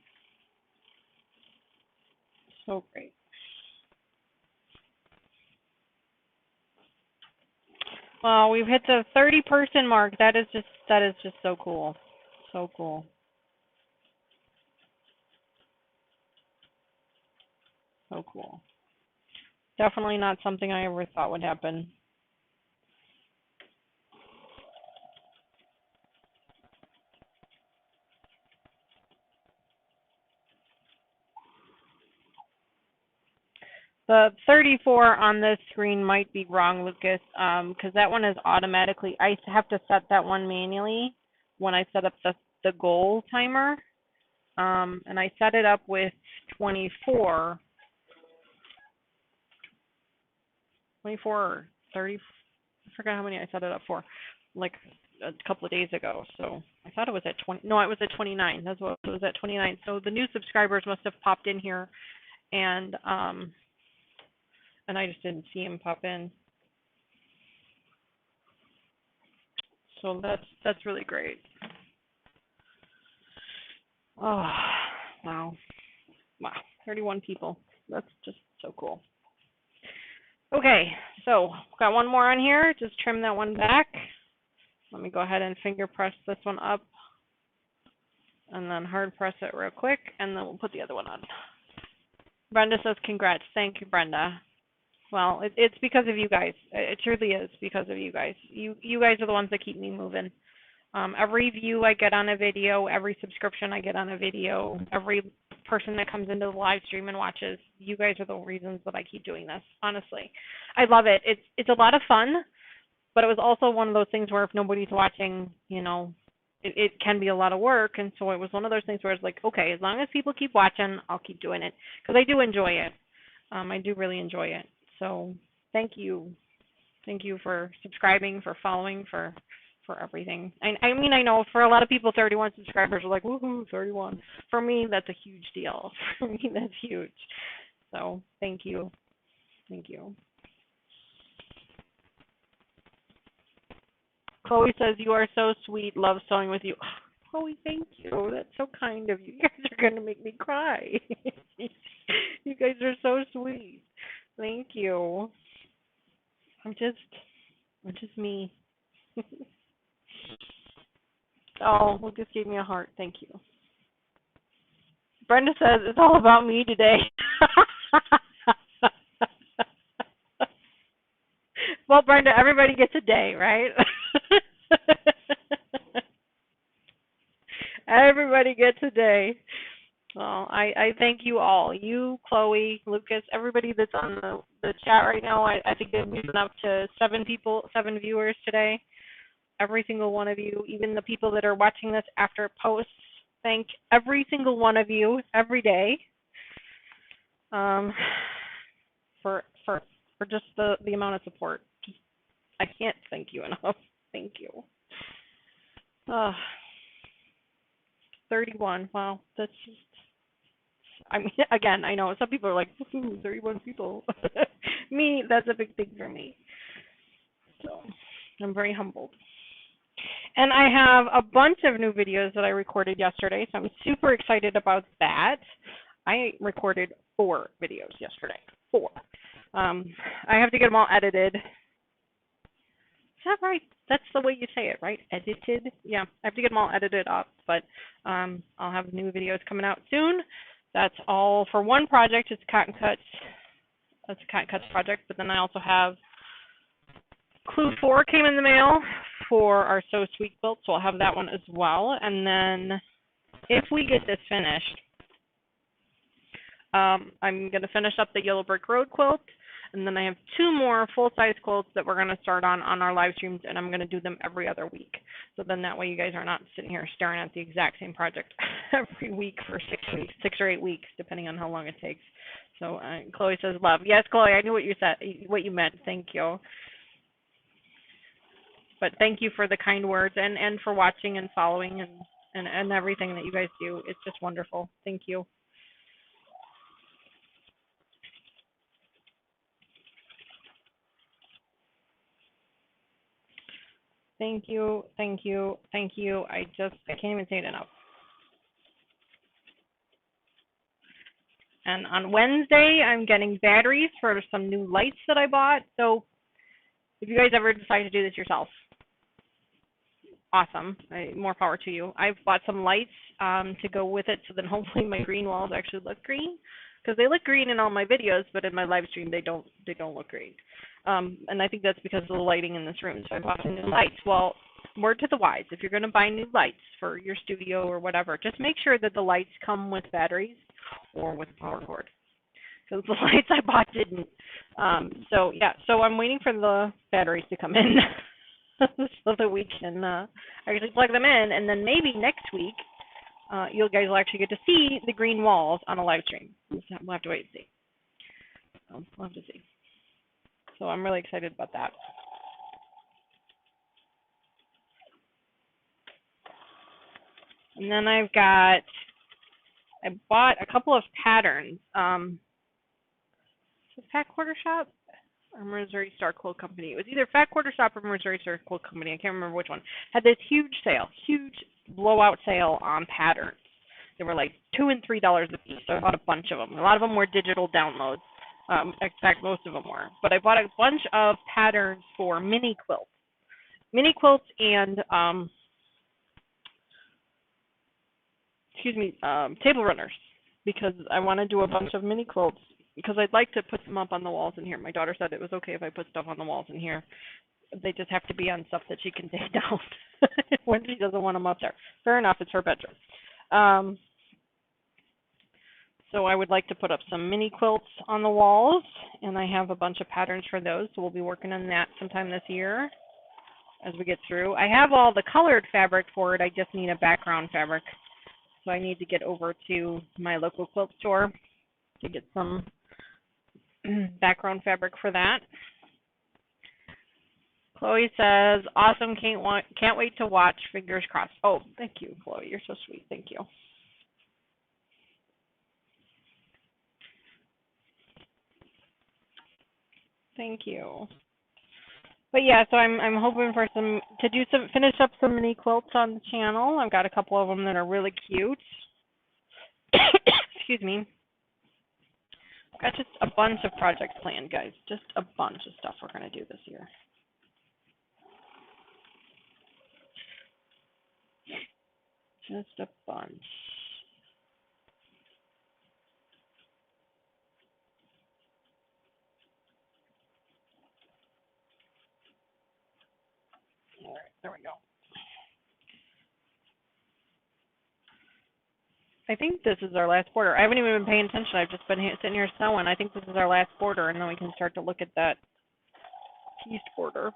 So great. Well, we've hit the 30-person mark. That is just so cool. So cool. So cool. Definitely not something I ever thought would happen. The 34 on this screen might be wrong, Lucas, because that one is automatically, I have to set that one manually when I set up the goal timer, and I set it up with 24 or 30, I forgot how many I set it up for, like a couple of days ago, so I thought it was at 20, no, it was at 29, that's what it was, at 29, so the new subscribers must have popped in here, and I just didn't see him pop in. So that's really great. Oh, wow. Wow, 31 people. That's just so cool. Okay, so got one more on here. Just trim that one back. Let me go ahead and finger press this one up. And then hard press it real quick, and then we'll put the other one on. Brenda says congrats. Thank you, Brenda. Well, it's because of you guys. It truly is because of you guys. You guys are the ones that keep me moving. Every view I get on a video, every subscription I get on a video, every person that comes into the live stream and watches, you guys are the reasons that I keep doing this, honestly. I love it. It's a lot of fun, but it was also one of those things where if nobody's watching, you know, it can be a lot of work, and so it was one of those things where it's like, okay, as long as people keep watching, I'll keep doing it, because I do enjoy it. I do really enjoy it. So thank you. Thank you for subscribing, for following, for for everything. I mean, I know for a lot of people, 31 subscribers are like, woohoo, 31. For me, that's a huge deal. For me, that's huge. So thank you. Thank you. Chloe says, you are so sweet. Love sewing with you. Chloe, thank you. That's so kind of you. You guys are going to make me cry. You guys are so sweet. Thank you. I'm just me. Oh, Lucas gave me a heart. Thank you. Brenda says, it's all about me today. Well, Brenda, everybody gets a day, right? Everybody gets a day. Well, I thank you all. You, Chloe, Lucas, everybody that's on the chat right now. I think we've been up to 7 viewers today. Every single one of you, even the people that are watching this after it posts, thank every single one of you every day for just the amount of support. I can't thank you enough. Thank you. 31. Wow, that's just. I mean, again, I know some people are like, 31 people. Me, that's a big thing for me. So I'm very humbled. And I have a bunch of new videos that I recorded yesterday, so I'm super excited about that. I recorded 4 videos yesterday. 4. I have to get them all edited. Is that right? That's the way you say it, right? Edited? Yeah, I have to get them all edited up, but I'll have new videos coming out soon. That's all for one project. It's Cotton Cuts. That's a Cotton Cuts project, but then I also have Clue 4 came in the mail for our So Sweet quilt, so I'll have that one as well. And then if we get this finished, I'm going to finish up the Yellow Brick Road quilt, and then I have 2 more full-size quilts that we're going to start on our live streams, and I'm going to do them every other week. So then that way you guys are not sitting here staring at the exact same project every week for 6 weeks, 6 or 8 weeks, depending on how long it takes. So Chloe says love. Yes, Chloe, I knew what you said, what you meant. Thank you. But thank you for the kind words and for watching and following and everything that you guys do. It's just wonderful. Thank you. Thank you, thank you, thank you. I can't even say it enough. And on Wednesday, I'm getting batteries for some new lights that I bought. So if you guys ever decide to do this yourself, awesome. More power to you. I've bought some lights to go with it, so then hopefully my green walls actually look green. Because they look green in all my videos, but in my live stream they don't look green. And I think that's because of the lighting in this room. So I bought some new lights. Well, word to the wise, if you're going to buy new lights for your studio or whatever, just make sure that the lights come with batteries or with a power cord. Because the lights I bought didn't. So I'm waiting for the batteries to come in so that we can actually plug them in, and then maybe next week you guys will actually get to see the green walls on a live stream. We'll have to wait and see. We'll have to see. So I'm really excited about that. And then I bought a couple of patterns. Fat Quarter Shop or Missouri Star Quilt Company. It was either Fat Quarter Shop or Missouri Star Quilt Company. I can't remember which one. Had this huge sale, huge blowout sale on patterns. They were like $2 and $3 a piece. So I bought a bunch of them. A lot of them were digital downloads. In fact, most of them were. But I bought a bunch of patterns for mini quilts and table runners, because I want to do a bunch of mini quilts because I'd like to put them up on the walls in here. My daughter said it was okay if I put stuff on the walls in here. They just have to be on stuff that she can take down when she doesn't want them up there. Fair enough, it's her bedroom. So I would like to put up some mini quilts on the walls, and I have a bunch of patterns for those, so we'll be working on that sometime this year as we get through. I have all the colored fabric for it. I just need a background fabric. So I need to get over to my local quilt store to get some background fabric for that. Chloe says, awesome, can't wait to watch, fingers crossed. Oh, thank you, Chloe. You're so sweet. Thank you. Thank you. But yeah, so I'm hoping for finish up some mini quilts on the channel. I've got a couple of them that are really cute. Excuse me. I've got just a bunch of projects planned, guys. Just a bunch of stuff we're going to do this year. Just a bunch. All right, there we go. I think this is our last border. I haven't even been paying attention. I've just been sitting here sewing. I think this is our last border, and then we can start to look at that piece border.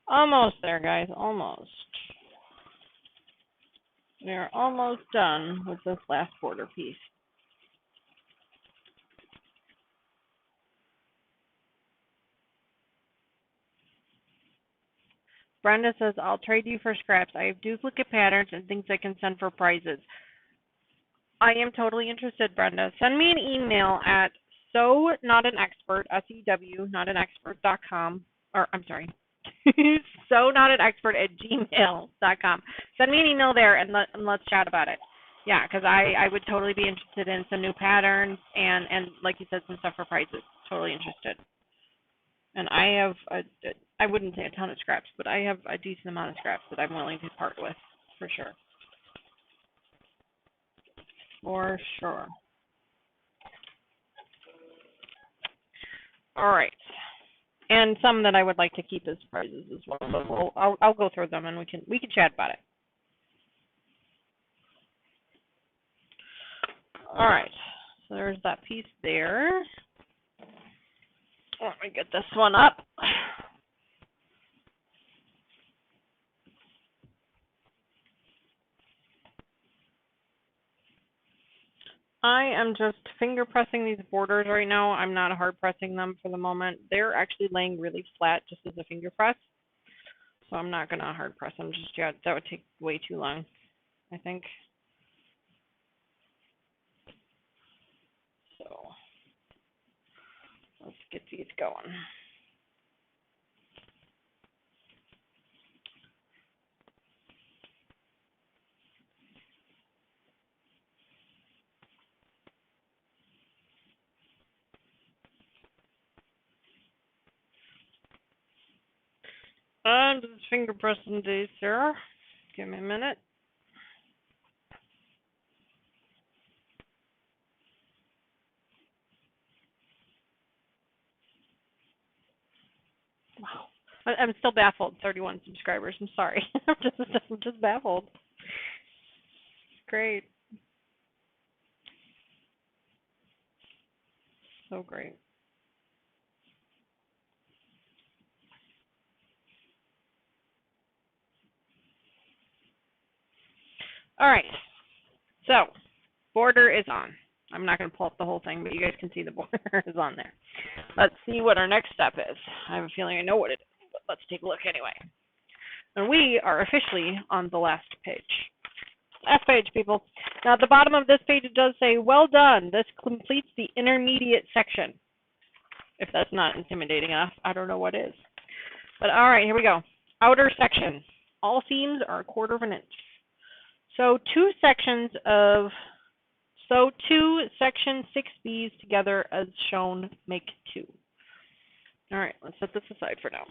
Almost there, guys. Almost. We're almost done with this last border piece. Brenda says, I'll trade you for scraps. I have duplicate patterns and things I can send for prizes. I am totally interested, Brenda. Send me an email at sewnotAnexpert, S-E-W, notanexpert.com, or I'm sorry, sewnotAnexpert@gmail.com. Send me an email there and let's chat about it. Yeah, because I would totally be interested in some new patterns and like you said, some stuff for prizes. Totally interested. And I have, I wouldn't say a ton of scraps, but I have a decent amount of scraps that I'm willing to part with, for sure. For sure. All right. And some that I would like to keep as prizes as well. But I'll go through them and we can chat about it. All right. So there's that piece there. Let me get this one up. I am just finger pressing these borders right now. I'm not hard pressing them for the moment. They're actually laying really flat just as a finger press. So I'm not going to hard press them just yet. That would take way too long, I think. So let's get these going. I'm just finger pressing these, sir. Give me a minute. Wow. I'm still baffled. 31 subscribers. I'm sorry. I'm just baffled. Great. So great. All right. So, border is on. I'm not going to pull up the whole thing, but you guys can see the border is on there. Let's see what our next step is. I have a feeling I know what it is, but let's take a look anyway. And we are officially on the last page. Last page, people. Now, at the bottom of this page, it does say, well done. This completes the intermediate section. If that's not intimidating enough, I don't know what is. But all right, here we go. Outer section. All seams are 1/4 of an inch. So two section 6Bs together as shown make 2. All right, let's set this aside for now.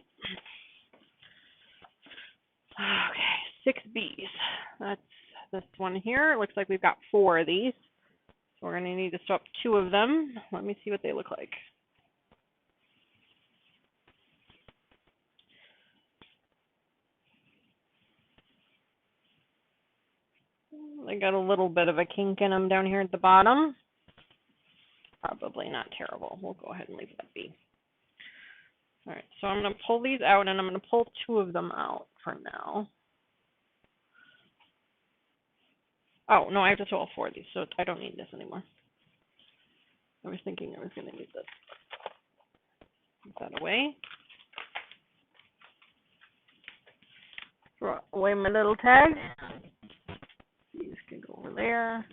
Okay, 6 Bs. That's this one here. It looks like we've got 4 of these. So we're going to need to swap 2 of them. Let me see what they look like. They got a little bit of a kink in them down here at the bottom. Probably not terrible. We'll go ahead and leave that be. All right, so I'm going to pull these out, and I'm going to pull 2 of them out for now. Oh, no, I have to throw all 4 of these, so I don't need this anymore. I was thinking I was going to need this. Put that away. Throw away my little tag. These can go over there.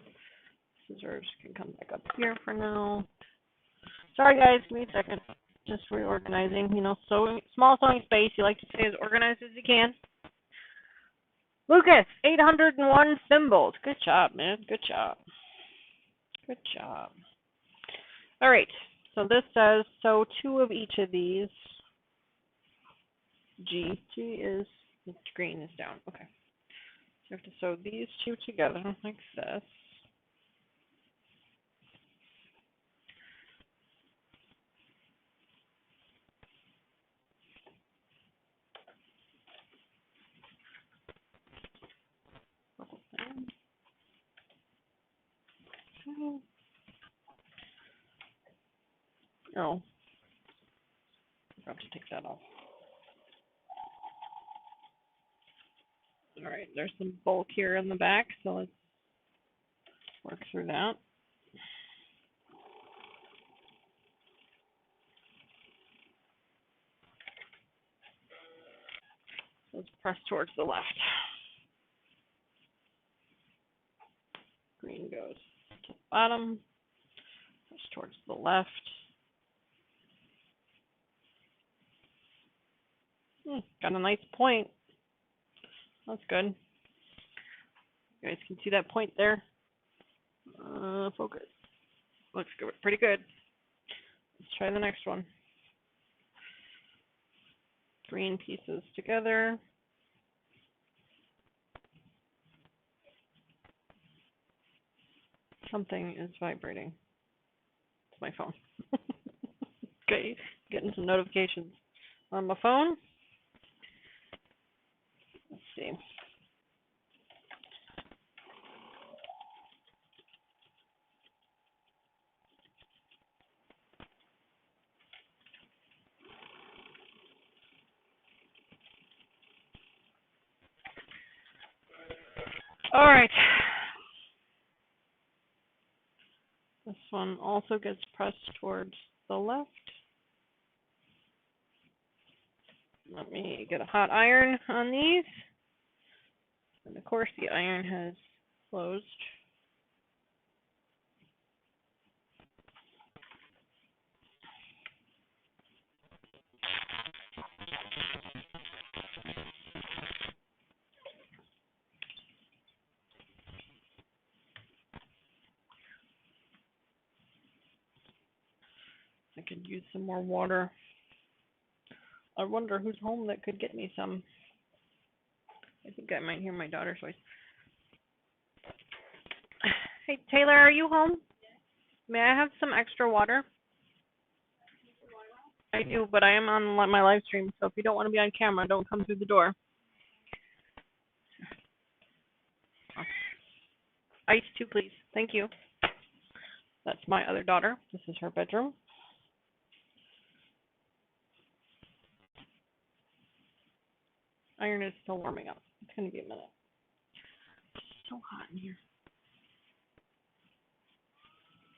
Scissors can come back up here for now. Sorry, guys, give me a second. Just reorganizing. You know, sewing, small sewing space. You like to stay as organized as you can. Lucas, 801 symbols. Good job, man. Good job. Good job. All right. So this says sew 2 of each of these. G. G is the green is down. Okay. So you have to sew these 2 together like this. Oh, I forgot to take that off. All right, there's some bulk here in the back, so let's work through that. Let's press towards the left. Green goes to the bottom, press towards the left. Got a nice point. That's good. You guys can see that point there. Focus. Looks good, pretty good. Let's try the next one. Green pieces together. Something is vibrating. It's my phone. Okay, getting some notifications on my phone. Let's see. All right. This one also gets pressed towards the left. Let me get a hot iron on these. And of course the iron has closed. I could use some more water. I wonder who's home that could get me some. I think I might hear my daughter's voice. Hey, Taylor, are you home? May I have some extra water? I do, but I am on my live stream, so if you don't want to be on camera, don't come through the door. Ice too, please. Thank you. That's my other daughter. This is her bedroom. Iron is still warming up. It's going to be a minute. It's so hot in here.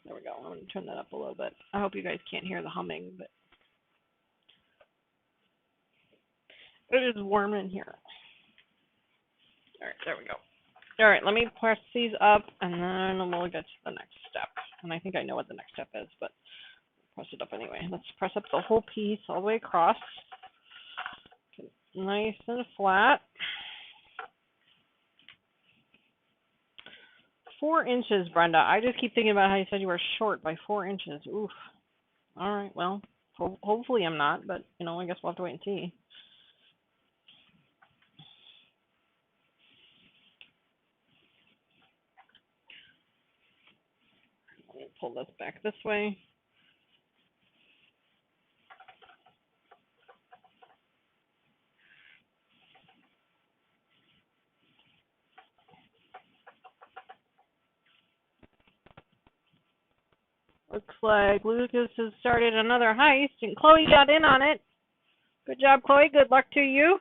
There we go. I'm going to turn that up a little bit. I hope you guys can't hear the humming, but it is warm in here. All right, there we go. All right, let me press these up, and then we'll get to the next step. And I think I know what the next step is, but press it up anyway. Let's press up the whole piece all the way across. Nice and flat. 4 inches, Brenda. I just keep thinking about how you said you were short by 4 inches. Oof. All right, well, Hopefully I'm not, but I guess we'll have to wait and see. Let me pull this back this way. Looks like Lucas has started another heist, and Chloe got in on it. Good job, Chloe. Good luck to you.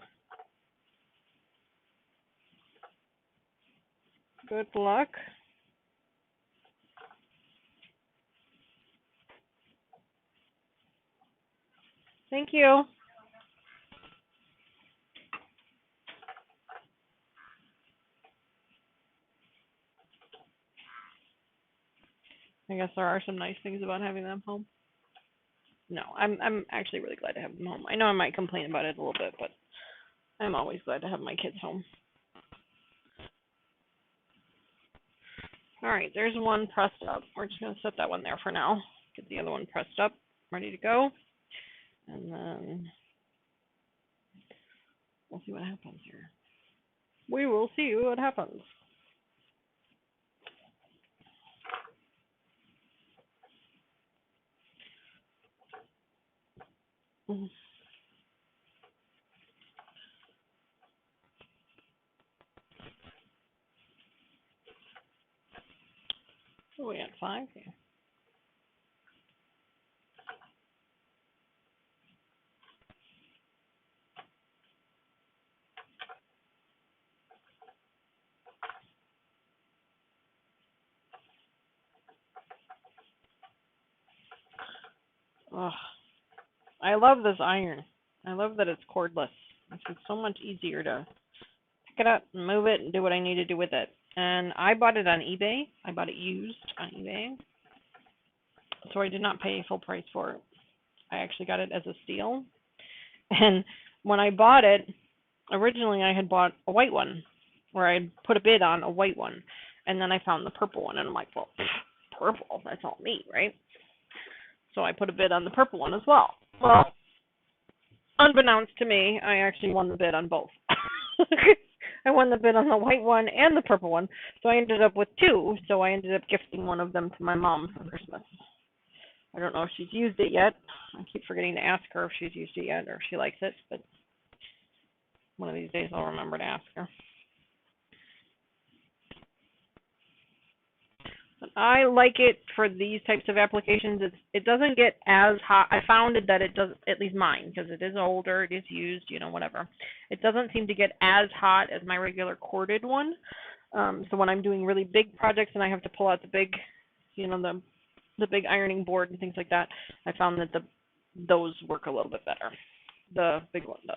Good luck. Thank you. I guess there are some nice things about having them home. No, I'm actually really glad to have them home. I know I might complain about it a little bit, but I'm always glad to have my kids home. All right, there's one pressed up. We're just going to set that one there for now. Get the other one pressed up, ready to go. And then we'll see what happens here. We will see what happens. Oh, we had 5 here. Ugh. I love this iron. I love that it's cordless. It's so much easier to pick it up and move it and do what I need to do with it. And I bought it on eBay. I bought it used on eBay. So I did not pay full price for it. I actually got it as a steal. And when I bought it, originally I had bought a white one, where I put a bid on a white one. And then I found the purple one, and I'm like, well, purple, that's all me, right? So I put a bid on the purple one as well. Well, unbeknownst to me, I actually won the bid on both. I won the bid on the white one and the purple one, so I ended up with 2. So I ended up gifting one of them to my mom for Christmas. I don't know if she's used it yet. I keep forgetting to ask her if she's used it yet or if she likes it, but one of these days I'll remember to ask her. But I like it for these types of applications. It doesn't get as hot. I found that it does, at least mine, because it is older, it is used, whatever. It doesn't seem to get as hot as my regular corded one. So when I'm doing really big projects and I have to pull out the big, the big ironing board and things like that, I found that those work a little bit better. The big one does.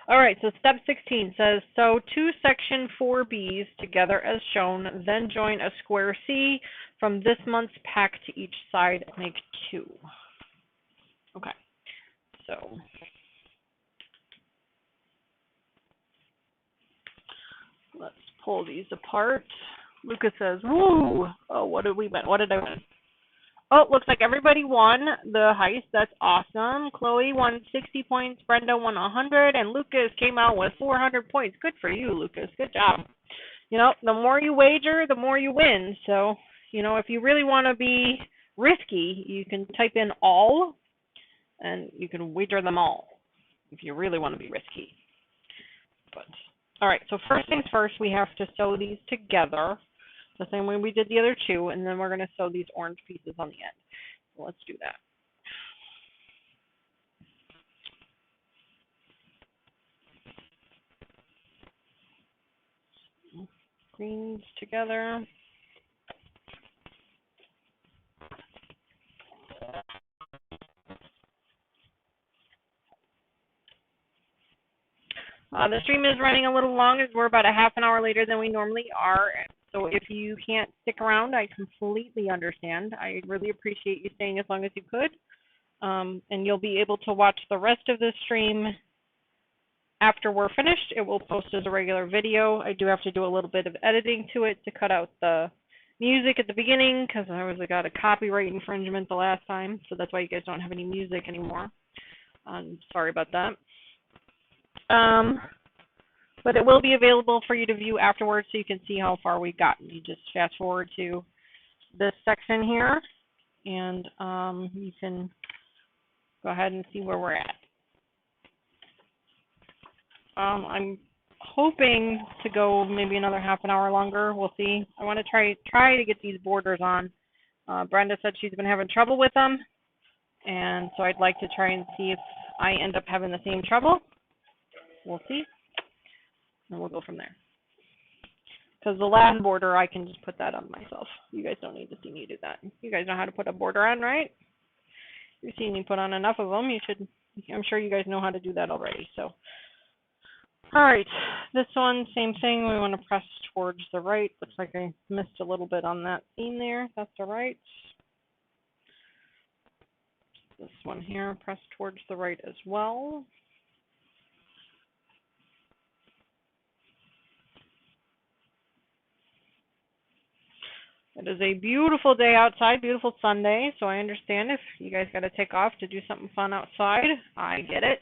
All right, so step 16 says, sew 2 section 4Bs together as shown, then join a square C from this month's pack to each side, make 2. Okay, so let's pull these apart. Lucas says, woo! Oh, what did I win? Oh, it looks like everybody won the heist. That's awesome. Chloe won 60 points, Brenda won 100, and Lucas came out with 400 points. Good for you, Lucas. Good job. The more you wager, the more you win. So, if you really want to be risky, you can type in all, and you can wager them all if you really want to be risky. But all right, so first things first, we have to sew these together the same way we did the other 2, and then we're going to sew these orange pieces on the end. So let's do that. Greens together. The stream is running a little long as we're about a half an hour later than we normally are. So if you can't stick around, I completely understand. I really appreciate you staying as long as you could. And you'll be able to watch the rest of the stream after we're finished. It will post as a regular video. I do have to do a little bit of editing to it to cut out the music at the beginning because I got a copyright infringement the last time, so that's why you guys don't have any music anymore. I'm sorry about that. But it will be available for you to view afterwards so you can see how far we've gotten. You just fast forward to this section here, and you can go ahead and see where we're at. I'm hoping to go maybe another half an hour longer. We'll see. I want to try to get these borders on. Brenda said she's been having trouble with them, and so I'd like to try and see if I end up having the same trouble. We'll see, and we'll go from there. Because the last border, I can just put that on myself. You guys don't need to see me do that. You guys know how to put a border on, right? You've seen me put on enough of them. You should. I'm sure you guys know how to do that already. So, all right, this one, same thing. We want to press towards the right. Looks like I missed a little bit on that seam there. That's all right. This one here, press towards the right as well. It is a beautiful day outside, beautiful Sunday, so I understand if you guys got to take off to do something fun outside. I get it.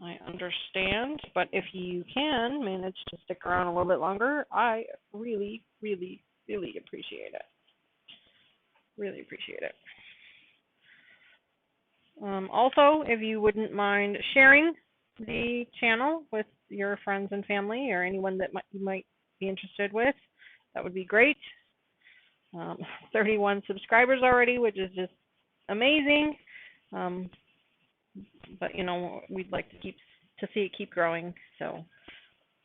I understand, but if you can manage to stick around a little bit longer, I really, really, really appreciate it. Really appreciate it. Also, if you wouldn't mind sharing the channel with your friends and family or anyone that you might be interested with, that would be great. 31 subscribers already, which is just amazing. But you know, we'd like to see it keep growing. So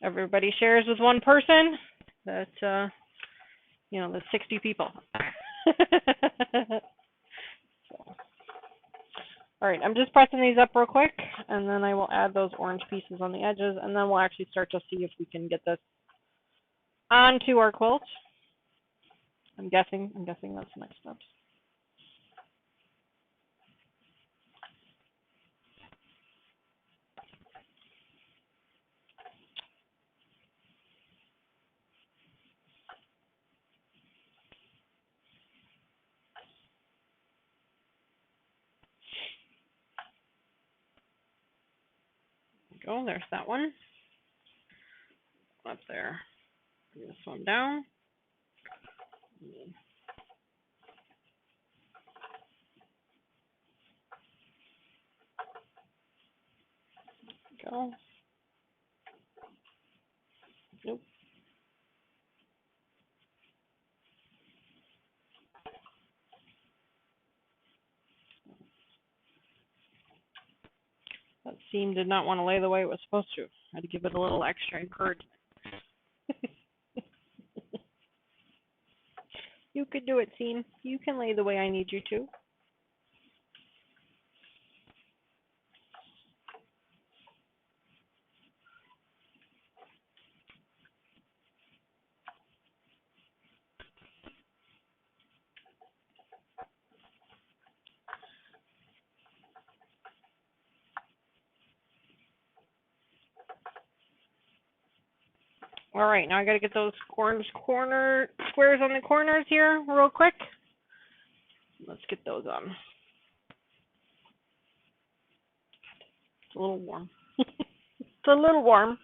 everybody shares with one person. That you know, there's 60 people. So. All right, I'm just pressing these up real quick, and then I will add those orange pieces on the edges, and then we'll actually start to see if we can get this onto our quilt. I'm guessing that's the next steps. Go, there's that one. Up there. Bring this one down. Go. Nope. That seam did not want to lay the way it was supposed to. I had to give it a little extra encouragement. You could do it, seam. You can lay the way I need you to. All right, now I got to get those squares on the corners here real quick. Let's get those on. It's a little warm. It's a little warm.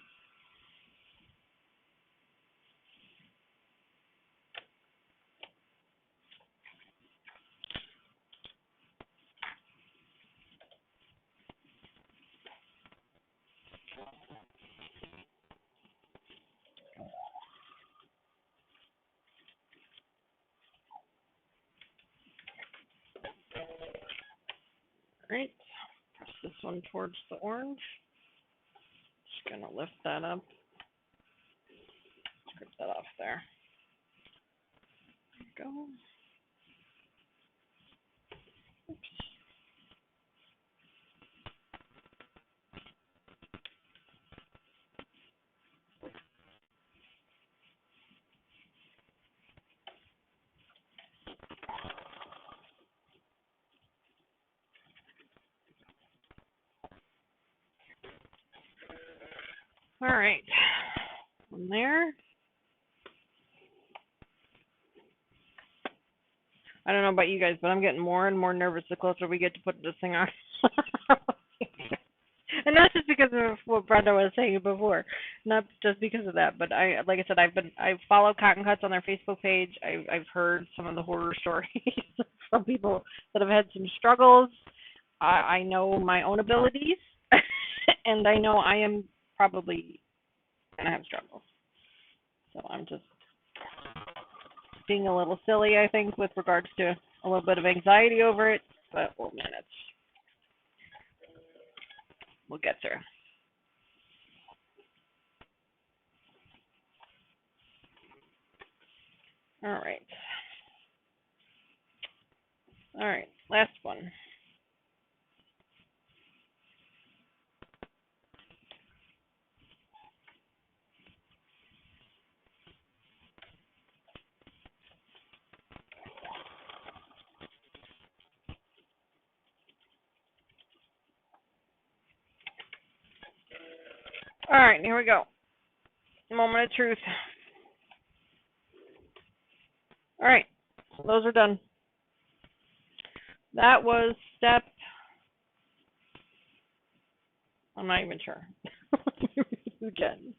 All right, press this one towards the orange. Just gonna lift that up. Strip that off there. There we go. Oops. All right, from there, I don't know about you guys, but I'm getting more and more nervous the closer we get to putting this thing on. And that's just because of what Brenda was saying before. Not just because of that, but like I said, I've followed Cotton Cuts on their Facebook page. I've heard some of the horror stories from people that have had some struggles. I know my own abilities, and I know I am probably gonna have struggles. So I'm just being a little silly, I think, with regards to a little bit of anxiety over it, but we'll manage. We'll get through. All right. All right, last one. All right, here we go. Moment of truth. All right, those are done. That was step, I'm not even sure. Again.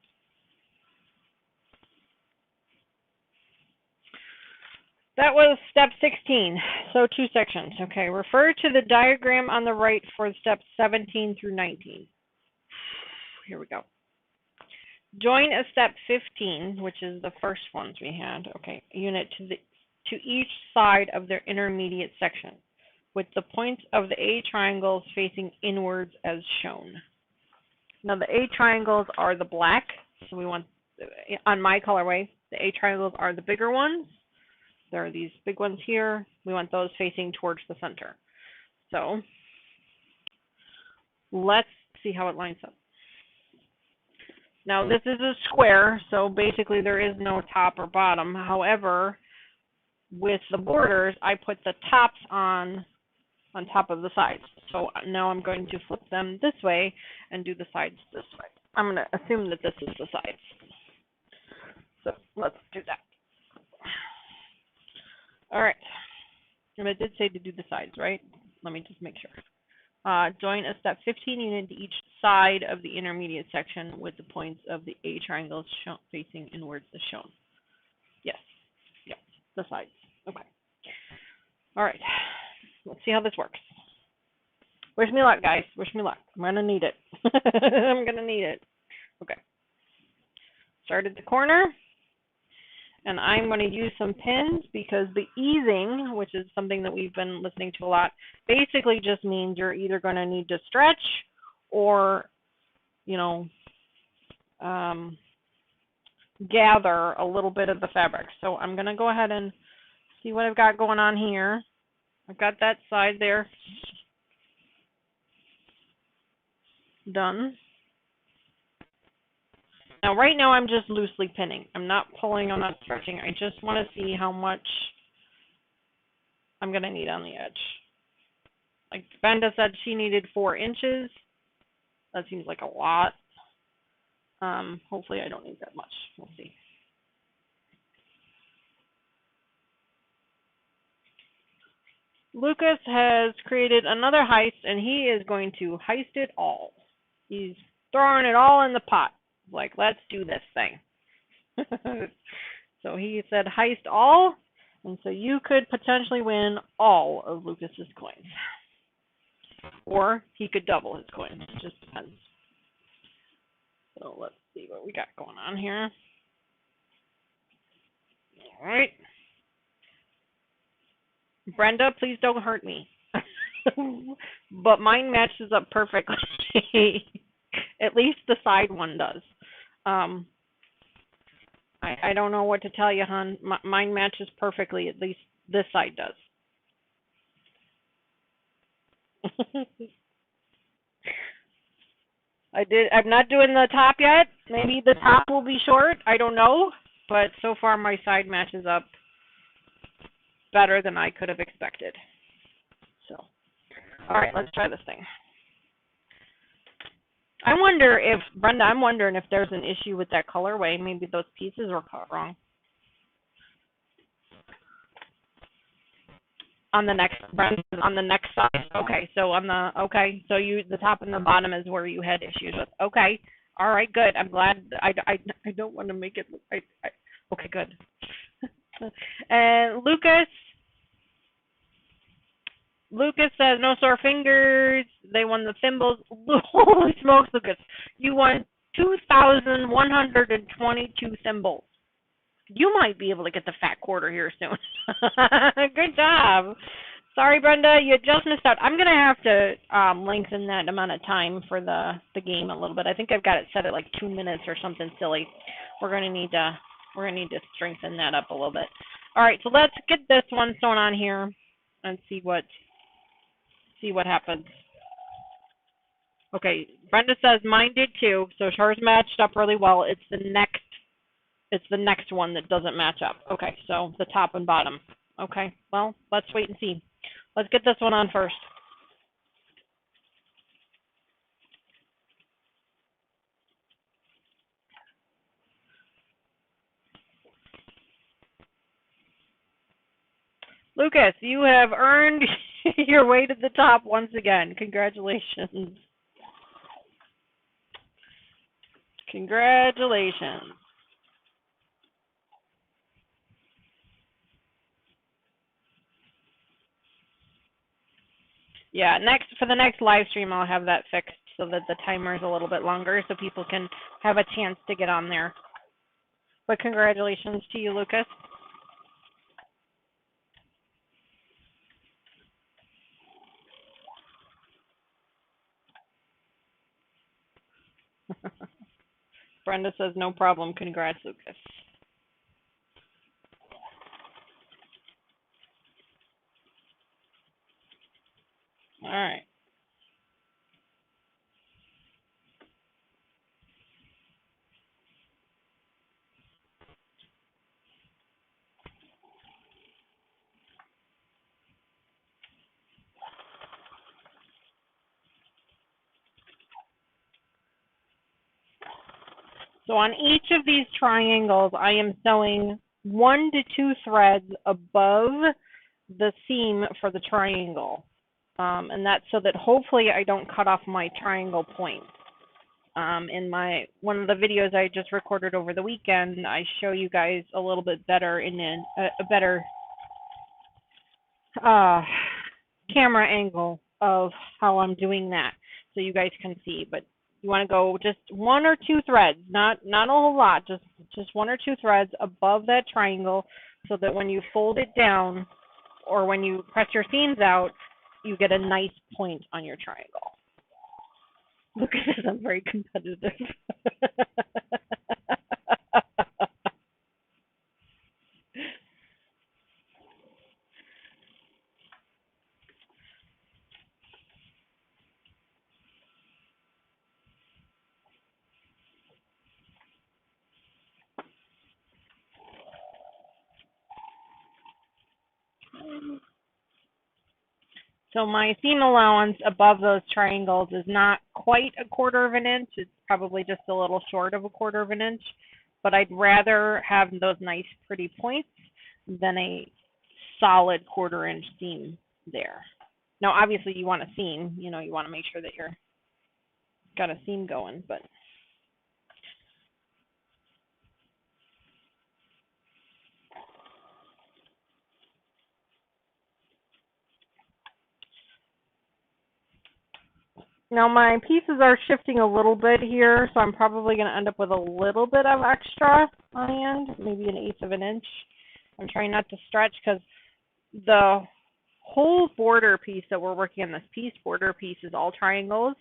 That was step 16, so 2 sections. Okay, refer to the diagram on the right for steps 17 through 19. Here we go. Join a step 15, which is the first ones we had. Okay, unit to each side of their intermediate section, with the points of the A triangles facing inwards as shown. Now the A triangles are the black, so we want, on my colorway, the A triangles are the bigger ones. There are these big ones here. We want those facing towards the center. So let's see how it lines up. Now this is a square, so basically there is no top or bottom. However, with the borders, I put the tops on top of the sides. So now I'm going to flip them this way and do the sides this way. I'm going to assume that this is the sides. So let's do that. All right. And it did say to do the sides, right? Let me just make sure. Join a step 15 unit to each side of the intermediate section with the points of the A triangles facing inwards as shown. Yes. Yes. The sides. Okay. All right. Let's see how this works. Wish me luck, guys. Wish me luck. I'm going to need it. I'm going to need it. Okay. Start at the corner. And I'm going to use some pins because the easing, which is something that we've been listening to a lot, basically just means you're either going to need to stretch or, you know, gather a little bit of the fabric. So I'm going to go ahead and see what I've got going on here. I've got that side there done. Now, right now, I'm just loosely pinning. I'm not pulling, I'm not stretching. I just want to see how much I'm going to need on the edge. Like Brenda said, she needed 4 inches. That seems like a lot. Hopefully, I don't need that much. We'll see. Lucas has created another heist, and he is going to heist it all. He's throwing it all in the pot. Like, let's do this thing. So he said heist all, and so you could potentially win all of Lucas's coins. Or he could double his coins. It just depends. So let's see what we got going on here. All right. Brenda, please don't hurt me. But mine matches up perfectly. At least the side one does. I don't know what to tell you, hon. Mine matches perfectly. At least this side does. I'm not doing the top yet. Maybe the top will be short. I don't know. But so far my side matches up better than I could have expected. So, all right, let's try this thing. I wonder if, Brenda, I'm wondering if there's an issue with that colorway. Maybe those pieces were cut wrong. On the next side. Okay, so so the top and the bottom is where you had issues with. Okay, all right, good. I'm glad. I don't want to make it. Okay, good. And Lucas says no sore fingers. They won the thimbles. Holy smokes, Lucas! You won 2,122 thimbles. You might be able to get the fat quarter here soon. Good job. Sorry, Brenda, you just missed out. I'm gonna have to lengthen that amount of time for the game a little bit. I think I've got it set at like 2 minutes or something silly. We're gonna need to strengthen that up a little bit. All right, so let's get this one sewn on here and see what happens. Okay, Brenda says mine did too, so hers matched up really well. It's the next one that doesn't match up. Okay, so the top and bottom. Okay, well, let's wait and see. Let's get this one on first. Lucas, you have earned your way to the top once again. Congratulations. Congratulations. Yeah, for the next live stream, I'll have that fixed so that the timer is a little bit longer so people can have a chance to get on there. But congratulations to you, Lucas. Brenda says no problem. Congrats, Lucas. All right. So on each of these triangles, I am sewing 1 to 2 threads above the seam for the triangle. And that's so that hopefully I don't cut off my triangle point. In one of the videos I just recorded over the weekend, I show you guys a little bit better a better camera angle of how I'm doing that, so you guys can see. But you want to go just 1 or 2 threads, not a whole lot, just 1 or 2 threads above that triangle, so that when you fold it down or when you press your seams out, you get a nice point on your triangle. Look at this, I'm very competitive. So my seam allowance above those triangles is not quite 1/4 of an inch. It's probably just a little short of 1/4 of an inch. But I'd rather have those nice pretty points than a solid 1/4 inch seam there. Now, obviously, you want a seam. You want to make sure that you're got a seam going, but. Now my pieces are shifting a little bit here, so I'm probably going to end up with a little bit of extra on the end, maybe 1/8 of an inch. I'm trying not to stretch because the whole border piece that we're working on, this border piece is all triangles,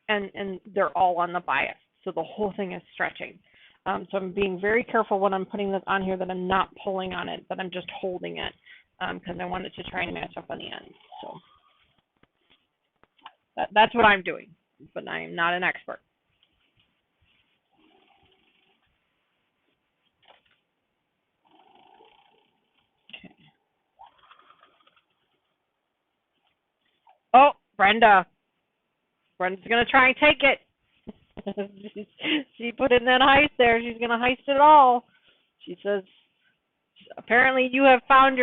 and they're all on the bias, so the whole thing is stretching. So I'm being very careful when I'm putting this on here that I'm not pulling on it, but I'm just holding it because I want it to try and match up on the end. So. That's what I'm doing, but I'm not an expert. Okay. Oh, Brenda's going to try and take it. She put in that heist there. She's going to heist it all. She says, apparently you have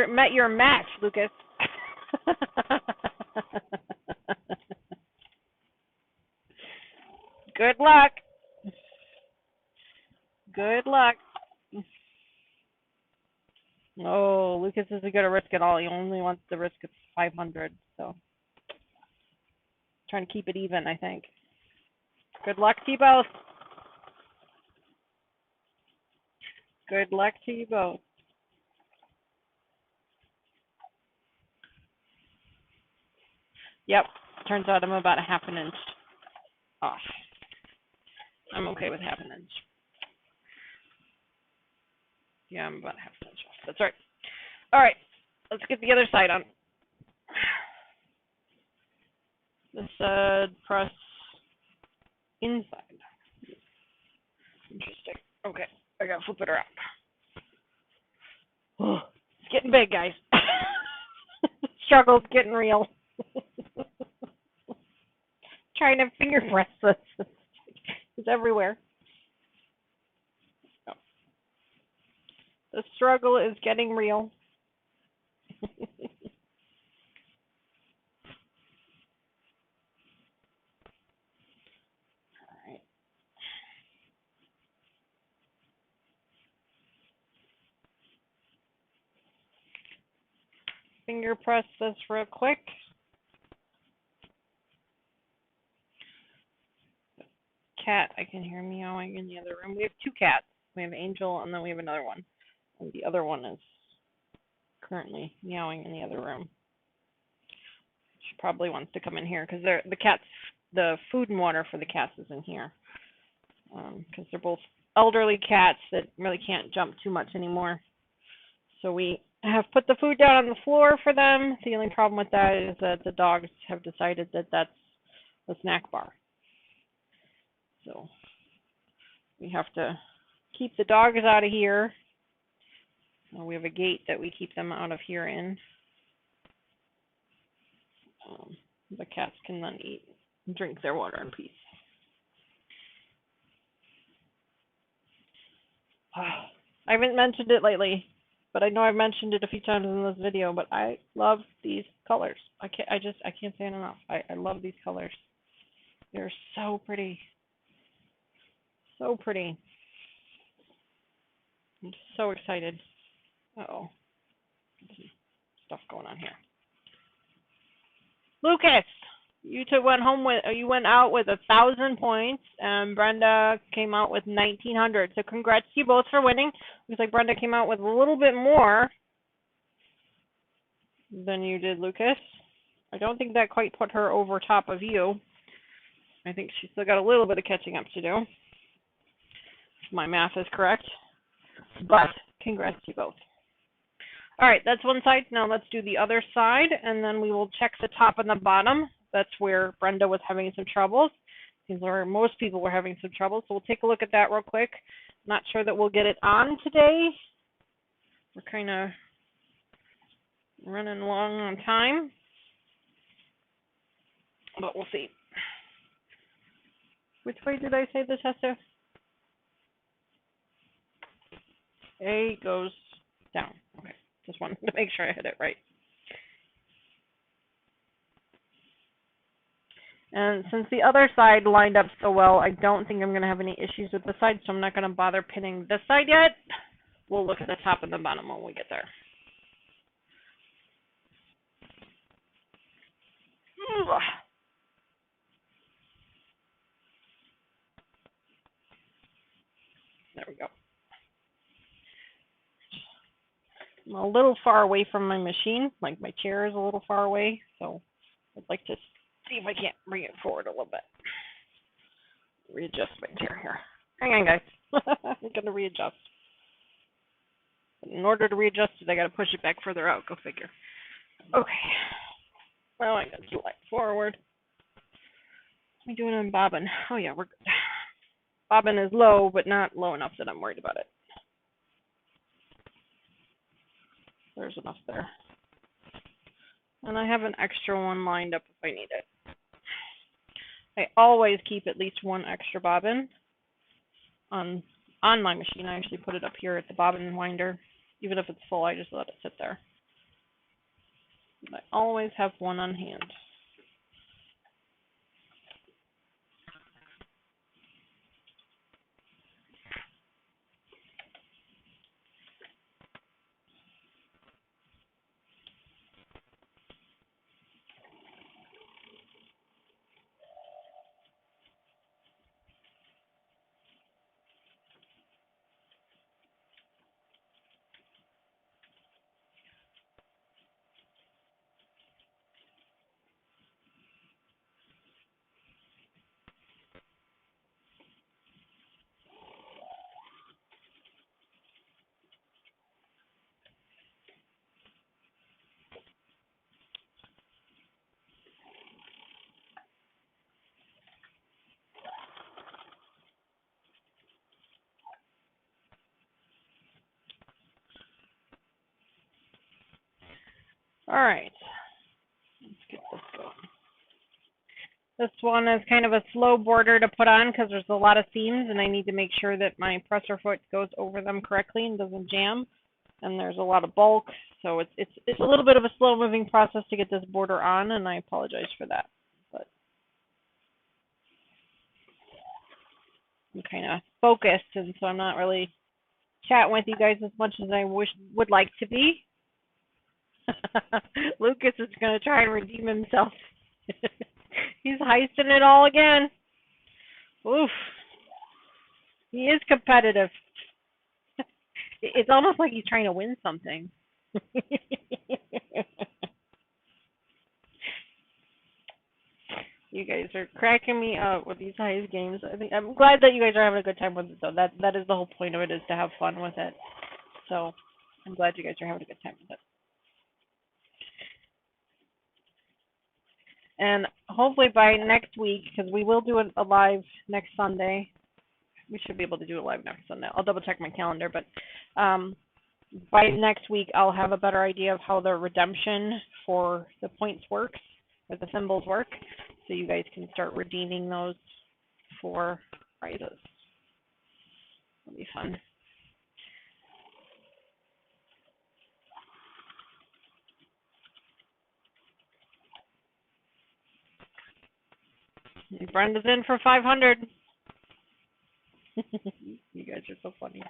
met your match, Lucas. Good luck. Good luck. Oh, Lucas isn't going to risk it all. He only wants to risk 500, so trying to keep it even, I think. Good luck to you both. Good luck to you both. Yep, turns out I'm about a half an inch off. I'm okay with half an inch. Yeah, I'm about half an inch off. That's right. All right, let's get the other side on. This side, press inside. Interesting. Okay, I gotta flip it around. Oh, it's getting big, guys. Struggle's getting real. Trying to finger press this. It's everywhere. Oh. The struggle is getting real. Alright. Finger press this real quick. Cat, I can hear meowing in the other room. We have two cats. We have Angel, and then we have another one. And the other one is currently meowing in the other room. She probably wants to come in here because the food and water for the cats is in here. Because they're both elderly cats that really can't jump too much anymore. So we have put the food down on the floor for them. The only problem with that is that the dogs have decided that that's a snack bar. So we have to keep the dogs out of here. We have a gate that we keep them out of here in. The cats can then eat and drink their water in peace. I haven't mentioned it lately, but I know I've mentioned it a few times in this video, but I love these colors. I can't say it enough. I love these colors. They're so pretty. So pretty. I'm so excited. Uh-oh. Stuff going on here. Lucas, you went out with 1,000 points, and Brenda came out with 1,900. So congrats to you both for winning. Looks like Brenda came out with a little bit more than you did, Lucas. I don't think that quite put her over top of you. I think she's still got a little bit of catching up to do, if my math is correct. But congrats to you both. All right, that's one side. Now let's do the other side, and then we will check the top and the bottom. That's where Brenda was having some troubles. Seems where most people were having some trouble. So we'll take a look at that real quick. Not sure that we'll get it on today. We're kind of running long on time, but we'll see. Which way did I say this has to? A goes down. Okay, just wanted to make sure I hit it right. And since the other side lined up so well, I don't think I'm going to have any issues with the side, so I'm not going to bother pinning this side yet. We'll look at the top and the bottom when we get there. There we go. I'm a little far away from my machine, like my chair is a little far away, so I'd like to see if I can't bring it forward a little bit. Readjust my chair here. Hang on, guys. I'm going to readjust. In order to readjust it, I got to push it back further out. Go figure. Okay. Well, I got to select forward. What am I doing on bobbin? Oh, yeah, we're good. Bobbin is low, but not low enough that I'm worried about it. There's enough there. And I have an extra one lined up if I need it. I always keep at least one extra bobbin on my machine. I actually put it up here at the bobbin winder. Even if it's full, I just let it sit there. I always have one on hand. All right, let's get this going. This one is kind of a slow border to put on because there's a lot of seams and I need to make sure that my presser foot goes over them correctly and doesn't jam. And there's a lot of bulk, so it's a little bit of a slow moving process to get this border on, and I apologize for that. But I'm kind of focused, and so I'm not really chatting with you guys as much as I would like to be. Lucas is going to try and redeem himself. He's heisting it all again. Oof. He is competitive. It's almost like he's trying to win something. You guys are cracking me up with these heist games. I'm glad that you guys are having a good time with it, though. That is the whole point of it, is to have fun with it. So I'm glad you guys are having a good time with it. And hopefully by next week, because we will do a live next Sunday. We should be able to do it live next Sunday. I'll double check my calendar, but by next week I'll have a better idea of how the redemption for the points works, or the symbols work, so you guys can start redeeming those for prizes. It'll be fun. And Brenda's in for 500. You guys are so funny.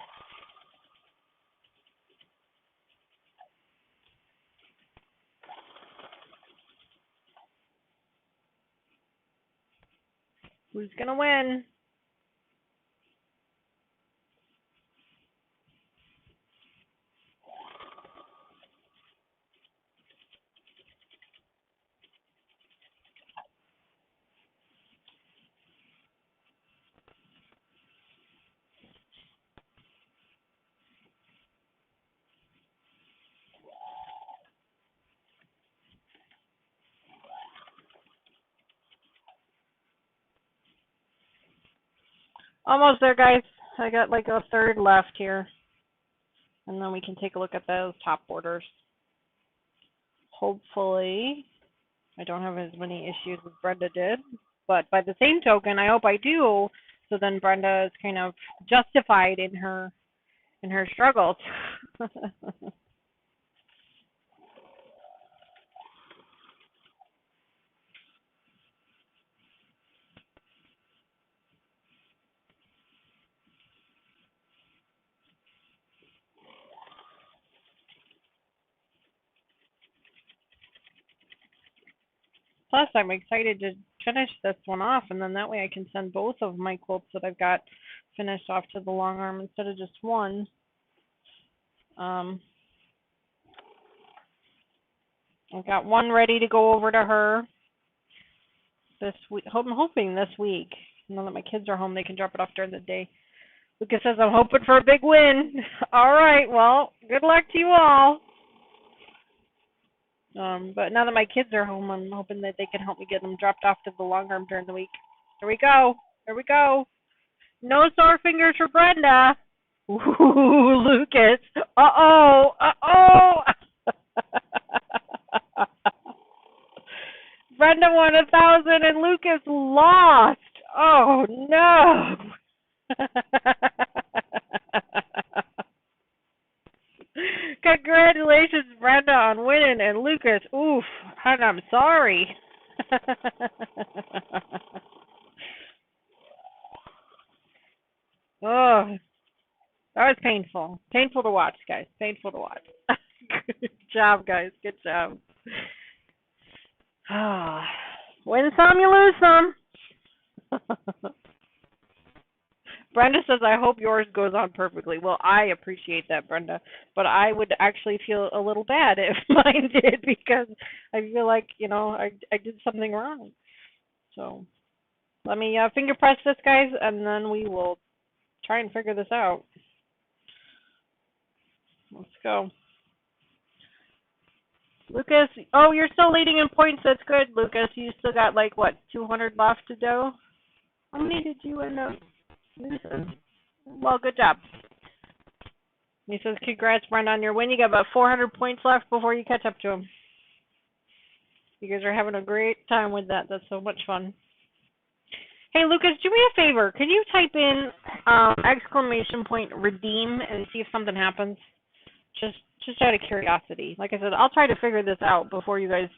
Who's gonna win? Almost there, guys. I got like a third left here. And then we can take a look at those top borders. Hopefully, I don't have as many issues as Brenda did. But by the same token, I hope I do. So then Brenda is kind of justified in her struggles. Plus, I'm excited to finish this one off, and then that way I can send both of my quilts that I've got finished off to the long arm instead of just one. I've got one ready to go over to her this week. I'm hoping this week. Now that my kids are home, they can drop it off during the day. Lucas says, I'm hoping for a big win. All right, well, good luck to you all. But now that my kids are home, I'm hoping that they can help me get them dropped off to the long arm during the week. Here we go. Here we go. No sore fingers for Brenda. Ooh, Lucas. Uh-oh. Uh-oh. Brenda won 1,000 and Lucas lost. Oh, no. Congratulations, Brenda, on winning, and Lucas, oof, and I'm sorry. Oh, that was painful. Painful to watch, guys. Painful to watch. Good job, guys. Good job. Win some, you lose some. Brenda says, I hope yours goes on perfectly. Well, I appreciate that, Brenda. But I would actually feel a little bad if mine did because I feel like, I did something wrong. So let me finger press this, guys, and then we will try and figure this out. Let's go. Lucas, oh, you're still leading in points. That's good, Lucas. You still got, 200 left to do? How many did you end up losing? Well, good job. He says, congrats, Brenda, on your win. You got about 400 points left before you catch up to him. You guys are having a great time with that. That's so much fun. Hey, Lucas, do me a favor. Can you type in !redeem and see if something happens? Just out of curiosity. Like I said, I'll try to figure this out before you guys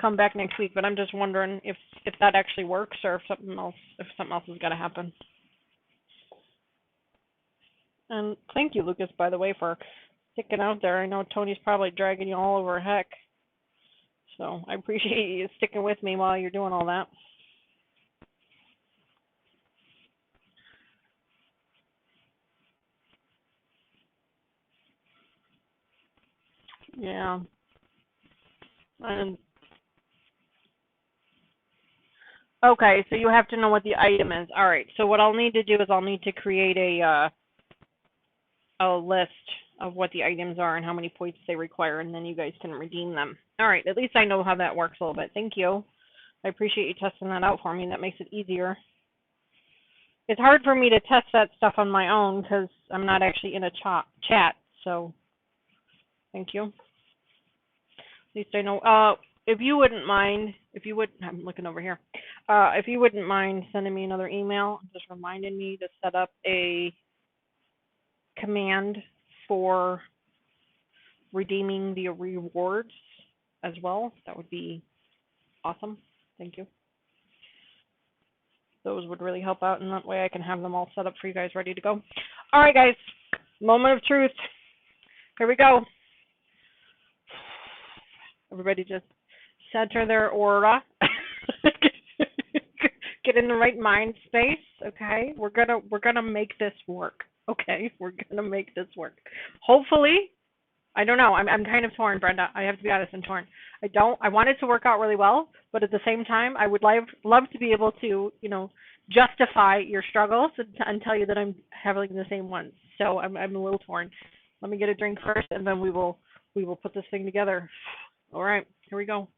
come back next week, but I'm just wondering if that actually works or if something else has got to happen. And thank you, Lucas, by the way, for sticking out there. I know Tony's probably dragging you all over heck. So I appreciate you sticking with me while you're doing all that. Yeah. And okay, so you have to know what the item is. All right. So what I'll need to do is I'll need to create a list of what the items are and how many points they require, and then you guys can redeem them. All right. At least I know how that works a little bit. Thank you. I appreciate you testing that out for me. That makes it easier. It's hard for me to test that stuff on my own because I'm not actually in a chat. So thank you. At least I know. If you wouldn't mind, I'm looking over here. If you wouldn't mind sending me another email, just reminding me to set up a command for redeeming the rewards as well, that would be awesome. Thank you. Those would really help out, and that way I can have them all set up for you guys ready to go. All right, guys. Moment of truth. Here we go. Everybody just center their aura. Get in the right mind space, okay? We're gonna make this work. Okay? We're gonna make this work. Hopefully, I don't know. I'm kind of torn, Brenda. I have to be honest, I'm torn. I want it to work out really well, but at the same time, I would love to be able to, justify your struggles and tell you that I'm having the same ones. So I'm a little torn. Let me get a drink first, and then we will put this thing together. All right, here we go.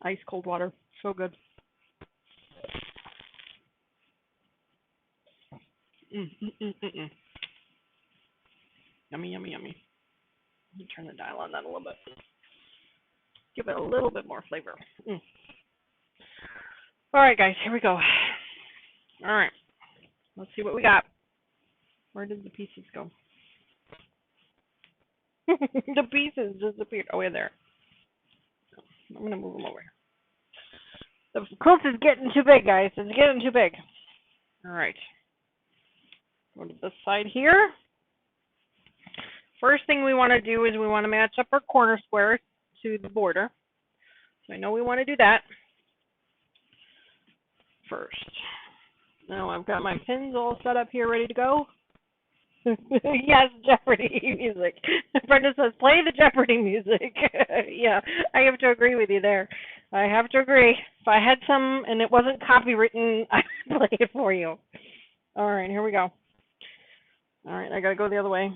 Ice cold water, so good. Yummy, yummy, yummy. Let me turn the dial on that a little bit. Give it a little bit more flavor. All right, guys, here we go. All right, let's see what we got. Where did the pieces go? The pieces disappeared. Oh, yeah, there. I'm going to move them over here. The quilt is getting too big, guys. It's getting too big. All right. Go to this side here. First thing we want to do is we want to match up our corner squares to the border. So I know we want to do that first. Now I've got my pins all set up here, ready to go. Yes, Jeopardy music. Brenda says, play the Jeopardy music. Yeah, I have to agree with you there. I have to agree. If I had some and it wasn't copywritten, I would play it for you. All right, here we go. All right, I got to go the other way.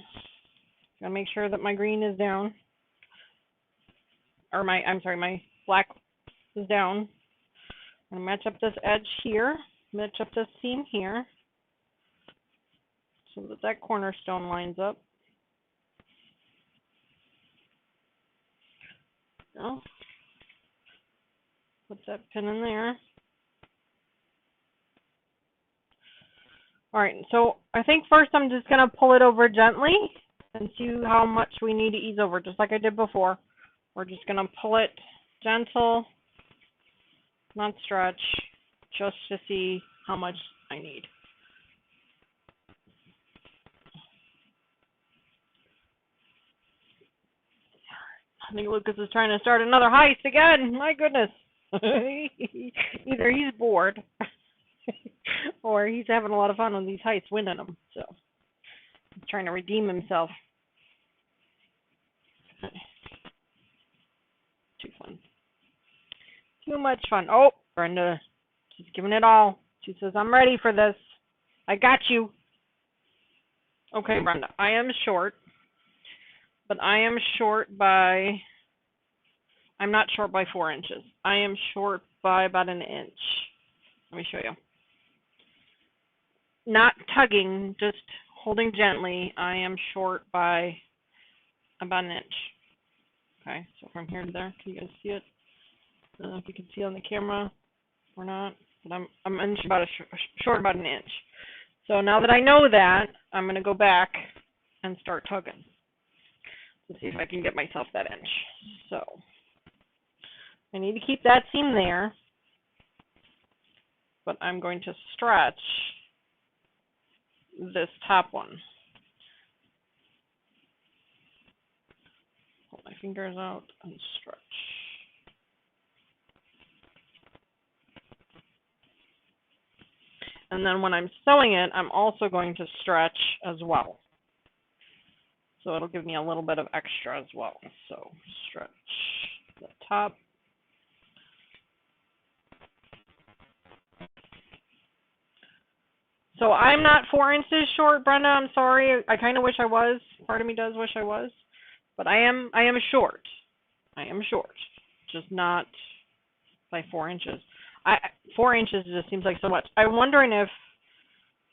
Got to make sure that my green is down. Or my black is down. I'm going to match up this edge here. Match up this seam here. So that cornerstone lines up. Oh. Put that pin in there. All right, so I think first I'm just going to pull it over gently and see how much we need to ease over, just like I did before. We're just going to pull it gentle, not stretch, just to see how much I need. I think Lucas is trying to start another heist again. My goodness. Either he's bored or he's having a lot of fun on these heists, winning them. So he's trying to redeem himself. Too fun. Too much fun. Oh, Brenda, she's giving it all. She says, I'm ready for this. I got you. Okay, Brenda, I am short. But I am short by, I'm not short by 4 inches. I am short by about an inch. Let me show you. Not tugging, just holding gently. I am short by about an inch. Okay, so from here to there, can you guys see it? I don't know if you can see on the camera or not, but I'm short about an inch. So now that I know that, I'm going to go back and start tugging. Let's see if I can get myself that inch. So I need to keep that seam there, but I'm going to stretch this top one. Pull my fingers out and stretch. And then when I'm sewing it, I'm also going to stretch as well. So it'll give me a little bit of extra as well. So stretch the top. So I'm not 4 inches short, Brenda. I'm sorry. I kind of wish I was. Part of me does wish I was. But I am short. I am short. Just not by 4 inches. 4 inches just seems like so much. I'm wondering if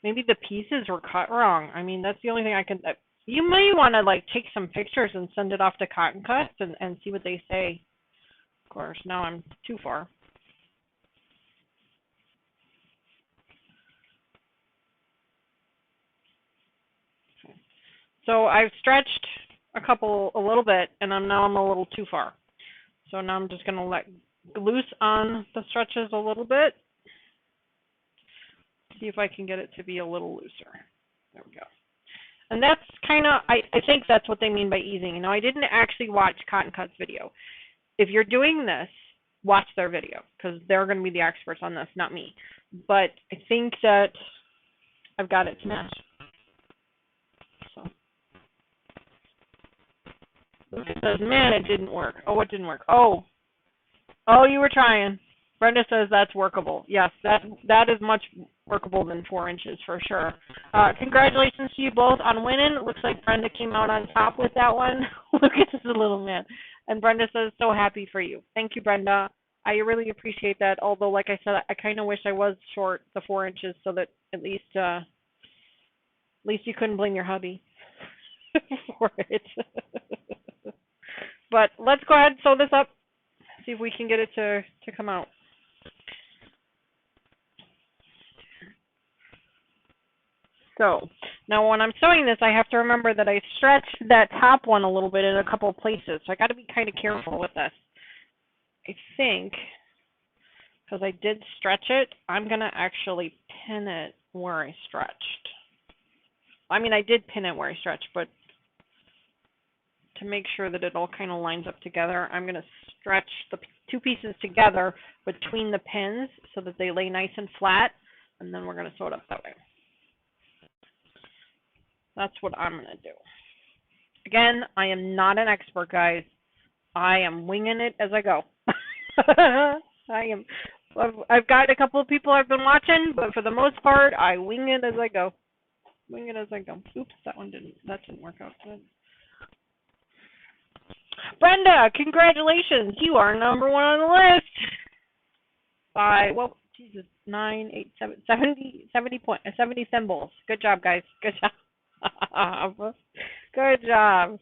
maybe the pieces were cut wrong. I mean, that's the only thing I can... You may want to like take some pictures and send it off to Cotton Cuts and see what they say. Of course, now I'm too far. Okay. So I've stretched a little bit, and now I'm a little too far. So now I'm just going to let loose on the stretches a little bit. See if I can get it to be a little looser. There we go. And that's kind of, I think that's what they mean by easing. You know, I didn't actually watch Cotton Cut's video. If you're doing this, watch their video, because they're going to be the experts on this, not me. But I think that I've got it to match. So it says, man, it didn't work. Oh, it didn't work. Oh, you were trying. Brenda says that's workable. Yes, that is much workable than 4 inches for sure. Congratulations to you both on winning. It looks like Brenda came out on top with that one. Look at this little man. And Brenda says, so happy for you. Thank you, Brenda. I really appreciate that. Although, like I said, I kind of wish I was short the 4 inches so that at least you couldn't blame your hubby for it. But let's go ahead and sew this up. See if we can get it to come out. So now when I'm sewing this, I have to remember that I stretched that top one a little bit in a couple of places. So I got to be kind of careful with this. I think, because I did stretch it, I'm going to actually pin it where I stretched. I mean, I did pin it where I stretched, but to make sure that it all kind of lines up together, I'm going to stretch the two pieces together between the pins so that they lay nice and flat, and then we're going to sew it up that way. That's what I'm going to do. Again, I am not an expert, guys. I am winging it as I go. I've got a couple of people I've been watching, but for the most part, I wing it as I go. Wing it as I go. Oops, that didn't work out good. Brenda, congratulations. You are number one on the list. By, well, Jesus, 9, 8, 7, 70 symbols. Good job, guys. Good job. Good job.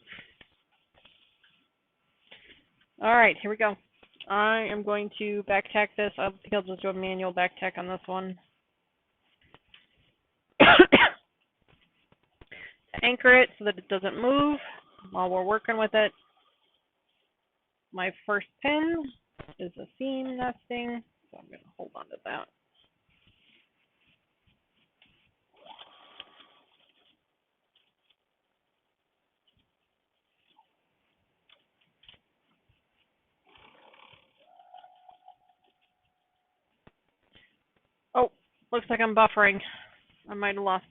All right, here we go. I am going to back tack this. I think I'll just do a manual back tack on this one. to anchor it so that it doesn't move while we're working with it. My first pin is a seam nesting, so I'm going to hold on to that. Oh, looks like I'm buffering. I might have lost.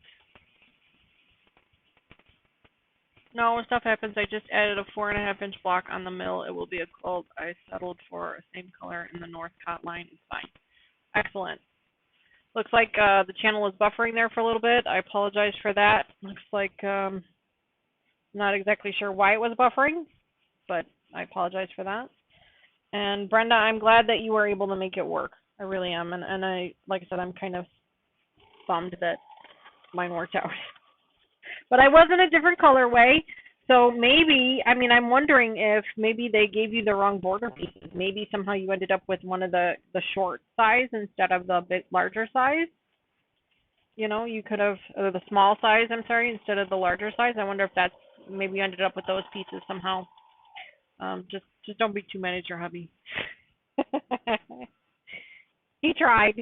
No, stuff happens. I just added a 4.5-inch block on the mill. It will be a quilt. I settled for a same color in the north cot line. It's fine. Excellent. Looks like the channel was buffering there for a little bit. I apologize for that. Looks like not exactly sure why it was buffering, but I apologize for that. And Brenda, I'm glad that you were able to make it work. I really am. And I, like I said, I'm kind of bummed that mine worked out. But I was in a different colorway, so maybe, I mean, I'm wondering if maybe they gave you the wrong border pieces. Maybe somehow you ended up with one of the short size instead of the big larger size. You know, you could have, or the small size, I'm sorry, instead of the larger size. I wonder if that's, maybe you ended up with those pieces somehow. Just don't be too mad at your hubby. He tried.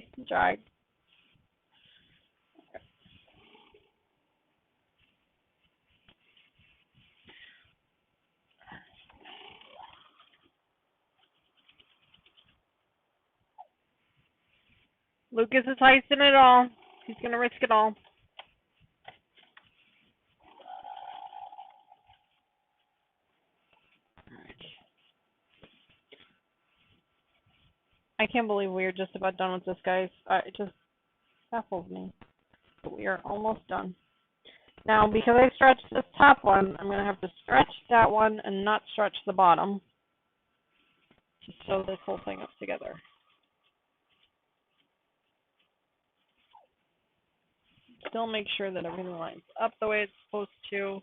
Lucas is heisting it all. He's going to risk it all. I can't believe we're just about done with this, guys. It just baffles me. But we are almost done. Now, because I stretched this top one, I'm going to have to stretch that one and not stretch the bottom to sew this whole thing up together. Still make sure that everything lines up the way it's supposed to.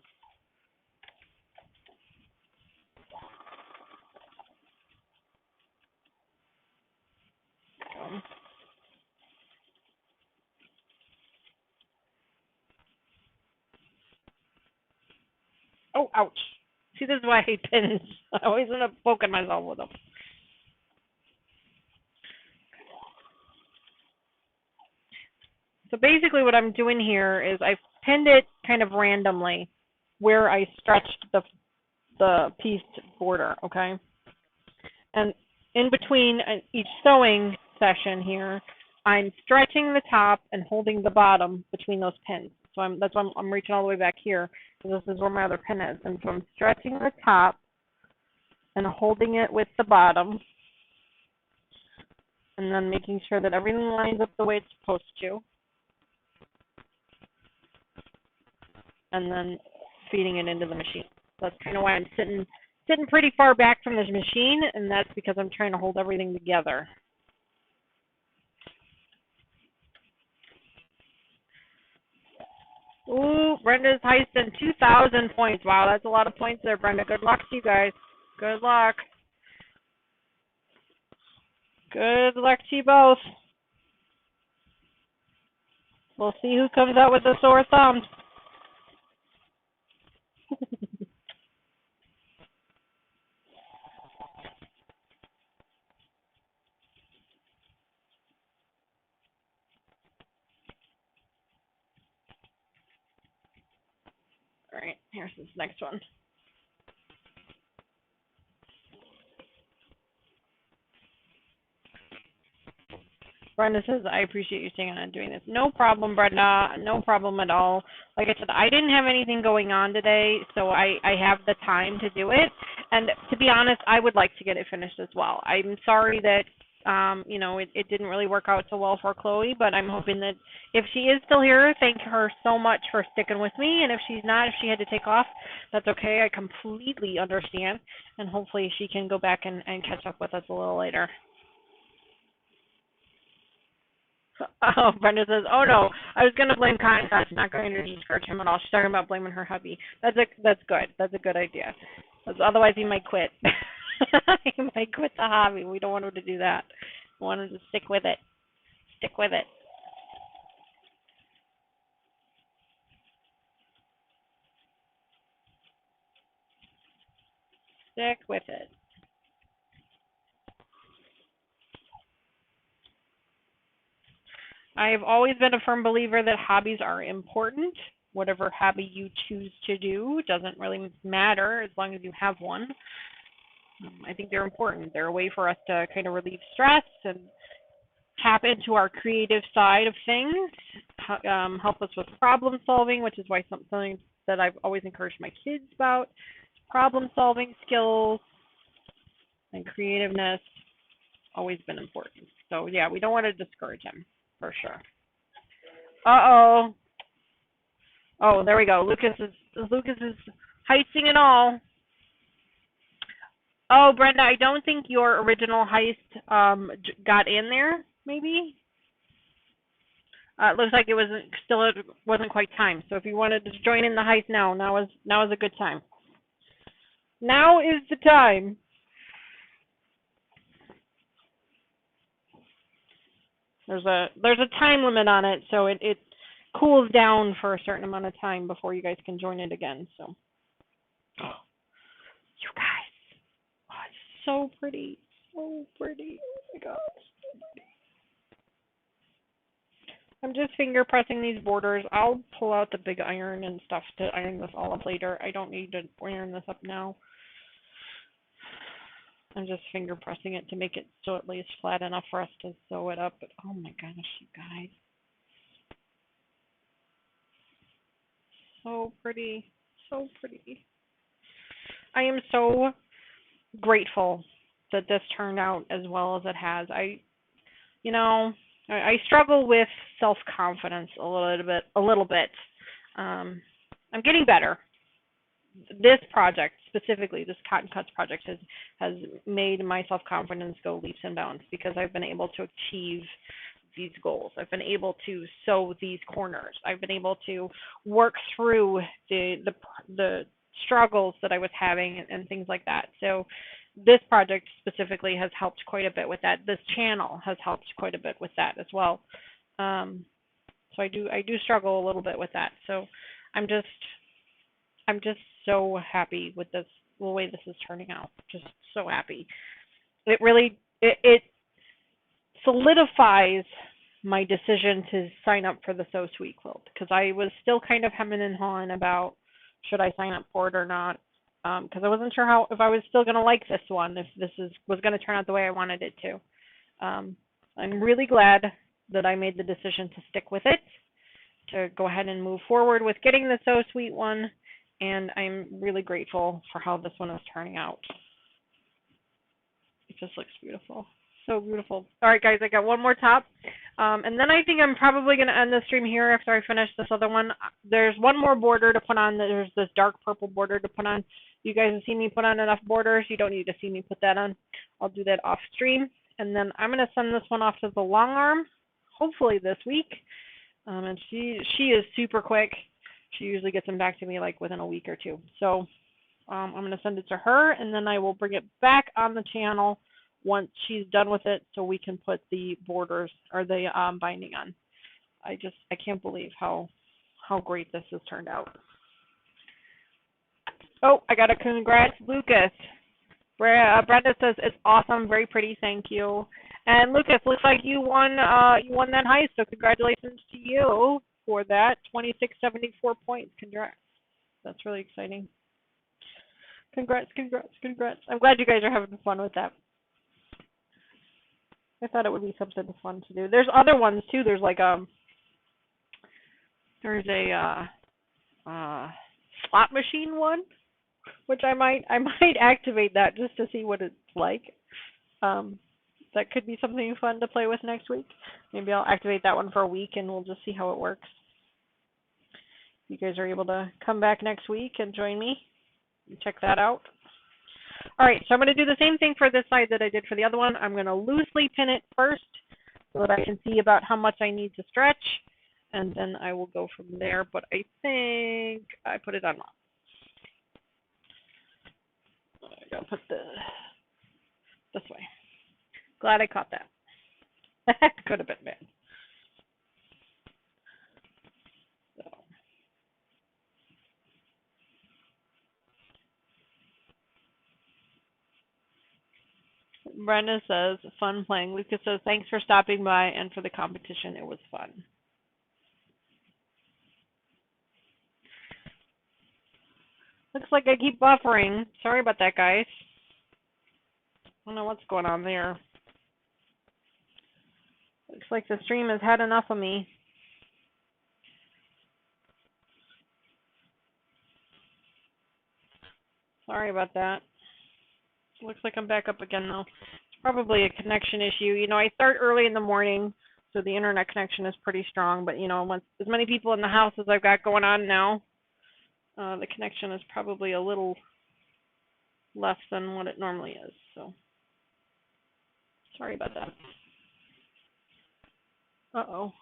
Oh, ouch. See, this is why I hate pins. I always end up poking myself with them. So basically what I'm doing here is I've pinned it kind of randomly where I stretched the pieced border, okay? And in between each sewing session here, I'm stretching the top and holding the bottom between those pins. So that's why I'm reaching all the way back here, because this is where my other pin is. And so I'm stretching the top and holding it with the bottom, and then making sure that everything lines up the way it's supposed to. And then feeding it into the machine. That's kind of why I'm sitting pretty far back from this machine, and that's because I'm trying to hold everything together. Ooh, Brenda's heisting 2,000 points. Wow, that's a lot of points there, Brenda. Good luck to you guys. Good luck. Good luck to you both. We'll see who comes out with a sore thumb. All right, here's this next one. Brenda says, I appreciate you staying on and doing this. No problem, Brenda. No problem at all. Like I said, I didn't have anything going on today, so I have the time to do it. And to be honest, I would like to get it finished as well. I'm sorry that, it didn't really work out so well for Chloe, but I'm hoping that if she is still here, thank her so much for sticking with me. And if she's not, if she had to take off, that's okay. I completely understand. And hopefully she can go back and catch up with us a little later. Oh, Brenda says, oh no, I was going to blame Contact, not going to discourage him at all. She's talking about blaming her hubby. That's good. That's a good idea. Otherwise, he might quit. He might quit the hobby. We don't want him to do that. We want him to stick with it. Stick with it. Stick with it. I have always been a firm believer that hobbies are important. Whatever hobby you choose to do doesn't really matter as long as you have one. I think they're important. They're a way for us to kind of relieve stress and tap into our creative side of things, help us with problem solving, which is why something that I've always encouraged my kids about, problem solving skills and creativeness, always been important. So yeah, we don't want to discourage him for sure. Uh-oh. Oh, there we go. Lucas is heisting and all. Oh, Brenda, I don't think your original heist got in there. Maybe. It looks like it wasn't quite time. So if you wanted to join in the heist now is a good time. Now is the time. There's a time limit on it, so it cools down for a certain amount of time before you guys can join it again. So, you guys, oh, it's so pretty, so pretty. Oh my gosh. I'm just finger pressing these borders. I'll pull out the big iron and stuff to iron this all up later. I don't need to iron this up now. I'm just finger pressing it to make it so it lays flat enough for us to sew it up. But oh my gosh, you guys. So pretty. So pretty. I am so grateful that this turned out as well as it has. I struggle with self-confidence a little bit. I'm getting better. This project specifically, this Cotton Cuts project, has made my self-confidence go leaps and bounds because I've been able to achieve these goals. I've been able to sew these corners. I've been able to work through the struggles that I was having and things like that. So this project specifically has helped quite a bit with that. This channel has helped quite a bit with that as well. So I do struggle a little bit with that. So I'm just so happy with the way this is turning out. Just so happy. It really it solidifies my decision to sign up for the So Sweet quilt because I was still kind of hemming and hawing about should I sign up for it or not, because I wasn't sure if I was still going to like this one, if this was going to turn out the way I wanted it to. I'm really glad that I made the decision to stick with it, to go ahead and move forward with getting the So Sweet one, and I'm really grateful for how this one is turning out. It just looks beautiful. So beautiful. All right, guys, I got one more top. And then I think I'm probably going to end the stream here after I finish this other one. There's one more border to put on. There's this dark purple border to put on. You guys have seen me put on enough borders. You don't need to see me put that on. I'll do that off stream. And then I'm going to send this one off to the long arm, hopefully this week. And she is super quick. She usually gets them back to me like within a week or two. So I'm going to send it to her, and then I will bring it back on the channel once she's done with it so we can put the borders or the binding on. I can't believe how great this has turned out. Oh, I got a congrats, Lucas. Brenda says it's awesome, very pretty, thank you. And Lucas, looks like you won that heist, so congratulations to you for that. 2674 points. Congrats. That's really exciting. Congrats. I'm glad you guys are having fun with that. I thought it would be something fun to do. There's other ones too. There's like there's a slot machine one, which I might activate that just to see what it's like. That could be something fun to play with next week. Maybe I'll activate that one for a week and we'll just see how it works. You guys are able to come back next week and join me and check that out. All right, so I'm going to do the same thing for this side that I did for the other one. I'm going to loosely pin it first so that I can see about how much I need to stretch, and then I will go from there. But I think I put it on wrong. I got to put this way. Glad I caught that. That could have been bad. So. Brenda says, fun playing. Lucas says, thanks for stopping by and for the competition. It was fun. Looks like I keep buffering. Sorry about that, guys. I don't know what's going on there. Looks like the stream has had enough of me. Sorry about that. Looks like I'm back up again, though. It's probably a connection issue. You know, I start early in the morning, so the internet connection is pretty strong. But, you know, once as many people in the house as I've got going on now, the connection is probably a little less than what it normally is. So, sorry about that. Uh-oh.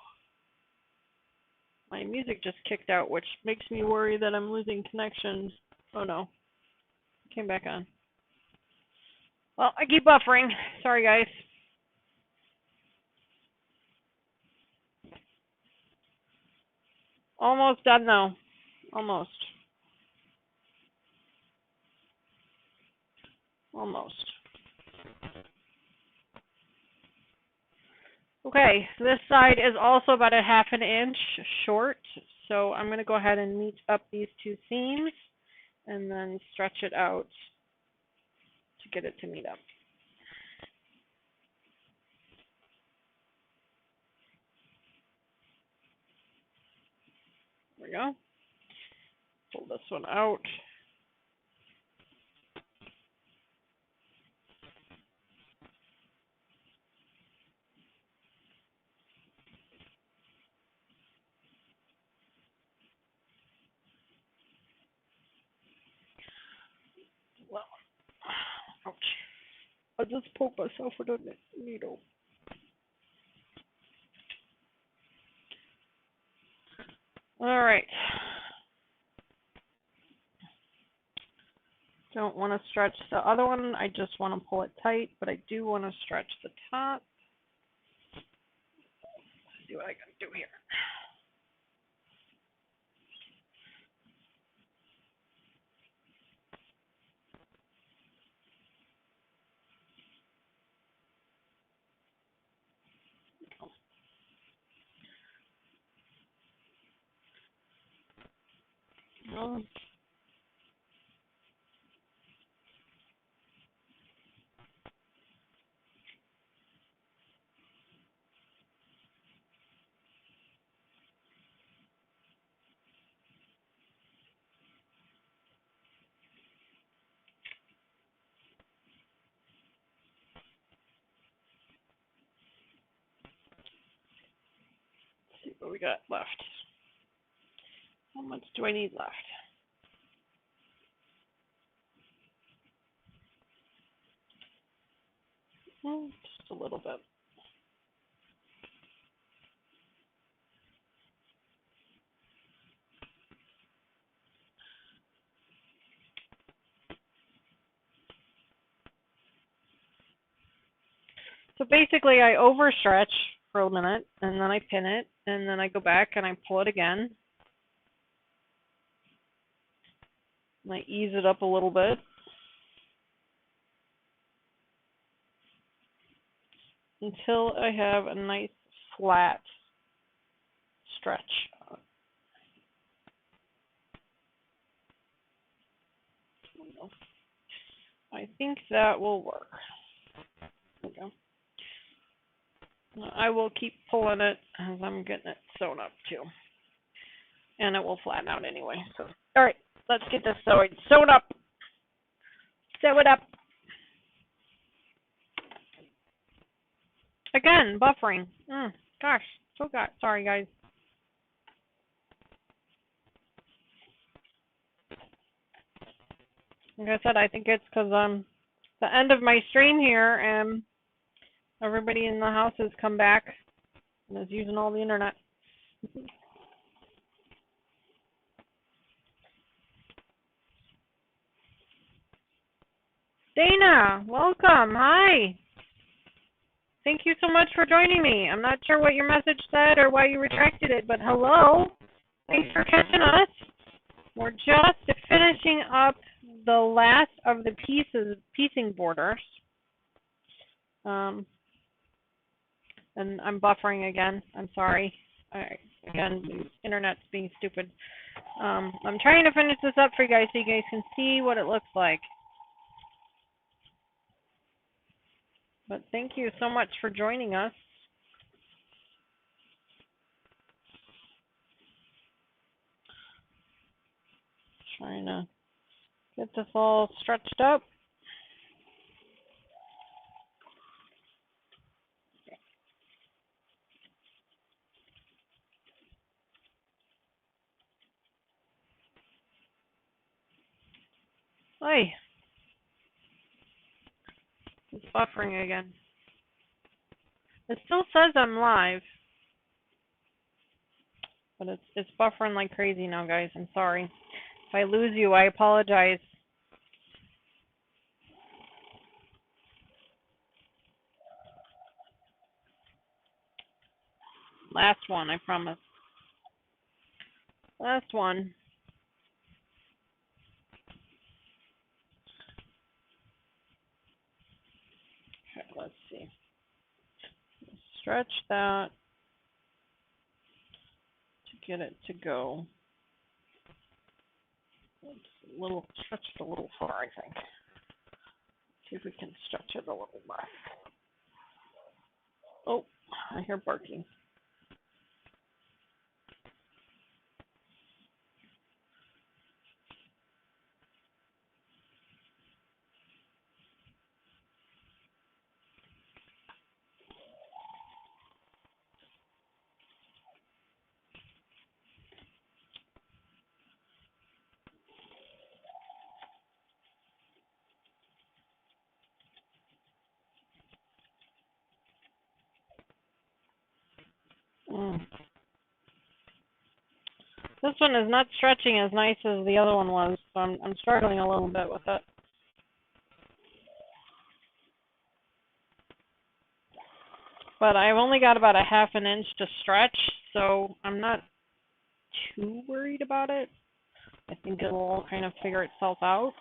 My music just kicked out, which makes me worry that I'm losing connection. Oh, no. Came back on. Well, I keep buffering. Sorry, guys. Almost done, though. Almost. Almost. Okay, so this side is also about a half an inch short, so I'm going to go ahead and meet up these two seams and then stretch it out to get it to meet up. There we go. Pull this one out. Well, ouch. I just poked myself with a needle. All right. Don't want to stretch the other one. I just want to pull it tight, but I do want to stretch the top. Let's see what I can do here. Well, let's see what we got left. How much do I need left? Just a little bit. So basically I overstretch for a minute and then I pin it and then I go back and I pull it again. And I ease it up a little bit until I have a nice flat stretch. I think that will work. There we go. I will keep pulling it as I'm getting it sewn up too. And it will flatten out anyway. So, all right, let's get this sewn up. Sew it up. Again, buffering. Gosh, sorry guys. Like I said, I think it's because the end of my stream here and everybody in the house has come back and is using all the internet. Dana, welcome. Hi. Thank you so much for joining me. I'm not sure what your message said or why you retracted it, but hello. Thanks for catching us. We're just finishing up the last of the piecing borders. And I'm buffering again. I'm sorry. Again, the internet's being stupid. I'm trying to finish this up for you guys so you guys can see what it looks like. But thank you so much for joining us. Trying to get this all stretched up. Hey, it's buffering again. It still says I'm live, but it's buffering like crazy now, guys. I'm sorry. If I lose you, I apologize. Last one, I promise. Last one. Okay, let's see. Stretch that to get it to go. It's a little stretched a little far, I think. See if we can stretch it a little less. Oh, I hear barking. This one is not stretching as nice as the other one was, so I'm struggling a little bit with it. But I've only got about a half an inch to stretch, so I'm not too worried about it. I think it will all kind of figure itself out.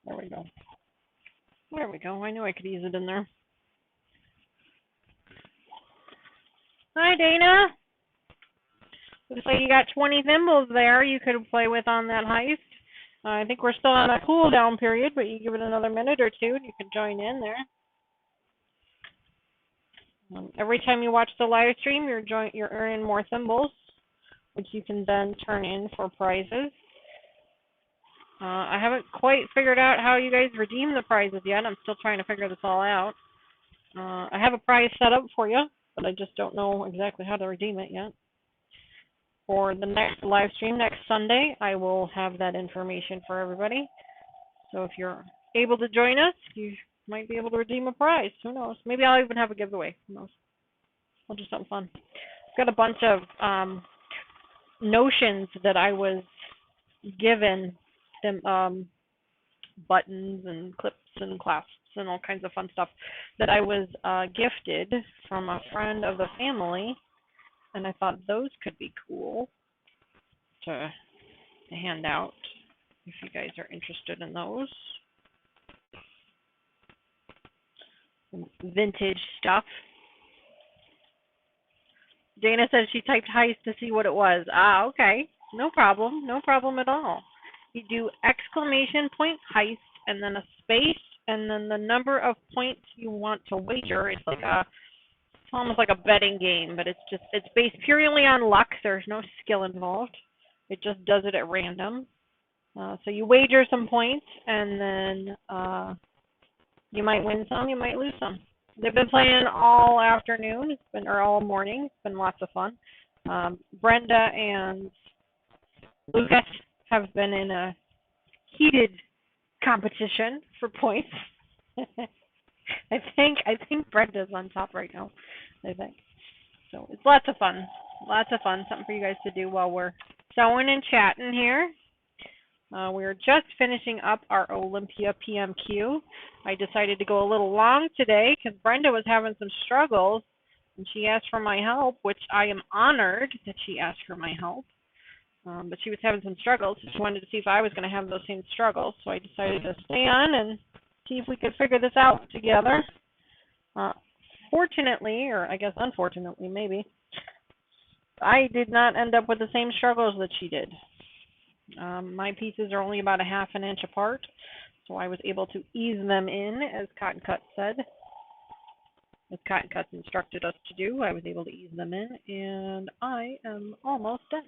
There we go. There we go. I knew I could ease it in there. Hi, Dana. Looks like you got 20 thimbles there you could play with on that heist. I think we're still on a cool down period, but you give it another minute or two and you can join in there. Every time you watch the live stream, you're earning more thimbles, which you can then turn in for prizes. I haven't quite figured out how you guys redeem the prizes yet. I'm still trying to figure this all out. I have a prize set up for you, but I just don't know exactly how to redeem it yet. For the next live stream next Sunday, I will have that information for everybody. So if you're able to join us, you might be able to redeem a prize. Who knows? Maybe I'll even have a giveaway. Who knows? I'll do something fun. I've got a bunch of notions that I was given, them buttons and clips and clasps and all kinds of fun stuff that I was gifted from a friend of the family, and I thought those could be cool to hand out if you guys are interested in those. Some vintage stuff. Dana says she typed heist to see what it was. Ah, okay. No problem. No problem at all. You do exclamation point heist and then a space and then the number of points you want to wager. It's like it's almost like a betting game, but it's based purely on luck. There's no skill involved. It just does it at random. So you wager some points and then you might win some, you might lose some. They've been playing all afternoon, or all morning. It's been lots of fun. Brenda and Lucas have been in a heated competition for points. I think Brenda's on top right now. I think so. It's lots of fun. Lots of fun. Something for you guys to do while we're sewing and chatting here. We're just finishing up our Olympia PMQ. I decided to go a little long today because Brenda was having some struggles, and she asked for my help, which I am honored that she asked for my help. But she was having some struggles. She wanted to see if I was going to have those same struggles, so I decided to stay on and see if we could figure this out together. Fortunately, or I guess unfortunately, maybe, I did not end up with the same struggles that she did. My pieces are only about a half an inch apart, so I was able to ease them in, as Cotton Cut said. As Cotton Cut's instructed us to do, I was able to ease them in, and I am almost done.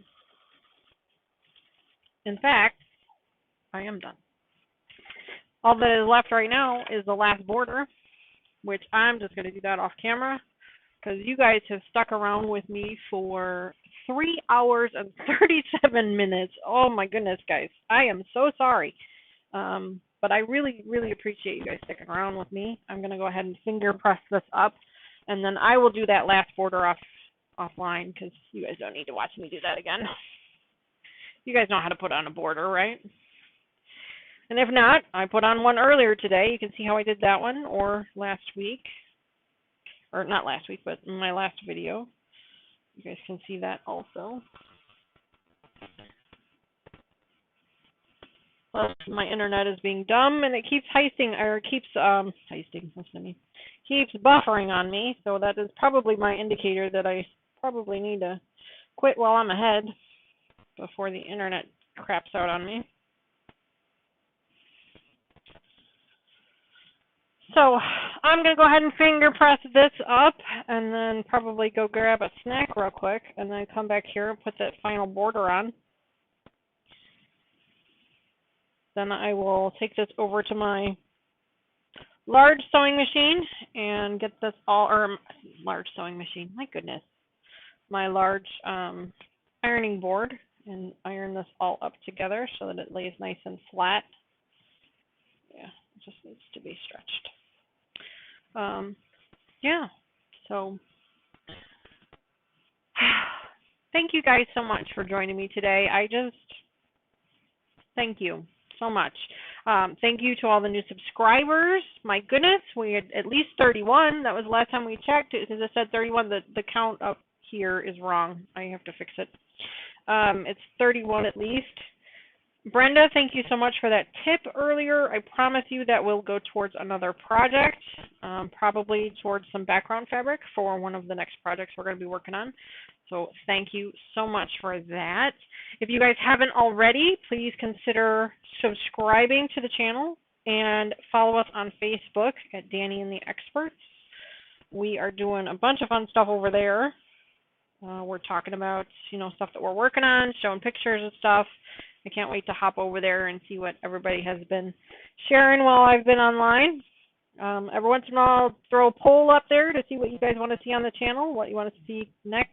In fact, I am done. All that is left right now is the last border, which I'm just going to do that off camera because you guys have stuck around with me for 3 hours and 37 minutes. Oh my goodness, guys. I am so sorry. But I really, really appreciate you guys sticking around with me. I'm going to go ahead and finger press this up, and then I will do that last border offline because you guys don't need to watch me do that again. You guys know how to put on a border, right? And if not, I put on one earlier today. You can see how I did that one, or last week. Or not last week, but in my last video. You guys can see that also. Plus, my internet is being dumb, and it keeps keeps buffering on me, so that is probably my indicator that I probably need to quit while I'm ahead before the internet craps out on me. So I'm going to go ahead and finger press this up and then probably go grab a snack real quick and then come back here and put that final border on. Then I will take this over to my large sewing machine and get this all, or large sewing machine, my goodness, my large ironing board, and iron this all up together so that it lays nice and flat. Yeah, it just needs to be stretched. Yeah, so thank you guys so much for joining me today. Thank you so much. Thank you to all the new subscribers. My goodness, we had at least 31. That was the last time we checked. It said 31. The count up here is wrong. I have to fix it. It's 31 at least. Brenda, thank you so much for that tip earlier. I promise you that will go towards another project, probably towards some background fabric for one of the next projects we're going to be working on. So thank you so much for that. If you guys haven't already, please consider subscribing to the channel and follow us on Facebook at Danny and the Experts. We are doing a bunch of fun stuff over there. We're talking about, stuff that we're working on, showing pictures and stuff. I can't wait to hop over there and see what everybody has been sharing while I've been online. Every once in a while, I'll throw a poll up there to see what you guys want to see on the channel, what you want to see next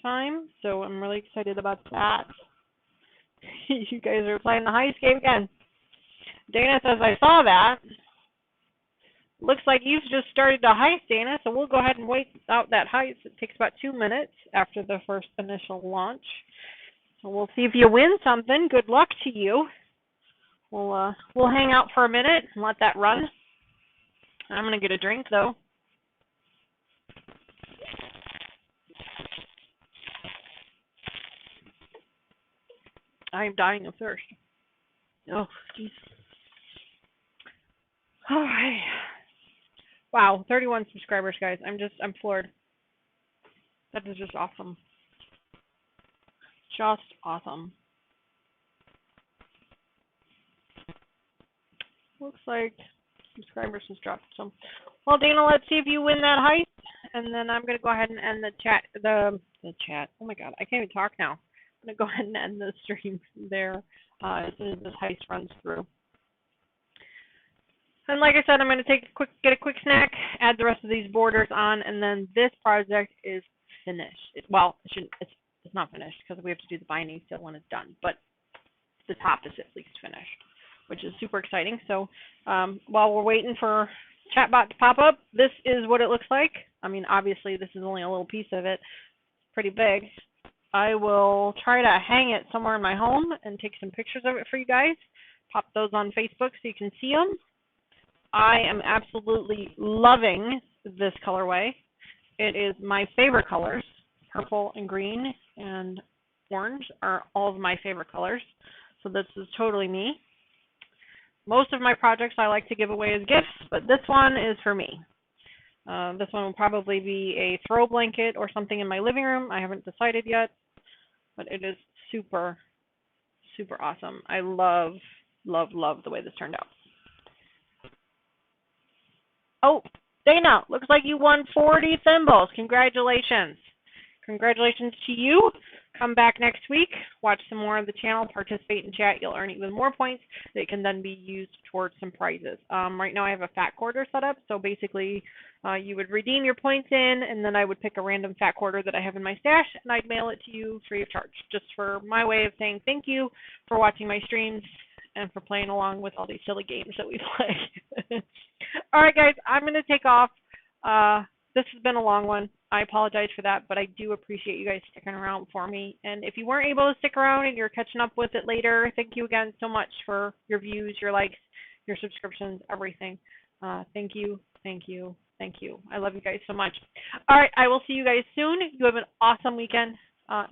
time. So I'm really excited about that. You guys are playing the heist game again. Dana says, I saw that. Looks like you've just started the heist, Dana, so we'll go ahead and wait out that heist. It takes about 2 minutes after the first initial launch. So we'll see if you win something. Good luck to you. We'll hang out for a minute and let that run. I'm going to get a drink, though. I'm dying of thirst. Oh, jeez. All right. Wow, 31 subscribers, guys. I'm floored. That is just awesome. Just awesome. Looks like subscribers has dropped some. Well, Dana, let's see if you win that heist, and then I'm gonna go ahead and end the chat. The chat. Oh my God, I can't even talk now. I'm gonna go ahead and end the stream there as soon as this heist runs through. And like I said, I'm gonna get a quick snack, add the rest of these borders on, and then this project is finished. It's not finished because we have to do the binding still when it's done, but the top is at least finished, which is super exciting. So while we're waiting for chatbot to pop up, this is what it looks like. I mean, obviously this is only a little piece of it. It's pretty big. I will try to hang it somewhere in my home and take some pictures of it for you guys. Pop those on Facebook so you can see them. I am absolutely loving this colorway. It is my favorite colors. Purple and green and orange are all of my favorite colors. So this is totally me. Most of my projects I like to give away as gifts, but this one is for me. This one will probably be a throw blanket or something in my living room. I haven't decided yet, but it is super, super awesome. I love, love, love the way this turned out. Oh, Dana, looks like you won 40 thimbles. Congratulations. Congratulations to you. Come back next week, watch some more of the channel, participate in chat. You'll earn even more points that can then be used towards some prizes. Right now I have a fat quarter set up, so basically you would redeem your points in, and then I would pick a random fat quarter that I have in my stash, and I'd mail it to you free of charge, just for my way of saying thank you for watching my streams and for playing along with all these silly games that we play. All right, guys, I'm going to take off. This has been a long one. I apologize for that, but I do appreciate you guys sticking around for me. And if you weren't able to stick around and you're catching up with it later, thank you again so much for your views, your likes, your subscriptions, everything. Thank you, thank you, thank you. I love you guys so much. All right, I will see you guys soon. You have an awesome weekend.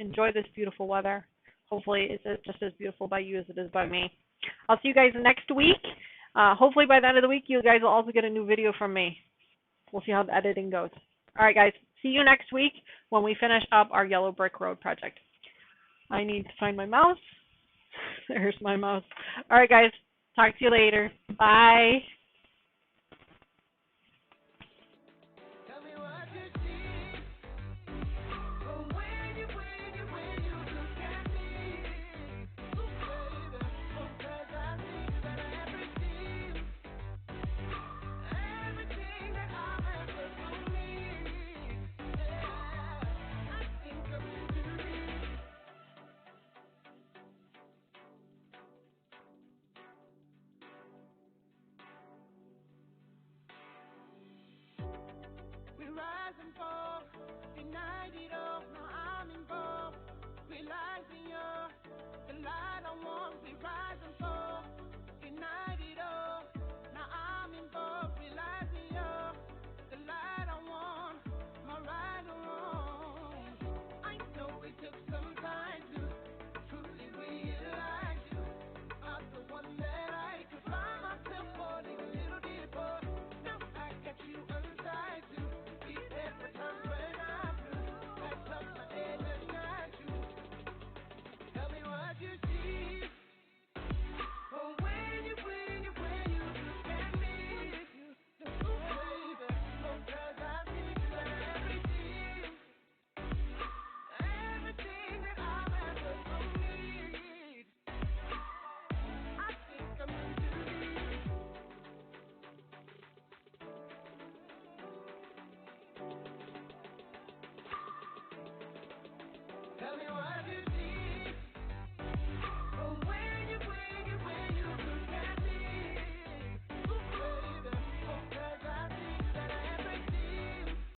Enjoy this beautiful weather. Hopefully it's just as beautiful by you as it is by me. I'll see you guys next week. Hopefully by the end of the week, you guys will also get a new video from me. We'll see how the editing goes. All right, guys. See you next week when we finish up our Yellow Brick Road project. I need to find my mouse. There's my mouse. All right, guys. Talk to you later. Bye. We rise and fall.